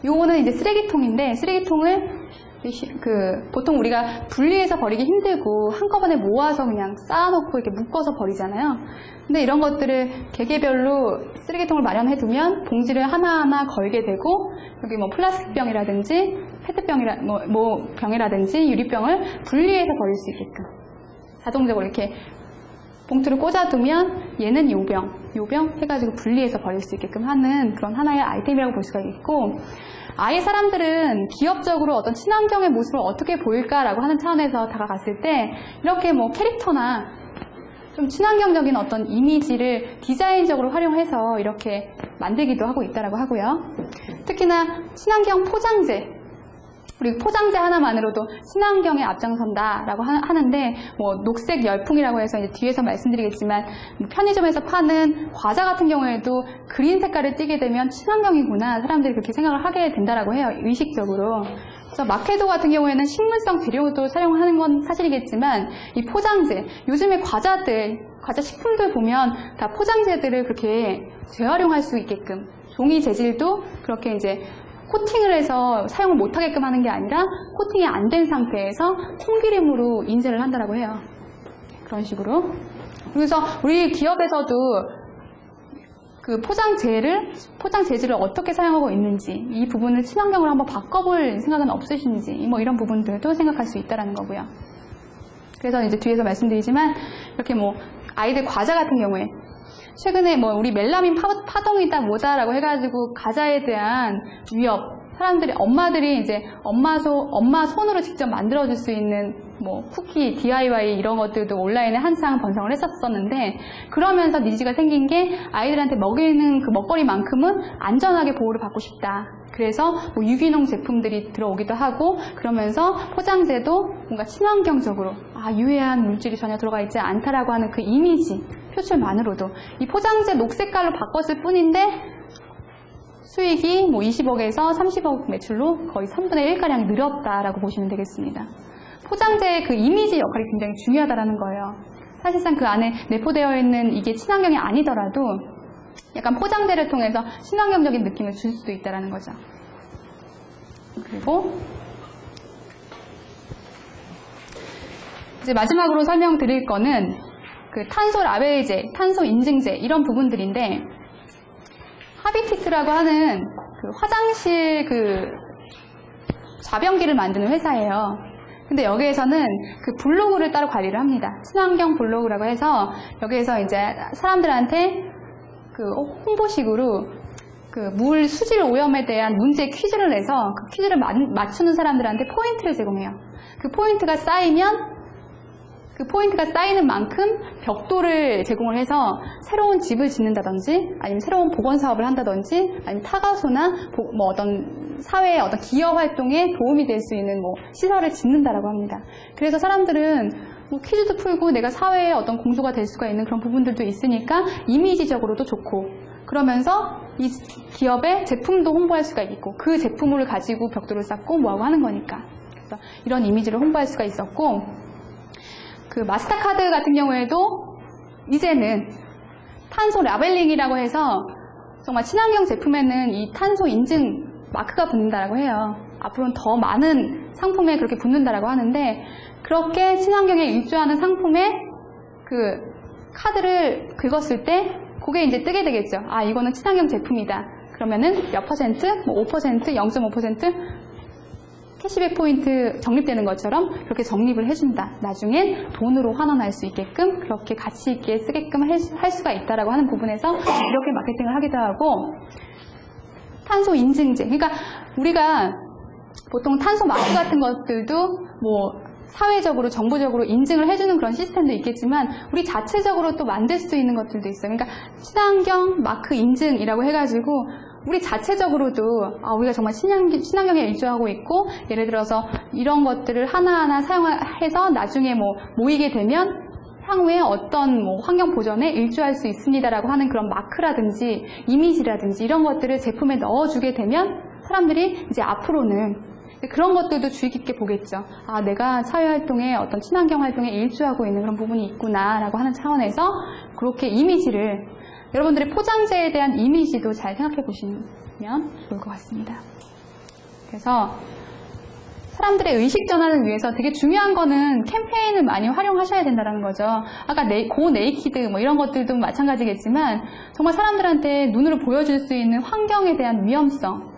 요거는 이제 쓰레기통인데 쓰레기통을 보통 우리가 분리해서 버리기 힘들고 한꺼번에 모아서 그냥 쌓아놓고 이렇게 묶어서 버리잖아요. 근데 이런 것들을 개개별로 쓰레기통을 마련해 두면 봉지를 하나하나 걸게 되고 여기 뭐 플라스틱 병이라든지 병이라든지 유리병을 분리해서 버릴 수 있게끔 자동적으로 이렇게 봉투를 꽂아두면 얘는 요병 해가지고 분리해서 버릴 수 있게끔 하는 그런 하나의 아이템이라고 볼 수가 있고 아예 사람들은 기업적으로 어떤 친환경의 모습을 어떻게 보일까라고 하는 차원에서 다가갔을 때 이렇게 뭐 캐릭터나 좀 친환경적인 어떤 이미지를 디자인적으로 활용해서 이렇게 만들기도 하고 있다라고 하고요. 특히나 친환경 포장재 우리 포장재 하나만으로도 친환경에 앞장선다라고 하는데 뭐 녹색 열풍이라고 해서 이제 뒤에서 말씀드리겠지만 편의점에서 파는 과자 같은 경우에도 그린 색깔을 띠게 되면 친환경이구나 사람들이 그렇게 생각을 하게 된다라고 해요. 의식적으로. 그래서 마케도 같은 경우에는 식물성 재료도 사용하는 건 사실이겠지만 이 포장재 요즘에 과자 식품들 보면 다 포장재들을 그렇게 재활용할 수 있게끔 종이 재질도 그렇게 이제 코팅을 해서 사용을 못하게끔 하는 게 아니라 코팅이 안 된 상태에서 콩기름으로 인쇄를 한다라고 해요. 그런 식으로. 그래서 우리 기업에서도 그 포장 재질을 어떻게 사용하고 있는지 이 부분을 친환경으로 한번 바꿔볼 생각은 없으신지 뭐 이런 부분들도 생각할 수 있다라는 거고요. 그래서 이제 뒤에서 말씀드리지만 이렇게 뭐 아이들 과자 같은 경우에 최근에 뭐 우리 멜라민 파동이다 뭐다라고 해가지고 과자에 대한 위협 엄마들이 이제 엄마 손으로 직접 만들어줄 수 있는 뭐 쿠키, DIY 이런 것들도 온라인에 한창 번성을 했었었는데 그러면서 니즈가 생긴 게 아이들한테 먹이는 그 먹거리만큼은 안전하게 보호를 받고 싶다. 그래서 뭐 유기농 제품들이 들어오기도 하고 그러면서 포장재도 뭔가 친환경적으로 유해한 물질이 전혀 들어가 있지 않다라고 하는 그 이미지 표출만으로도 이 포장재 녹색깔로 바꿨을 뿐인데 수익이 뭐 20억에서 30억 매출로 거의 3분의 1가량 늘었다라고 보시면 되겠습니다. 포장재의 그 이미지 역할이 굉장히 중요하다라는 거예요. 사실상 그 안에 내포되어 있는 이게 친환경이 아니더라도 약간 포장재를 통해서 친환경적인 느낌을 줄 수도 있다라는 거죠. 그리고 이제 마지막으로 설명드릴 거는 그 탄소 라벨제, 탄소 인증제 이런 부분들인데 하비티스라고 하는 그 화장실 그 좌변기를 만드는 회사예요. 근데 여기에서는 그 블로그를 따로 관리를 합니다. 친환경 블로그라고 해서 여기에서 이제 사람들한테 그 홍보식으로 그 물 수질 오염에 대한 문제 퀴즈를 내서 그 퀴즈를 맞추는 사람들한테 포인트를 제공해요. 그 포인트가 쌓이는 만큼 벽돌을 제공을 해서 새로운 집을 짓는다든지 아니면 새로운 보건 사업을 한다든지 아니면 타가소나 뭐 어떤 사회의 어떤 기여 활동에 도움이 될 수 있는 뭐 시설을 짓는다라고 합니다. 그래서 사람들은 뭐 퀴즈도 풀고 내가 사회에 어떤 공조가 될 수가 있는 그런 부분들도 있으니까 이미지적으로도 좋고 그러면서 이 기업의 제품도 홍보할 수가 있고 그 제품을 가지고 벽돌을 쌓고 뭐하고 하는 거니까 그래서 이런 이미지를 홍보할 수가 있었고 그 마스터카드 같은 경우에도 이제는 탄소 라벨링이라고 해서 정말 친환경 제품에는 이 탄소 인증 마크가 붙는다라고 해요. 앞으로는 더 많은 상품에 그렇게 붙는다라고 하는데 그렇게 친환경에 일조하는 상품에 그 카드를 긁었을 때 그게 이제 뜨게 되겠죠. 이거는 친환경 제품이다. 그러면은 몇 퍼센트, 뭐 5%, 0.5% 캐시백 포인트 적립되는 것처럼 그렇게 적립을 해준다. 나중엔 돈으로 환원할 수 있게끔 그렇게 가치 있게 쓰게끔 할 수가 있다라고 하는 부분에서 이렇게 마케팅을 하기도 하고, 탄소 인증제. 그러니까 우리가 보통 탄소 마크 같은 것들도 뭐 사회적으로, 정부적으로 인증을 해주는 그런 시스템도 있겠지만 우리 자체적으로 또 만들 수 있는 것들도 있어요. 그러니까 친환경 마크 인증이라고 해가지고 우리 자체적으로도 우리가 정말 친환경에 일조하고 있고, 예를 들어서 이런 것들을 하나하나 사용해서 나중에 뭐 모이게 되면 향후에 어떤 뭐 환경 보전에 일조할 수 있습니다라고 하는 그런 마크라든지 이미지라든지 이런 것들을 제품에 넣어주게 되면 사람들이 이제 앞으로는 그런 것들도 주의 깊게 보겠죠. 내가 사회활동에 어떤 친환경 활동에 일조하고 있는 그런 부분이 있구나라고 하는 차원에서 그렇게 이미지를, 여러분들의 포장재에 대한 이미지도 잘 생각해 보시면 좋을 것 같습니다. 그래서 사람들의 의식 전환을 위해서 되게 중요한 거는 캠페인을 많이 활용하셔야 된다는 거죠. 아까 고 네이키드 뭐 이런 것들도 마찬가지겠지만 정말 사람들한테 눈으로 보여줄 수 있는 환경에 대한 위험성,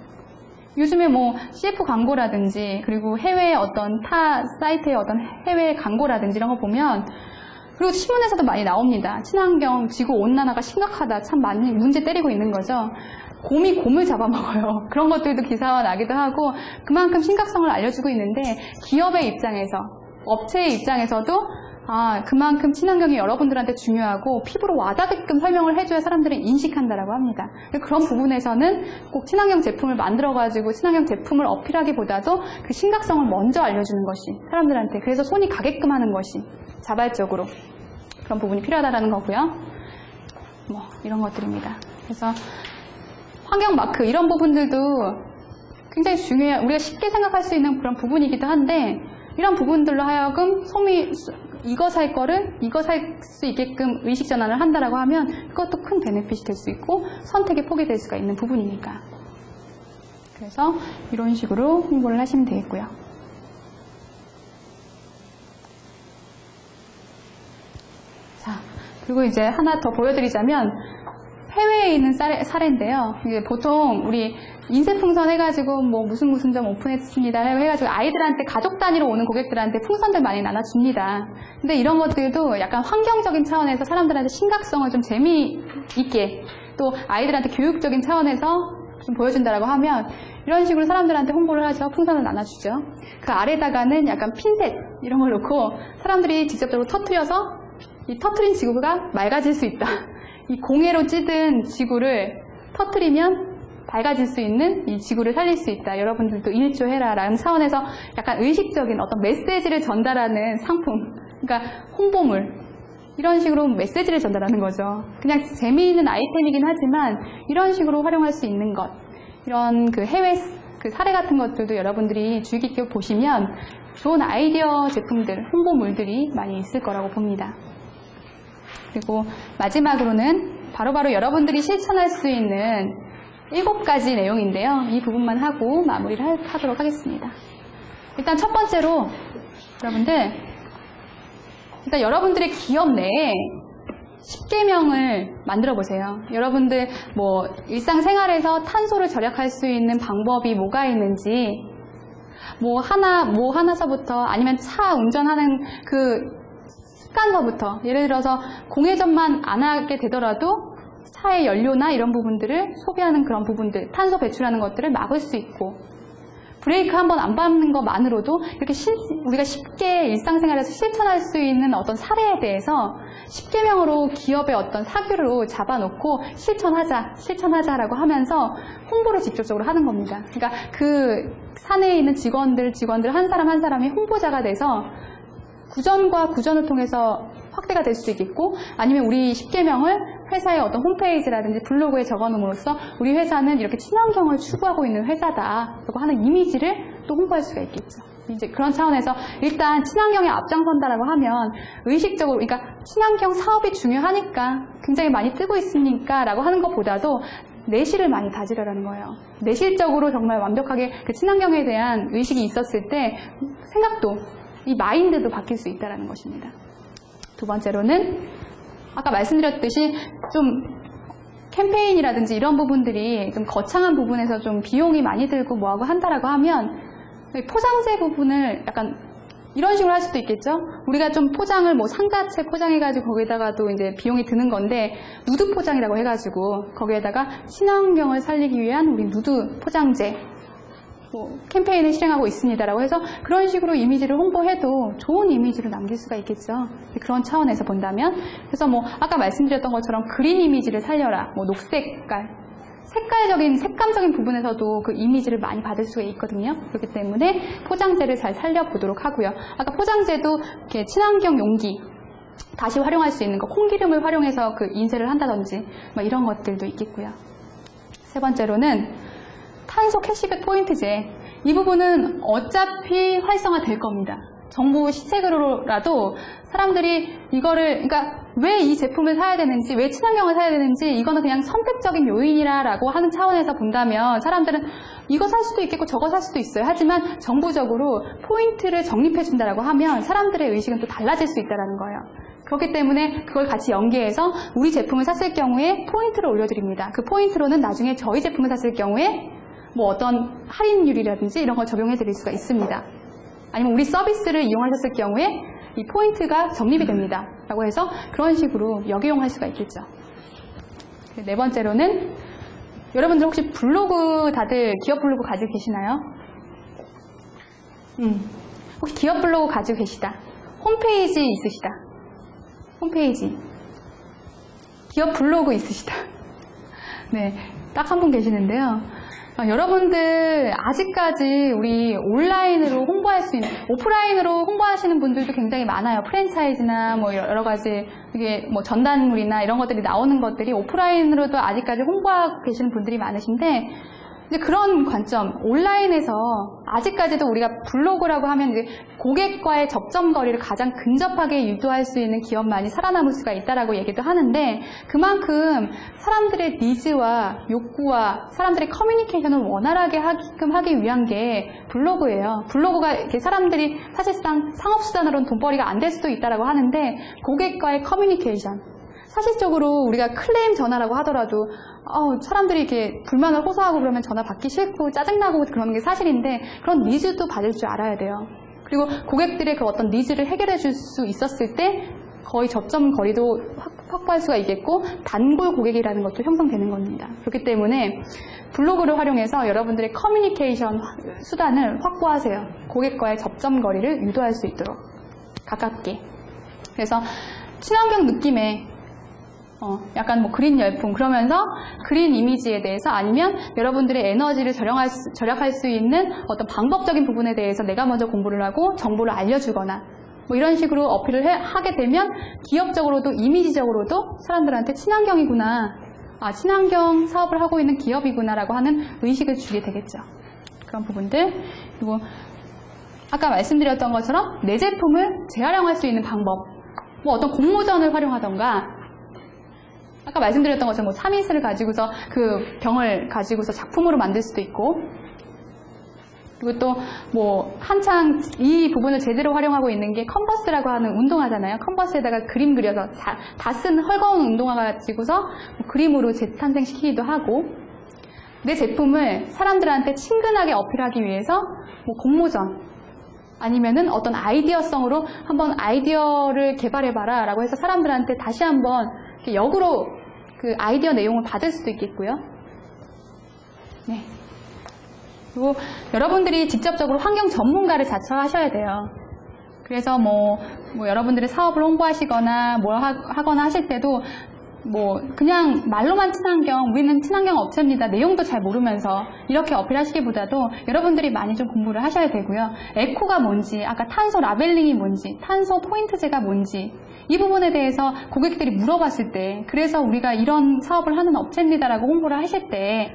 요즘에 뭐 CF 광고라든지 그리고 해외의 어떤 타 사이트의 어떤 해외 광고라든지 이런 거 보면, 그리고 신문에서도 많이 나옵니다. 친환경, 지구 온난화가 심각하다, 참 많이 문제 때리고 있는 거죠. 곰이 곰을 잡아먹어요. 그런 것들도 기사화 나기도 하고 그만큼 심각성을 알려주고 있는데, 기업의 입장에서, 업체의 입장에서도 그만큼 친환경이 여러분들한테 중요하고 피부로 와닿게끔 설명을 해줘야 사람들이 인식한다라고 합니다. 그런 부분에서는 꼭 친환경 제품을 만들어가지고 친환경 제품을 어필하기보다도 그 심각성을 먼저 알려주는 것이 사람들한테, 그래서 손이 가게끔 하는 것이 자발적으로 그런 부분이 필요하다는 거고요. 뭐 이런 것들입니다. 그래서 환경 마크 이런 부분들도 굉장히 중요해요. 우리가 쉽게 생각할 수 있는 그런 부분이기도 한데, 이런 부분들로 하여금 이거 살 거를 이거 살 수 있게끔 의식 전환을 한다라고 하면 그것도 큰 베네핏이 될 수 있고 선택의 폭이 될 수가 있는 부분이니까. 그래서 이런 식으로 홍보를 하시면 되겠고요. 자, 그리고 이제 하나 더 보여드리자면 해외에 있는 사례인데요. 이게 보통 우리 인쇄풍선 해가지고 뭐 무슨 점 오픈했습니다 해가지고 아이들한테 가족 단위로 오는 고객들한테 풍선들 많이 나눠줍니다. 근데 이런 것들도 약간 환경적인 차원에서 사람들한테 심각성을 좀 재미있게, 또 아이들한테 교육적인 차원에서 좀 보여준다라고 하면 이런 식으로 사람들한테 홍보를 하죠. 풍선을 나눠주죠. 그 아래다가는 약간 핀셋 이런 걸 놓고 사람들이 직접적으로 터트려서 이 터트린 지구가 맑아질 수 있다. 이 공해로 찌든 지구를 터트리면 밝아질 수 있는 이 지구를 살릴 수 있다. 여러분들도 일조해라 라는 차원에서 약간 의식적인 어떤 메시지를 전달하는 상품, 그러니까 홍보물, 이런 식으로 메시지를 전달하는 거죠. 그냥 재미있는 아이템이긴 하지만 이런 식으로 활용할 수 있는 것, 이런 그 해외 그 사례 같은 것들도 여러분들이 주의 깊게 보시면 좋은 아이디어 제품들, 홍보물들이 많이 있을 거라고 봅니다. 그리고 마지막으로는 바로바로 여러분들이 실천할 수 있는 7가지 내용인데요. 이 부분만 하고 마무리를 하도록 하겠습니다. 일단 첫 번째로 일단 여러분들의 기업 내에 10계명을 만들어 보세요. 여러분들 뭐 일상생활에서 탄소를 절약할 수 있는 방법이 뭐가 있는지, 뭐 하나서부터 아니면 차 운전하는 그 습관서부터, 예를 들어서 공회전만 안 하게 되더라도 차의 연료나 이런 부분들을 소비하는 그런 부분들, 탄소 배출하는 것들을 막을 수 있고, 브레이크 한번 안 밟는 것만으로도 이렇게 우리가 쉽게 일상생활에서 실천할 수 있는 어떤 사례에 대해서 10계명으로 기업의 어떤 사규로 잡아놓고 실천하자라고 하면서 홍보를 직접적으로 하는 겁니다. 그러니까 그 사내에 있는 직원들 한 사람 한 사람이 홍보자가 돼서 구전과 구전을 통해서 확대가 될 수도 있겠고, 아니면 우리 10계명을 회사의 어떤 홈페이지라든지 블로그에 적어놓음으로써 우리 회사는 이렇게 친환경을 추구하고 있는 회사다라고 하는 이미지를 또 홍보할 수가 있겠죠. 이제 그런 차원에서 일단 친환경에 앞장선다라고 하면 의식적으로, 그러니까 친환경 사업이 중요하니까 굉장히 많이 뜨고 있으니까 라고 하는 것보다도 내실을 많이 다지려라는 거예요. 내실적으로 정말 완벽하게 그 친환경에 대한 의식이 있었을 때 생각도, 이 마인드도 바뀔 수 있다는 것입니다. 두 번째로는 아까 말씀드렸듯이 좀 캠페인이라든지 이런 부분들이 좀 거창한 부분에서 좀 비용이 많이 들고 뭐하고 한다라고 하면 포장재 부분을 약간 이런 식으로 할 수도 있겠죠. 우리가 좀 포장을 뭐 상자채 포장해가지고 거기다가도 이제 비용이 드는 건데 누드 포장이라고 해가지고 거기에다가 친환경을 살리기 위한 우리 누드 포장재 뭐 캠페인을 실행하고 있습니다라고 해서 그런 식으로 이미지를 홍보해도 좋은 이미지를 남길 수가 있겠죠. 그런 차원에서 본다면 그래서 뭐 아까 말씀드렸던 것처럼 그린 이미지를 살려라, 뭐 녹색깔 색감적인 부분에서도 그 이미지를 많이 받을 수가 있거든요. 그렇기 때문에 포장재를 잘 살려보도록 하고요. 아까 포장재도 이렇게 친환경 용기 다시 활용할 수 있는 거, 콩기름을 활용해서 그 인쇄를 한다든지 뭐 이런 것들도 있겠고요. 세 번째로는 탄소 캐시백 포인트제. 이 부분은 어차피 활성화될 겁니다. 정부 시책으로라도 사람들이 이거를, 그러니까 왜 이 제품을 사야 되는지, 왜 친환경을 사야 되는지, 이거는 그냥 선택적인 요인이라고 하는 차원에서 본다면 사람들은 이거 살 수도 있겠고 저거 살 수도 있어요. 하지만 정부적으로 포인트를 적립해준다라고 하면 사람들의 의식은 또 달라질 수 있다는 거예요. 그렇기 때문에 그걸 같이 연계해서 우리 제품을 샀을 경우에 포인트를 올려드립니다. 그 포인트로는 나중에 저희 제품을 샀을 경우에 뭐 어떤 할인율이라든지 이런 걸 적용해 드릴 수가 있습니다. 아니면 우리 서비스를 이용하셨을 경우에 이 포인트가 적립이 됩니다. 라고 해서 그런 식으로 역이용할 수가 있겠죠. 네 번째로는 여러분들 혹시 블로그 다들 기업 블로그 가지고 계시나요? 혹시 기업 블로그 가지고 계시다. 홈페이지 있으시다. 홈페이지. 기업 블로그 있으시다. 네, 딱 한 분 계시는데요. 여러분들 아직까지 우리 온라인으로 홍보할 수 있는, 오프라인으로 홍보하시는 분들도 굉장히 많아요. 프랜차이즈나 뭐 여러 가지 이게 뭐 전단물이나 이런 것들이 나오는 것들이 오프라인으로도 아직까지 홍보하고 계시는 분들이 많으신데, 이제 그런 관점, 온라인에서 아직까지도 우리가 블로그라고 하면 이제 고객과의 접점거리를 가장 근접하게 유도할 수 있는 기업만이 살아남을 수가 있다라고 얘기도 하는데, 그만큼 사람들의 니즈와 욕구와 사람들의 커뮤니케이션을 원활하게 하게끔 하기 위한 게 블로그예요. 블로그가 이렇게 사람들이 사실상 상업수단으로는 돈벌이가 안 될 수도 있다라고 하는데, 고객과의 커뮤니케이션, 사실적으로 우리가 클레임 전화라고 하더라도 사람들이 이렇게 불만을 호소하고 그러면 전화 받기 싫고 짜증나고 그러는 게 사실인데, 그런 니즈도 받을 줄 알아야 돼요. 그리고 고객들의 그 어떤 니즈를 해결해 줄 수 있었을 때 거의 접점 거리도 확보할 수가 있겠고 단골 고객이라는 것도 형성되는 겁니다. 그렇기 때문에 블로그를 활용해서 여러분들의 커뮤니케이션 수단을 확보하세요. 고객과의 접점 거리를 유도할 수 있도록 가깝게. 그래서 친환경 느낌의 약간 뭐 그린 열풍, 그러면서 그린 이미지에 대해서, 아니면 여러분들의 에너지를 절약할 수 있는 어떤 방법적인 부분에 대해서 내가 먼저 공부를 하고 정보를 알려주거나 뭐 이런 식으로 어필을 하게 되면 기업적으로도 이미지적으로도 사람들한테 친환경이구나, 친환경 사업을 하고 있는 기업이구나 라고 하는 의식을 주게 되겠죠. 그런 부분들. 그리고 아까 말씀드렸던 것처럼 내 제품을 재활용할 수 있는 방법, 뭐 어떤 공모전을 활용하던가, 아까 말씀드렸던 것처럼 뭐 사미스를 가지고서 그 병을 가지고서 작품으로 만들 수도 있고, 그리고 또 뭐 한창 이 부분을 제대로 활용하고 있는 게 컨버스라고 하는 운동화잖아요. 컨버스에다가 그림 그려서 다 쓴 헐거운 운동화 가지고서 뭐 그림으로 재탄생시키기도 하고, 내 제품을 사람들한테 친근하게 어필하기 위해서 뭐 공모전, 아니면은 어떤 아이디어성으로 한번 아이디어를 개발해봐라 라고 해서 사람들한테 다시 한번 역으로 그 아이디어 내용을 받을 수도 있겠고요. 네. 그리고 여러분들이 직접적으로 환경 전문가를 자처하셔야 돼요. 그래서 뭐 여러분들의 사업을 홍보하시거나 뭘 하거나 하실 때도 뭐 그냥 말로만 친환경, 우리는 친환경 업체입니다, 내용도 잘 모르면서 이렇게 어필하시기보다도 여러분들이 많이 좀 공부를 하셔야 되고요. 에코가 뭔지, 아까 탄소 라벨링이 뭔지, 탄소 포인트제가 뭔지, 이 부분에 대해서 고객들이 물어봤을 때, 그래서 우리가 이런 사업을 하는 업체입니다라고 홍보를 하실 때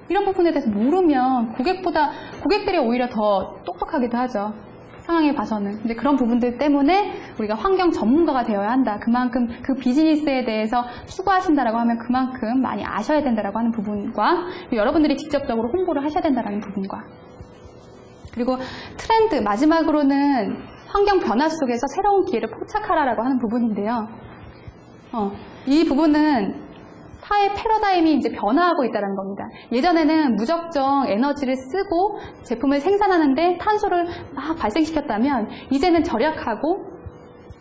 이런 부분에 대해서 모르면 고객들이 오히려 더 똑똑하기도 하죠. 상황에 봐서는. 근데 그런 부분들 때문에 우리가 환경 전문가가 되어야 한다. 그만큼 그 비즈니스에 대해서 추구하신다라고 하면 그만큼 많이 아셔야 된다라고 하는 부분과, 여러분들이 직접적으로 홍보를 하셔야 된다라는 부분과, 그리고 트렌드, 마지막으로는 환경 변화 속에서 새로운 기회를 포착하라라고 하는 부분인데요. 이 부분은 사회 패러다임이 이제 변화하고 있다는 겁니다. 예전에는 무적정 에너지를 쓰고 제품을 생산하는데 탄소를 막 발생시켰다면 이제는 절약하고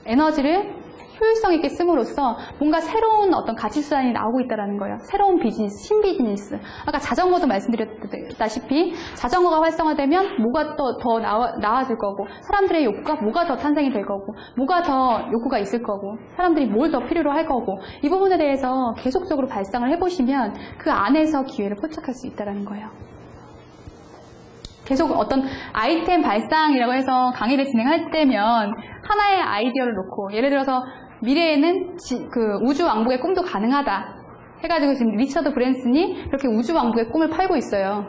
에너지를 효율성 있게 씀으로써 뭔가 새로운 어떤 가치수단이 나오고 있다는 거예요. 새로운 비즈니스, 신비즈니스. 아까 자전거도 말씀드렸다시피 자전거가 활성화되면 뭐가 더 나아질 거고 사람들의 욕구가 뭐가 더 탄생이 될 거고 뭐가 더 욕구가 있을 거고 사람들이 뭘 더 필요로 할 거고 이 부분에 대해서 계속적으로 발상을 해보시면 그 안에서 기회를 포착할 수 있다는 거예요. 계속 어떤 아이템 발상이라고 해서 강의를 진행할 때면 하나의 아이디어를 놓고 예를 들어서 미래에는 그 우주 왕복의 꿈도 가능하다 해가지고 지금 리처드 브랜슨이 그렇게 우주 왕복의 꿈을 팔고 있어요.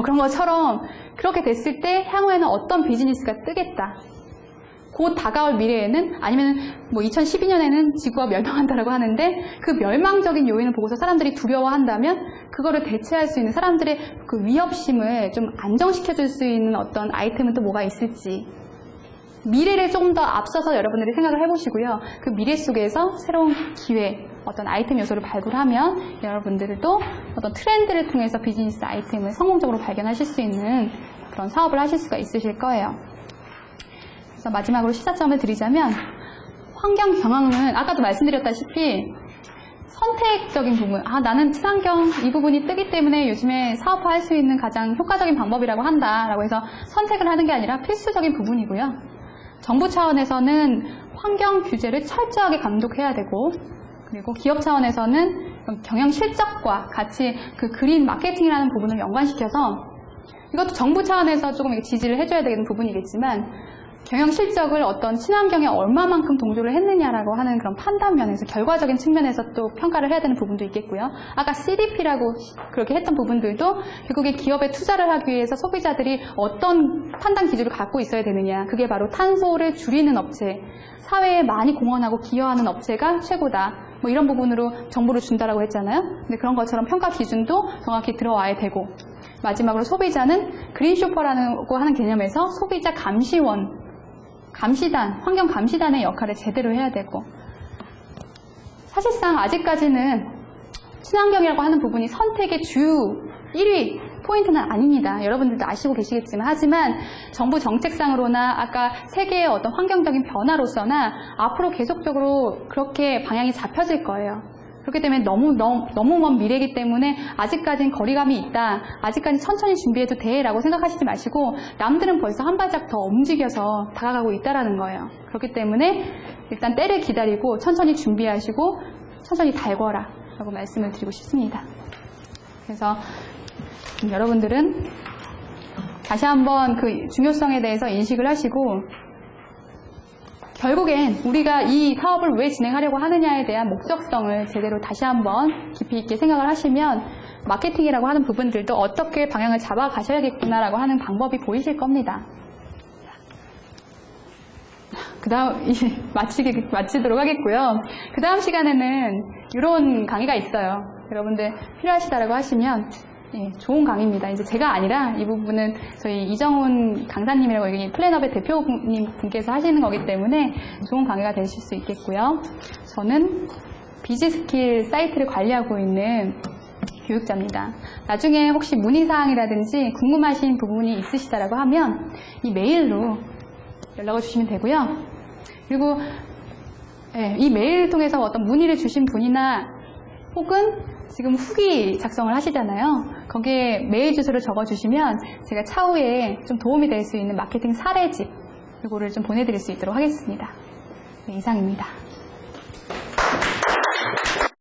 그런 것처럼 그렇게 됐을 때 향후에는 어떤 비즈니스가 뜨겠다. 곧 다가올 미래에는 아니면 뭐 2012년에는 지구가 멸망한다라고 하는데 그 멸망적인 요인을 보고서 사람들이 두려워한다면 그거를 대체할 수 있는 사람들의 그 위협심을 좀 안정시켜줄 수 있는 어떤 아이템은 또 뭐가 있을지 미래를 조금 더 앞서서 여러분들이 생각을 해보시고요. 그 미래 속에서 새로운 기회, 어떤 아이템 요소를 발굴하면 여러분들도 어떤 트렌드를 통해서 비즈니스 아이템을 성공적으로 발견하실 수 있는 그런 사업을 하실 수가 있으실 거예요. 그래서 마지막으로 시사점을 드리자면 환경 경영은 아까도 말씀드렸다시피 선택적인 부분, 나는 친환경 이 부분이 뜨기 때문에 요즘에 사업화할 수 있는 가장 효과적인 방법이라고 한다라고 해서 선택을 하는 게 아니라 필수적인 부분이고요. 정부 차원에서는 환경 규제를 철저하게 감독해야 되고 그리고 기업 차원에서는 경영 실적과 같이 그 그린 마케팅이라는 부분을 연관시켜서 이것도 정부 차원에서 조금 지지를 해줘야 되는 부분이겠지만 경영 실적을 어떤 친환경에 얼마만큼 동조를 했느냐라고 하는 그런 판단 면에서 결과적인 측면에서 또 평가를 해야 되는 부분도 있겠고요. 아까 CDP라고 그렇게 했던 부분들도 결국에 기업에 투자를 하기 위해서 소비자들이 어떤 판단 기준을 갖고 있어야 되느냐. 그게 바로 탄소를 줄이는 업체, 사회에 많이 공헌하고 기여하는 업체가 최고다. 뭐 이런 부분으로 정보를 준다라고 했잖아요. 근데 그런 것처럼 평가 기준도 정확히 들어와야 되고 마지막으로 소비자는 그린쇼퍼라고 하는 개념에서 소비자 감시원 감시단, 환경 감시단의 역할을 제대로 해야 되고 사실상 아직까지는 친환경이라고 하는 부분이 선택의 주 1위 포인트는 아닙니다. 여러분들도 아시고 계시겠지만 하지만 정부 정책상으로나 아까 세계의 어떤 환경적인 변화로서나 앞으로 계속적으로 그렇게 방향이 잡혀질 거예요. 그렇기 때문에 너무 먼 미래이기 때문에 아직까지는 거리감이 있다. 아직까지 천천히 준비해도 돼 라고 생각하시지 마시고 남들은 벌써 한 발짝 더 움직여서 다가가고 있다라는 거예요. 그렇기 때문에 일단 때를 기다리고 천천히 준비하시고 천천히 달궈라 라고 말씀을 드리고 싶습니다. 그래서 여러분들은 다시 한번 그 중요성에 대해서 인식을 하시고 결국엔 우리가 이 사업을 왜 진행하려고 하느냐에 대한 목적성을 제대로 다시 한번 깊이 있게 생각을 하시면 마케팅이라고 하는 부분들도 어떻게 방향을 잡아가셔야겠구나라고 하는 방법이 보이실 겁니다. 그 다음 이제 마치도록 하겠고요. 그 다음 시간에는 이런 강의가 있어요. 여러분들 필요하시다라고 하시면 좋은 강의입니다. 이제 제가 아니라 이 부분은 저희 이정훈 강사님이라고 여기 플래너의 대표님 분께서 하시는 거기 때문에 좋은 강의가 되실 수 있겠고요. 저는 비즈스킬 사이트를 관리하고 있는 교육자입니다. 나중에 혹시 문의사항이라든지 궁금하신 부분이 있으시다라고 하면 이 메일로 연락을 주시면 되고요. 그리고 이 메일을 통해서 어떤 문의를 주신 분이나 혹은 지금 후기 작성을 하시잖아요. 거기에 메일 주소를 적어주시면 제가 차후에 좀 도움이 될 수 있는 마케팅 사례집 이거를 좀 보내드릴 수 있도록 하겠습니다. 네, 이상입니다.